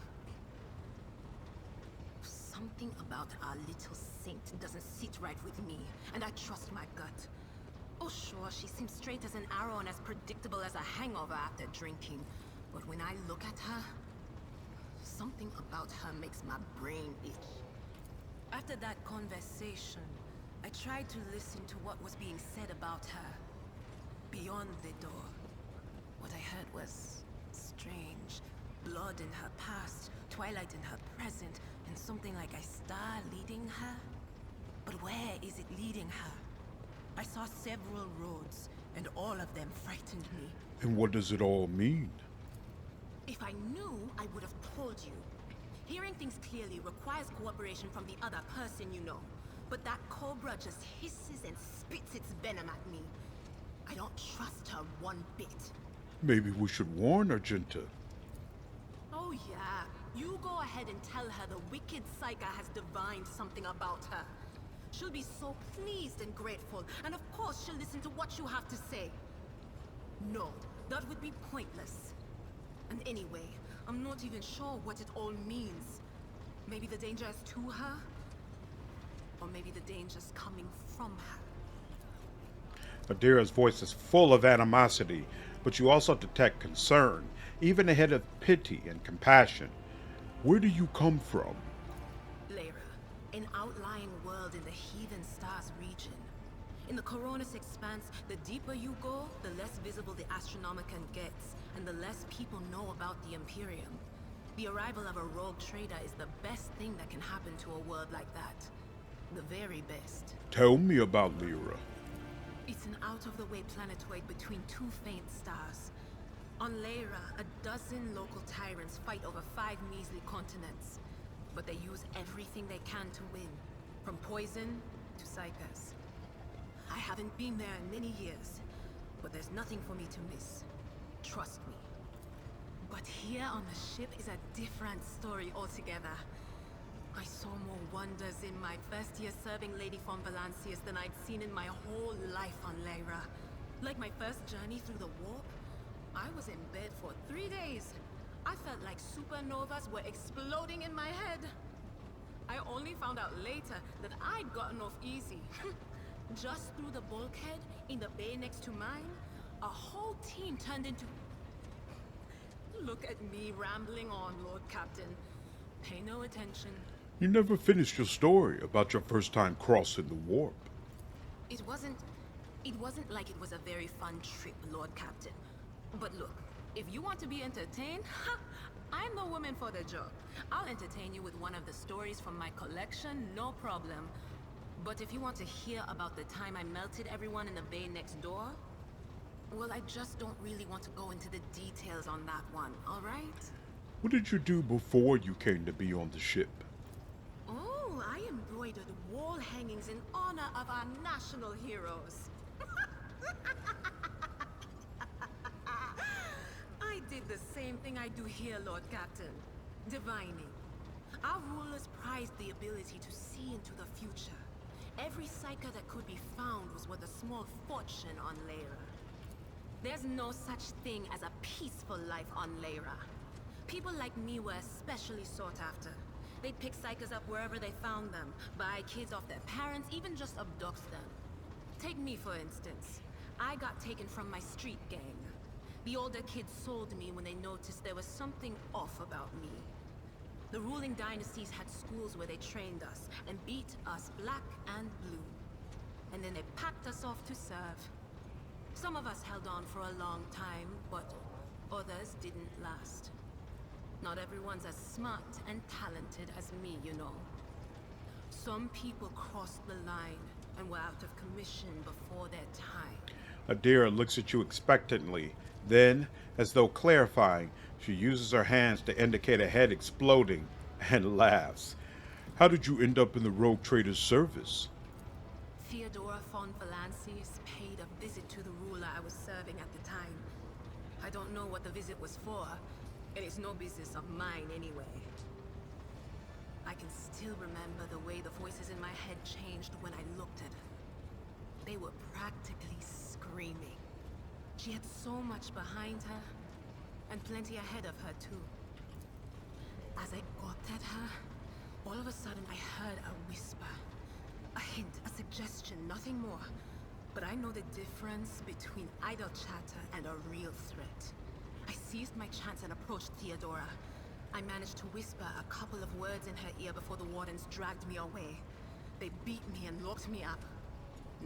Something about our little saint doesn't sit right with me, and I trust my gut. Oh sure, she seems straight as an arrow and as predictable as a hangover after drinking. But when I look at her, something about her makes my brain itch. After that conversation, I tried to listen to what was being said about her. Beyond the door, what I heard was strange. Blood in her past, twilight in her present, and something like a star leading her. But where is it leading her? I saw several roads, and all of them frightened me. And what does it all mean? If I knew, I would have told you. Hearing things clearly requires cooperation from the other person, you know. but that cobra just hisses and spits its venom at me. I don't trust her one bit. Maybe we should warn Argenta. Oh yeah, you go ahead and tell her the wicked Psyker has divined something about her. She'll be so pleased and grateful, and of course she'll listen to what you have to say. No, that would be pointless. And anyway, I'm not even sure what it all means. Maybe the danger is to her? Or maybe the danger's coming from her. Idira's voice is full of animosity, but you also detect concern, even a hint of pity and compassion. Where do you come from? Lyra, an outlying world in the Heathen Stars region. In the Coronis Expanse, the deeper you go, the less visible the Astronomicon gets, and the less people know about the Imperium. The arrival of a rogue trader is the best thing that can happen to a world like that. The very best. Tell me about Lyra. It's an out-of-the-way planetoid between two faint stars. On Lyra, a dozen local tyrants fight over 5 measly continents. But they use everything they can to win, from poison to psychers. I haven't been there in many years, but there's nothing for me to miss. Trust me. But here on the ship is a different story altogether. I saw more wonders in my first year serving Lady von Valancius than I'd seen in my whole life on Lyra. Like my first journey through the warp, I was in bed for 3 days. I felt like supernovas were exploding in my head. I only found out later that I'd gotten off easy. Just through the bulkhead, in the bay next to mine, a whole team turned into... Look at me rambling on, Lord Captain. Pay no attention. You never finished your story about your first time crossing the warp. It wasn't like it was a very fun trip, Lord Captain. But look, if you want to be entertained, I'm the woman for the job. I'll entertain you with one of the stories from my collection, no problem. But if you want to hear about the time I melted everyone in the bay next door, well, I just don't really want to go into the details on that one, all right? What did you do before you came to be on the ship? Oh, I embroidered wall hangings in honor of our national heroes. I did the same thing I do here, Lord Captain. Divining. Our rulers prized the ability to see into the future. Every psyker that could be found was worth a small fortune on Lyra. There's no such thing as a peaceful life on Lyra. People like me were especially sought after. They'd pick psychers up wherever they found them, buy kids off their parents, even just abduct them. Take me, for instance. I got taken from my street gang. The older kids sold me when they noticed there was something off about me. The ruling dynasties had schools where they trained us and beat us black and blue. And then they packed us off to serve. Some of us held on for a long time, but others didn't last. Not everyone's as smart and talented as me, you know. Some people crossed the line and were out of commission before their time. Idira looks at you expectantly. Then, as though clarifying, she uses her hands to indicate a head exploding and laughs. How did you end up in the rogue trader's service? Theodora von Valancius paid a visit to the ruler I was serving at the time. I don't know what the visit was for, and it's no business of mine anyway. I can still remember the way the voices in my head changed when I looked at her. They were practically screaming. She had so much behind her, and plenty ahead of her too. As I got at her, all of a sudden I heard a whisper. A hint, a suggestion, nothing more. But I know the difference between idle chatter and a real threat. I seized my chance and approached Theodora. I managed to whisper a couple of words in her ear before the wardens dragged me away. They beat me and locked me up.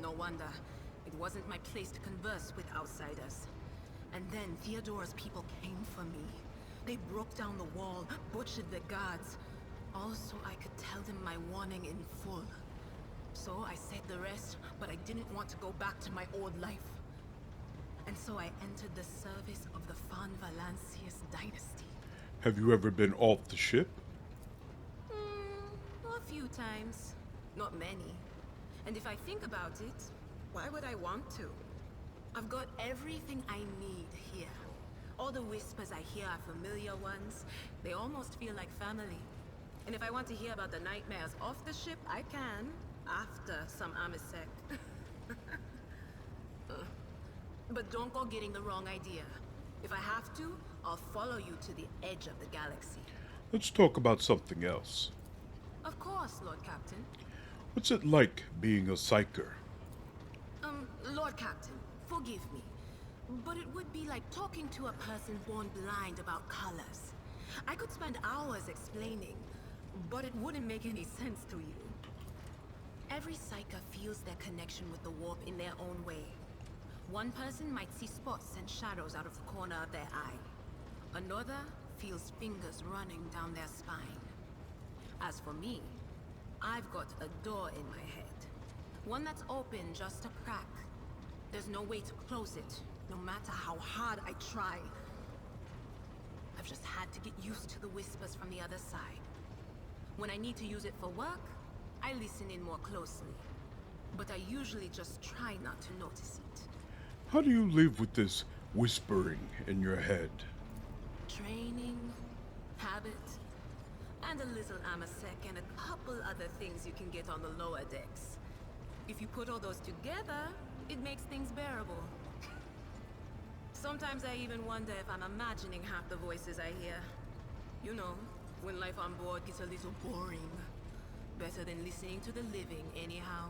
No wonder. It wasn't my place to converse with outsiders. And then Theodora's people came for me. They broke down the wall, butchered the guards. All so I could tell them my warning in full. So I said the rest, but I didn't want to go back to my old life. And so I entered the service of the von Valancius dynasty. Have you ever been off the ship? A few times. Not many. And if I think about it, why would I want to? I've got everything I need here. All the whispers I hear are familiar ones. They almost feel like family. And if I want to hear about the nightmares off the ship, I can. After some Amisec. But don't go getting the wrong idea. If I have to, I'll follow you to the edge of the galaxy. Let's talk about something else. Of course, Lord Captain. What's it like being a psyker? Lord Captain, forgive me. But it would be like talking to a person born blind about colors. I could spend hours explaining, but it wouldn't make any sense to you. Every psyker feels their connection with the warp in their own way. One person might see spots and shadows out of the corner of their eye. Another feels fingers running down their spine. As for me, I've got a door in my head. One that's open just a crack. There's no way to close it, no matter how hard I try. I've just had to get used to the whispers from the other side. When I need to use it for work, I listen in more closely. But I usually just try not to notice it. How do you live with this whispering in your head? Training, habit, and a little Amasec and a couple other things you can get on the lower decks. If you put all those together, it makes things bearable. Sometimes I even wonder if I'm imagining half the voices I hear. You know, when life on board gets a little boring. Better than listening to the living, anyhow.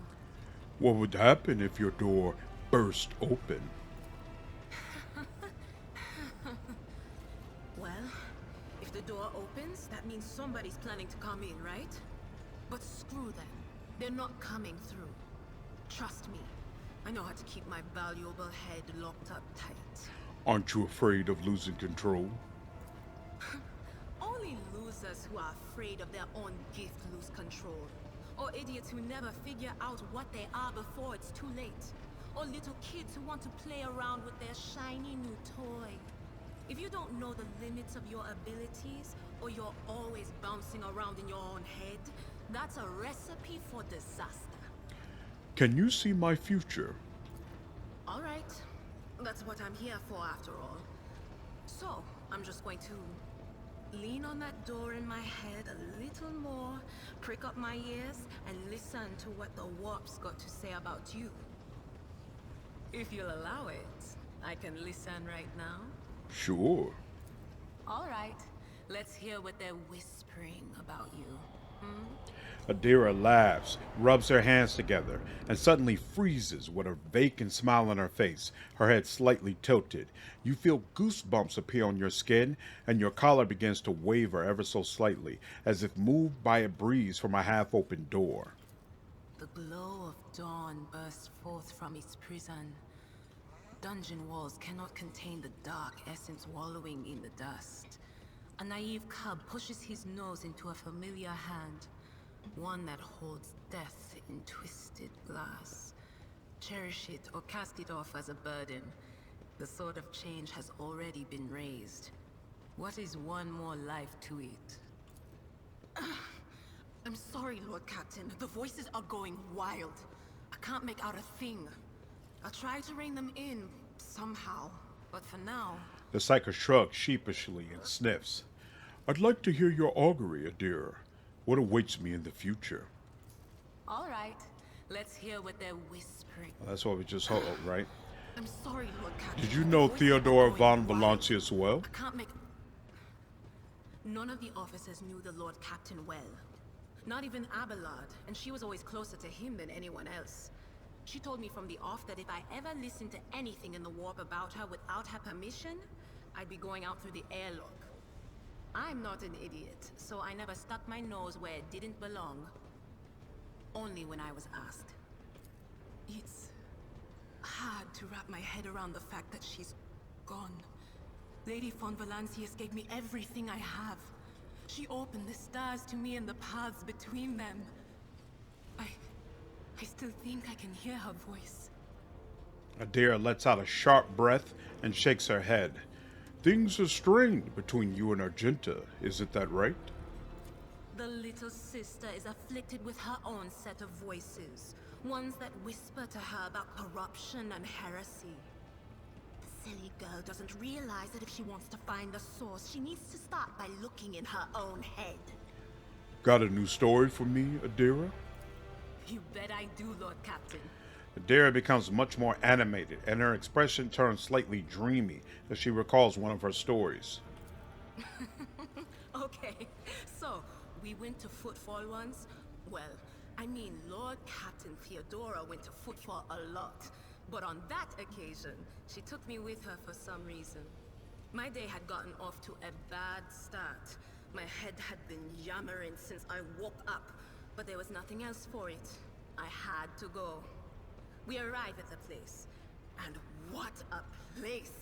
What would happen if your door burst open? Well, if the door opens, that means somebody's planning to come in, right? But screw them. They're not coming through. Trust me. I know how to keep my valuable head locked up tight. Aren't you afraid of losing control? Only losers who are afraid of their own gift lose control. Or idiots who never figure out what they are before it's too late. Or little kids who want to play around with their shiny new toy. If you don't know the limits of your abilities, or you're always bouncing around in your own head, that's a recipe for disaster. Can you see my future? Alright. That's what I'm here for after all. So, I'm just going to lean on that door in my head a little more, prick up my ears, and listen to what the warp's got to say about you. If you'll allow it, I can listen right now. Sure. Alright, let's hear what they're whispering about you. Idira laughs, rubs her hands together, and suddenly freezes with a vacant smile on her face, her head slightly tilted. You feel goosebumps appear on your skin, and your collar begins to waver ever so slightly, as if moved by a breeze from a half-open door. The glow of dawn bursts forth from its prison. Dungeon walls cannot contain the dark essence wallowing in the dust. A naive cub pushes his nose into a familiar hand, one that holds death in twisted glass. Cherish it or cast it off as a burden. The sword of change has already been raised. What is one more life to it? I'm sorry, Lord Captain. The voices are going wild. I can't make out a thing. I'll try to rein them in, somehow. But for now... The psyker shrugs sheepishly and sniffs. I'd like to hear your augury, Dahr. What awaits me in the future? Alright, let's hear what they're whispering. Well, that's what we just heard, right? I'm sorry, Lord Captain. Did you know Theodore von Valancius well? I can't make... None of the officers knew the Lord Captain well. Not even Abelard, and she was always closer to him than anyone else. She told me from the off that if I ever listened to anything in the warp about her without her permission, I'd be going out through the airlock. I'm not an idiot, so I never stuck my nose where it didn't belong. Only when I was asked. It's hard to wrap my head around the fact that she's gone. Lady von Valancius gave me everything I have. She opened the stars to me and the paths between them. I still think I can hear her voice. Idira lets out a sharp breath and shakes her head. Things are strained between you and Argenta, isn't that right? The little sister is afflicted with her own set of voices. Ones that whisper to her about corruption and heresy. The silly girl doesn't realize that if she wants to find the source, she needs to start by looking in her own head. Got a new story for me, Idira? You bet I do, Lord Captain. Dahr becomes much more animated, and her expression turns slightly dreamy as she recalls one of her stories. Okay, so we went to Footfall once. Well, I mean, Lord Captain Theodora went to Footfall a lot. But on that occasion, she took me with her for some reason. My day had gotten off to a bad start. My head had been yammering since I woke up, but there was nothing else for it. I had to go. We arrived at the place, and what a place!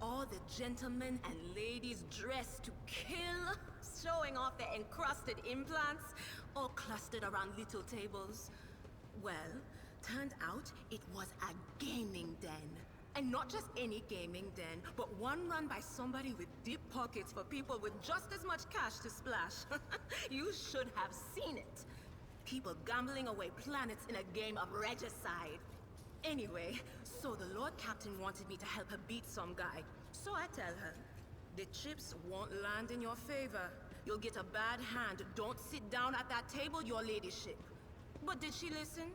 All the gentlemen and ladies dressed to kill, showing off their encrusted implants, all clustered around little tables. Well, turned out it was a gaming den. And not just any gaming den, but one run by somebody with deep pockets for people with just as much cash to splash. You should have seen it. People gambling away planets in a game of regicide. Anyway, so the Lord Captain wanted me to help her beat some guy. So I tell her, the chips won't land in your favor. You'll get a bad hand. Don't sit down at that table, your ladyship. But did she listen?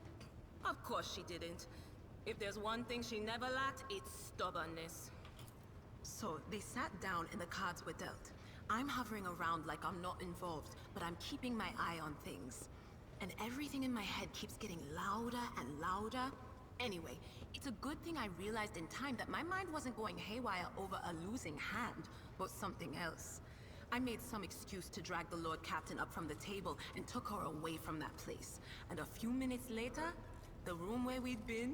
Of course she didn't. If there's one thing she never lacked, it's stubbornness. So they sat down and the cards were dealt. I'm hovering around like I'm not involved, but I'm keeping my eye on things. And everything in my head keeps getting louder and louder. Anyway, it's a good thing I realized in time that my mind wasn't going haywire over a losing hand, but something else. I made some excuse to drag the Lord Captain up from the table and took her away from that place. And a few minutes later, the room where we'd been...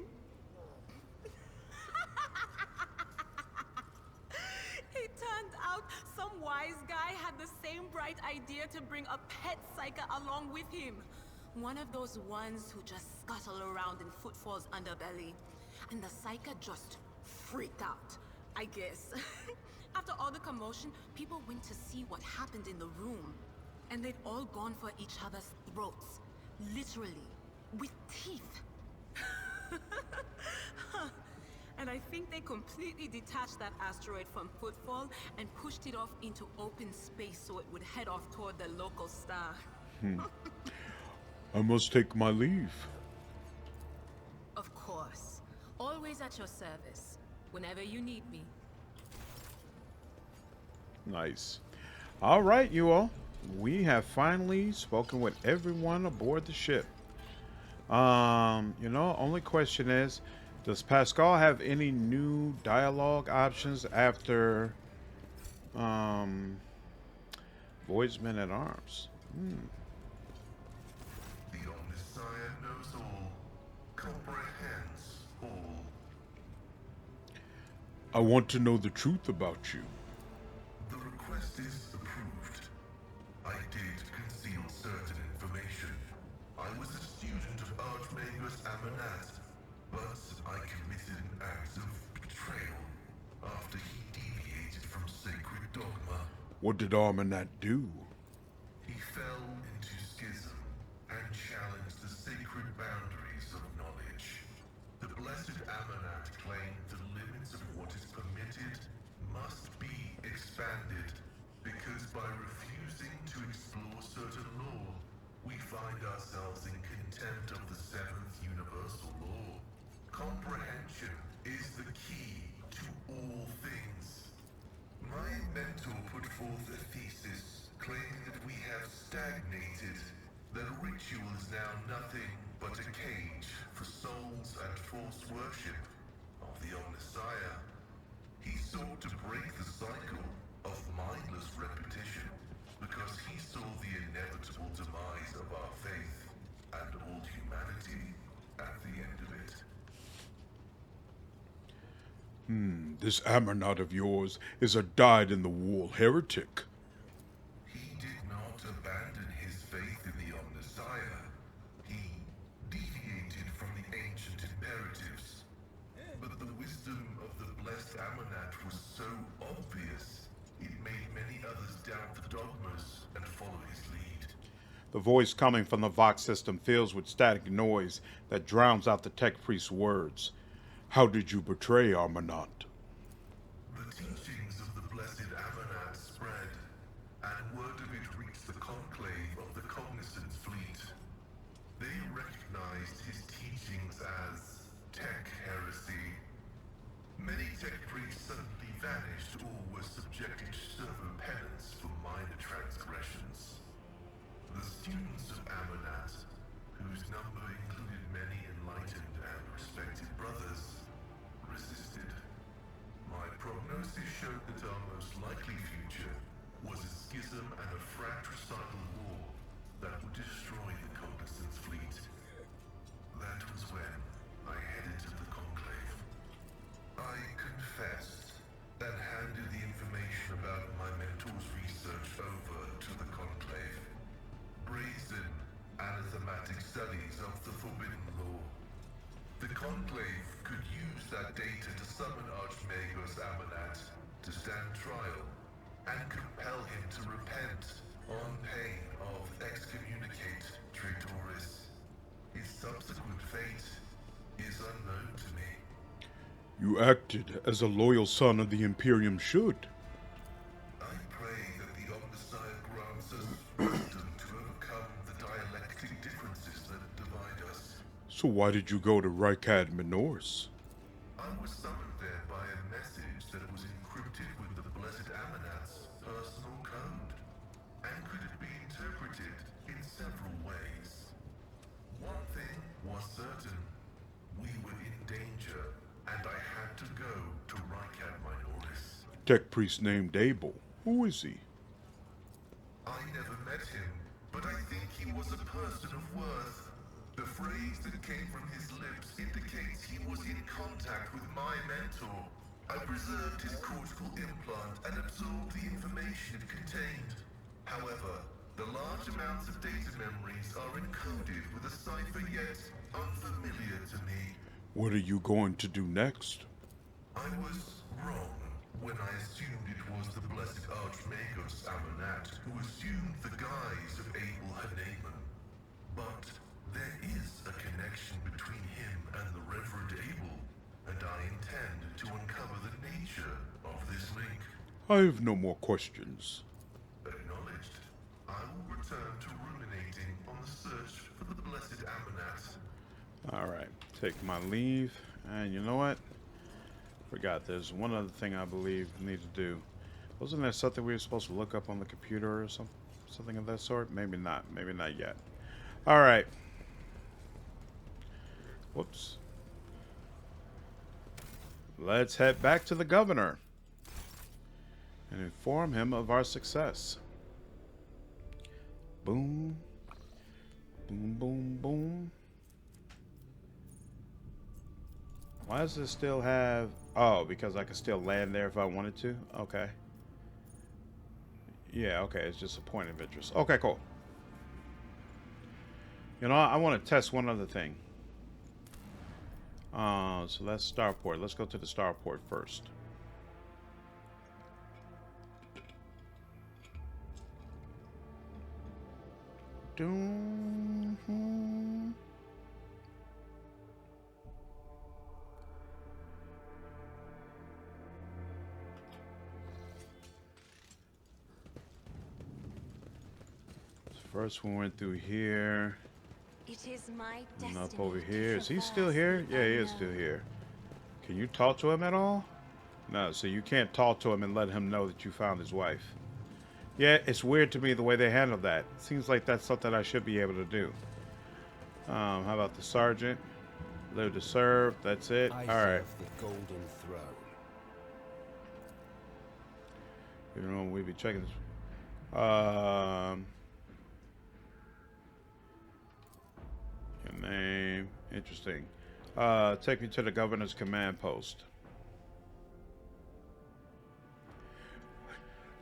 It turned out some wise guy had the same bright idea to bring a pet psyker along with him. One of those ones who just scuttle around in Footfall's underbelly. And the psyker just freaked out, I guess. After all the commotion, people went to see what happened in the room. And they'd all gone for each other's throats. Literally. With teeth. And I think they completely detached that asteroid from Footfall and pushed it off into open space so it would head off toward the local star. I must take my leave. Of course. Always at your service. Whenever you need me. Nice. All right, you all. We have finally spoken with everyone aboard the ship. Only question is, does Pasqal have any new dialogue options after Void's Men at Arms? The Omnissiah knows all, comprehends all. I want to know the truth about you. The request is approved. I did conceal certain information. I was a student of Archmagus Amanat, but I committed an act of betrayal after he deviated from sacred dogma. What did Armanat do? He fell into schism and challenged the sacred boundaries of knowledge. The blessed Amanat claimed the limits of what is permitted must be expanded, because by refusing to explore certain law, we find ourselves in contempt of the seventh universal law. Comprehension is the key to all things. My mentor put forth a thesis claiming that we have stagnated, that ritual is now nothing but a cage for souls and false worship of the Omnissiah. He sought to break the cycle of mindless repetition because he saw the inevitable demise of our faith and all humanity at the end of it. This Amanat of yours is a dyed-in-the-wool heretic. He did not abandon his faith in the Omnissiah. He deviated from the ancient imperatives. But the wisdom of the blessed Amanat was so obvious, it made many others doubt the dogmas and follow his lead. The voice coming from the Vox system fills with static noise that drowns out the tech priest's words. How did you betray Armanat? The teachings of the blessed Amanat spread, and word of it reached the conclave of the Cognizance fleet. They recognized his teachings as tech heresy. Many tech priests suddenly vanished or were subjected to server penance for minor transgressions. The students of Amanat, whose number included many enlightened and respected brothers, resisted. My prognosis showed that our most likely future was a schism and a fratricidal war that would destroy the Cognizance fleet. That was when I headed to the Conclave. I confessed and handed the information about my mentor's research over to the Conclave. Brazen, anathematic studies of the Forbidden Law. The Conclave could use that data to summon Archmagos Amanat to stand trial and compel him to repent on pain of excommunicate Traitoris. His subsequent fate is unknown to me. You acted as a loyal son of the Imperium should. I pray that the Omnissiah grants us wisdom to overcome the dialectic differences that divide us. So why did you go to Rykad Minors? I was summoned there by a message that was encrypted with the blessed Amanat's personal code, and could it be interpreted in several ways. One thing was certain. We were in danger, and I had to go to Rykad Minoris. Tech priest named Abel. Who is he? I never met him, but I think he was a person of worth. The phrase that came from his lips indicates he was in contact with my mentor. I preserved his cortical implant and absorbed the information it contained. However, the large amounts of data memories are encoded with a cipher yet unfamiliar to me. What are you going to do next? I was wrong when I assumed it was the blessed Archmagos Amanat who assumed the guise of Abel Haneman. But there is a connection between him and the Reverend Abel, and I intend to uncover the nature of this link. I have no more questions. Acknowledged. I will return to ruminating on the search for the blessed Amanat. Alright, take my leave. And you know what? Forgot there's one other thing I believe we need to do. Wasn't there something we were supposed to look up on the computer or something of that sort? Maybe not. Maybe not yet. Alright. Whoops. Let's head back to the governor and inform him of our success. Boom. Boom, boom, boom. Why does it still have... Oh, because I can still land there if I wanted to? Okay. Yeah, okay. It's just a point of interest. Okay, cool. You know, I want to test one other thing. So that's Starport. Let's go to the Starport first. First we went through here. It is my And destiny up over to here. Is he traverse still here? the Yeah, he is unknown. still here. Can you talk to him at all? No, so you can't talk to him and let him know that you found his wife. Yeah, it's weird to me the way they handle that. Seems like that's something I should be able to do. How about the sergeant? Live to serve. That's it. All right. The golden throne. You know, we be checking this. Your name. Interesting. Take me to the governor's command post.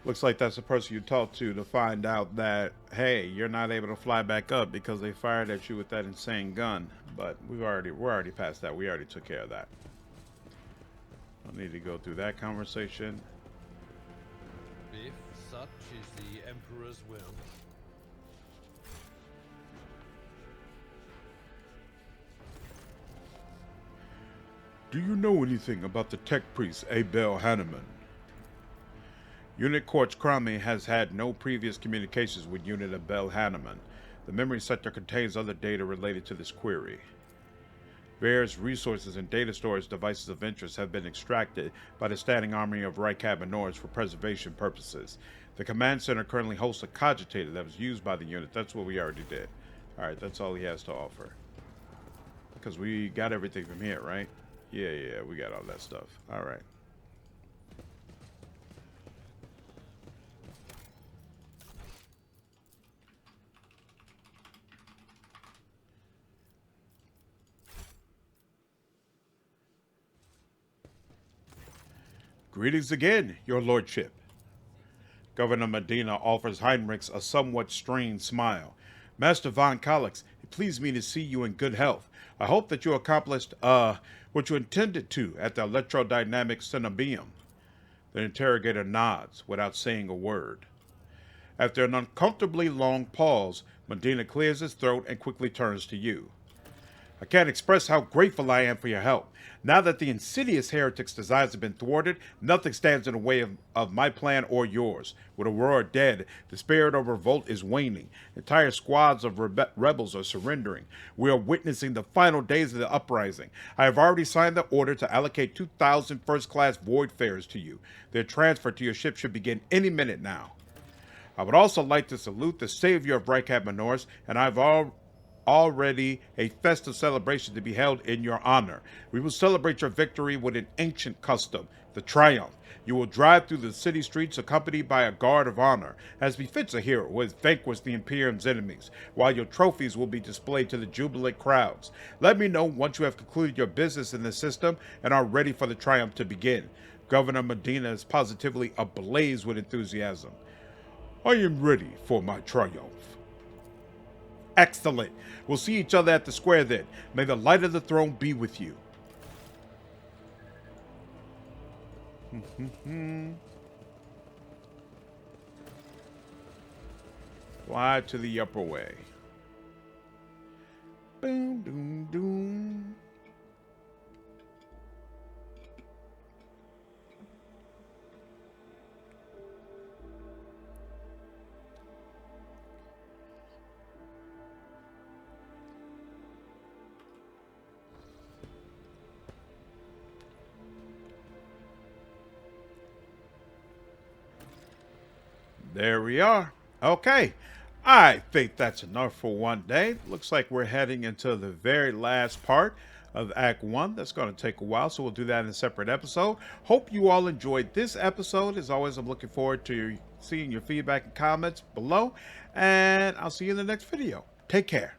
Looks like that's the person you talk to find out that, hey, you're not able to fly back up because they fired at you with that insane gun. But we're already past that. We already took care of that. I need to go through that conversation. If such is the Emperor's will. Do you know anything about the tech priest Abel Hanneman? Unit Quartz Cromie has had no previous communications with Unit Abel Hanneman. The memory sector contains other data related to this query. Various resources and data storage devices of interest have been extracted by the standing army of Raquel Minors for preservation purposes. The command center currently hosts a cogitator that was used by the unit. That's what we already did. Alright, that's all he has to offer. Because we got everything from here, right? Yeah, we got all that stuff. Alright. Greetings again, your lordship. Governor Medina offers Heinrix a somewhat strained smile. Master von Kalix, it pleased me to see you in good health. I hope that you accomplished, what you intended to at the electrodynamic cenobium. The interrogator nods without saying a word. After an uncomfortably long pause, Medina clears his throat and quickly turns to you. I can't express how grateful I am for your help. Now that the insidious heretic's desires have been thwarted, nothing stands in the way of my plan or yours. With Aurora dead, the spirit of revolt is waning. Entire squads of rebels are surrendering. We are witnessing the final days of the uprising. I have already signed the order to allocate 2,000 first-class void fares to you. Their transfer to your ship should begin any minute now. I would also like to salute the savior of Raquel Minors, and I've already a festive celebration to be held in your honor. We will celebrate your victory with an ancient custom, the triumph. You will drive through the city streets accompanied by a guard of honor, as befits a hero who has vanquished the Imperium's enemies, while your trophies will be displayed to the jubilant crowds. Let me know once you have concluded your business in the system and are ready for the triumph to begin. Governor Medina is positively ablaze with enthusiasm. I am ready for my triumph. Excellent. We'll see each other at the square then. May the light of the throne be with you. Fly to the upper way. Boom, doom, doom. There we are. Okay. I think that's enough for one day. Looks like we're heading into the very last part of Act 1. That's going to take a while, so we'll do that in a separate episode. Hope you all enjoyed this episode. As always, I'm looking forward to seeing your feedback and comments below. And I'll see you in the next video. Take care.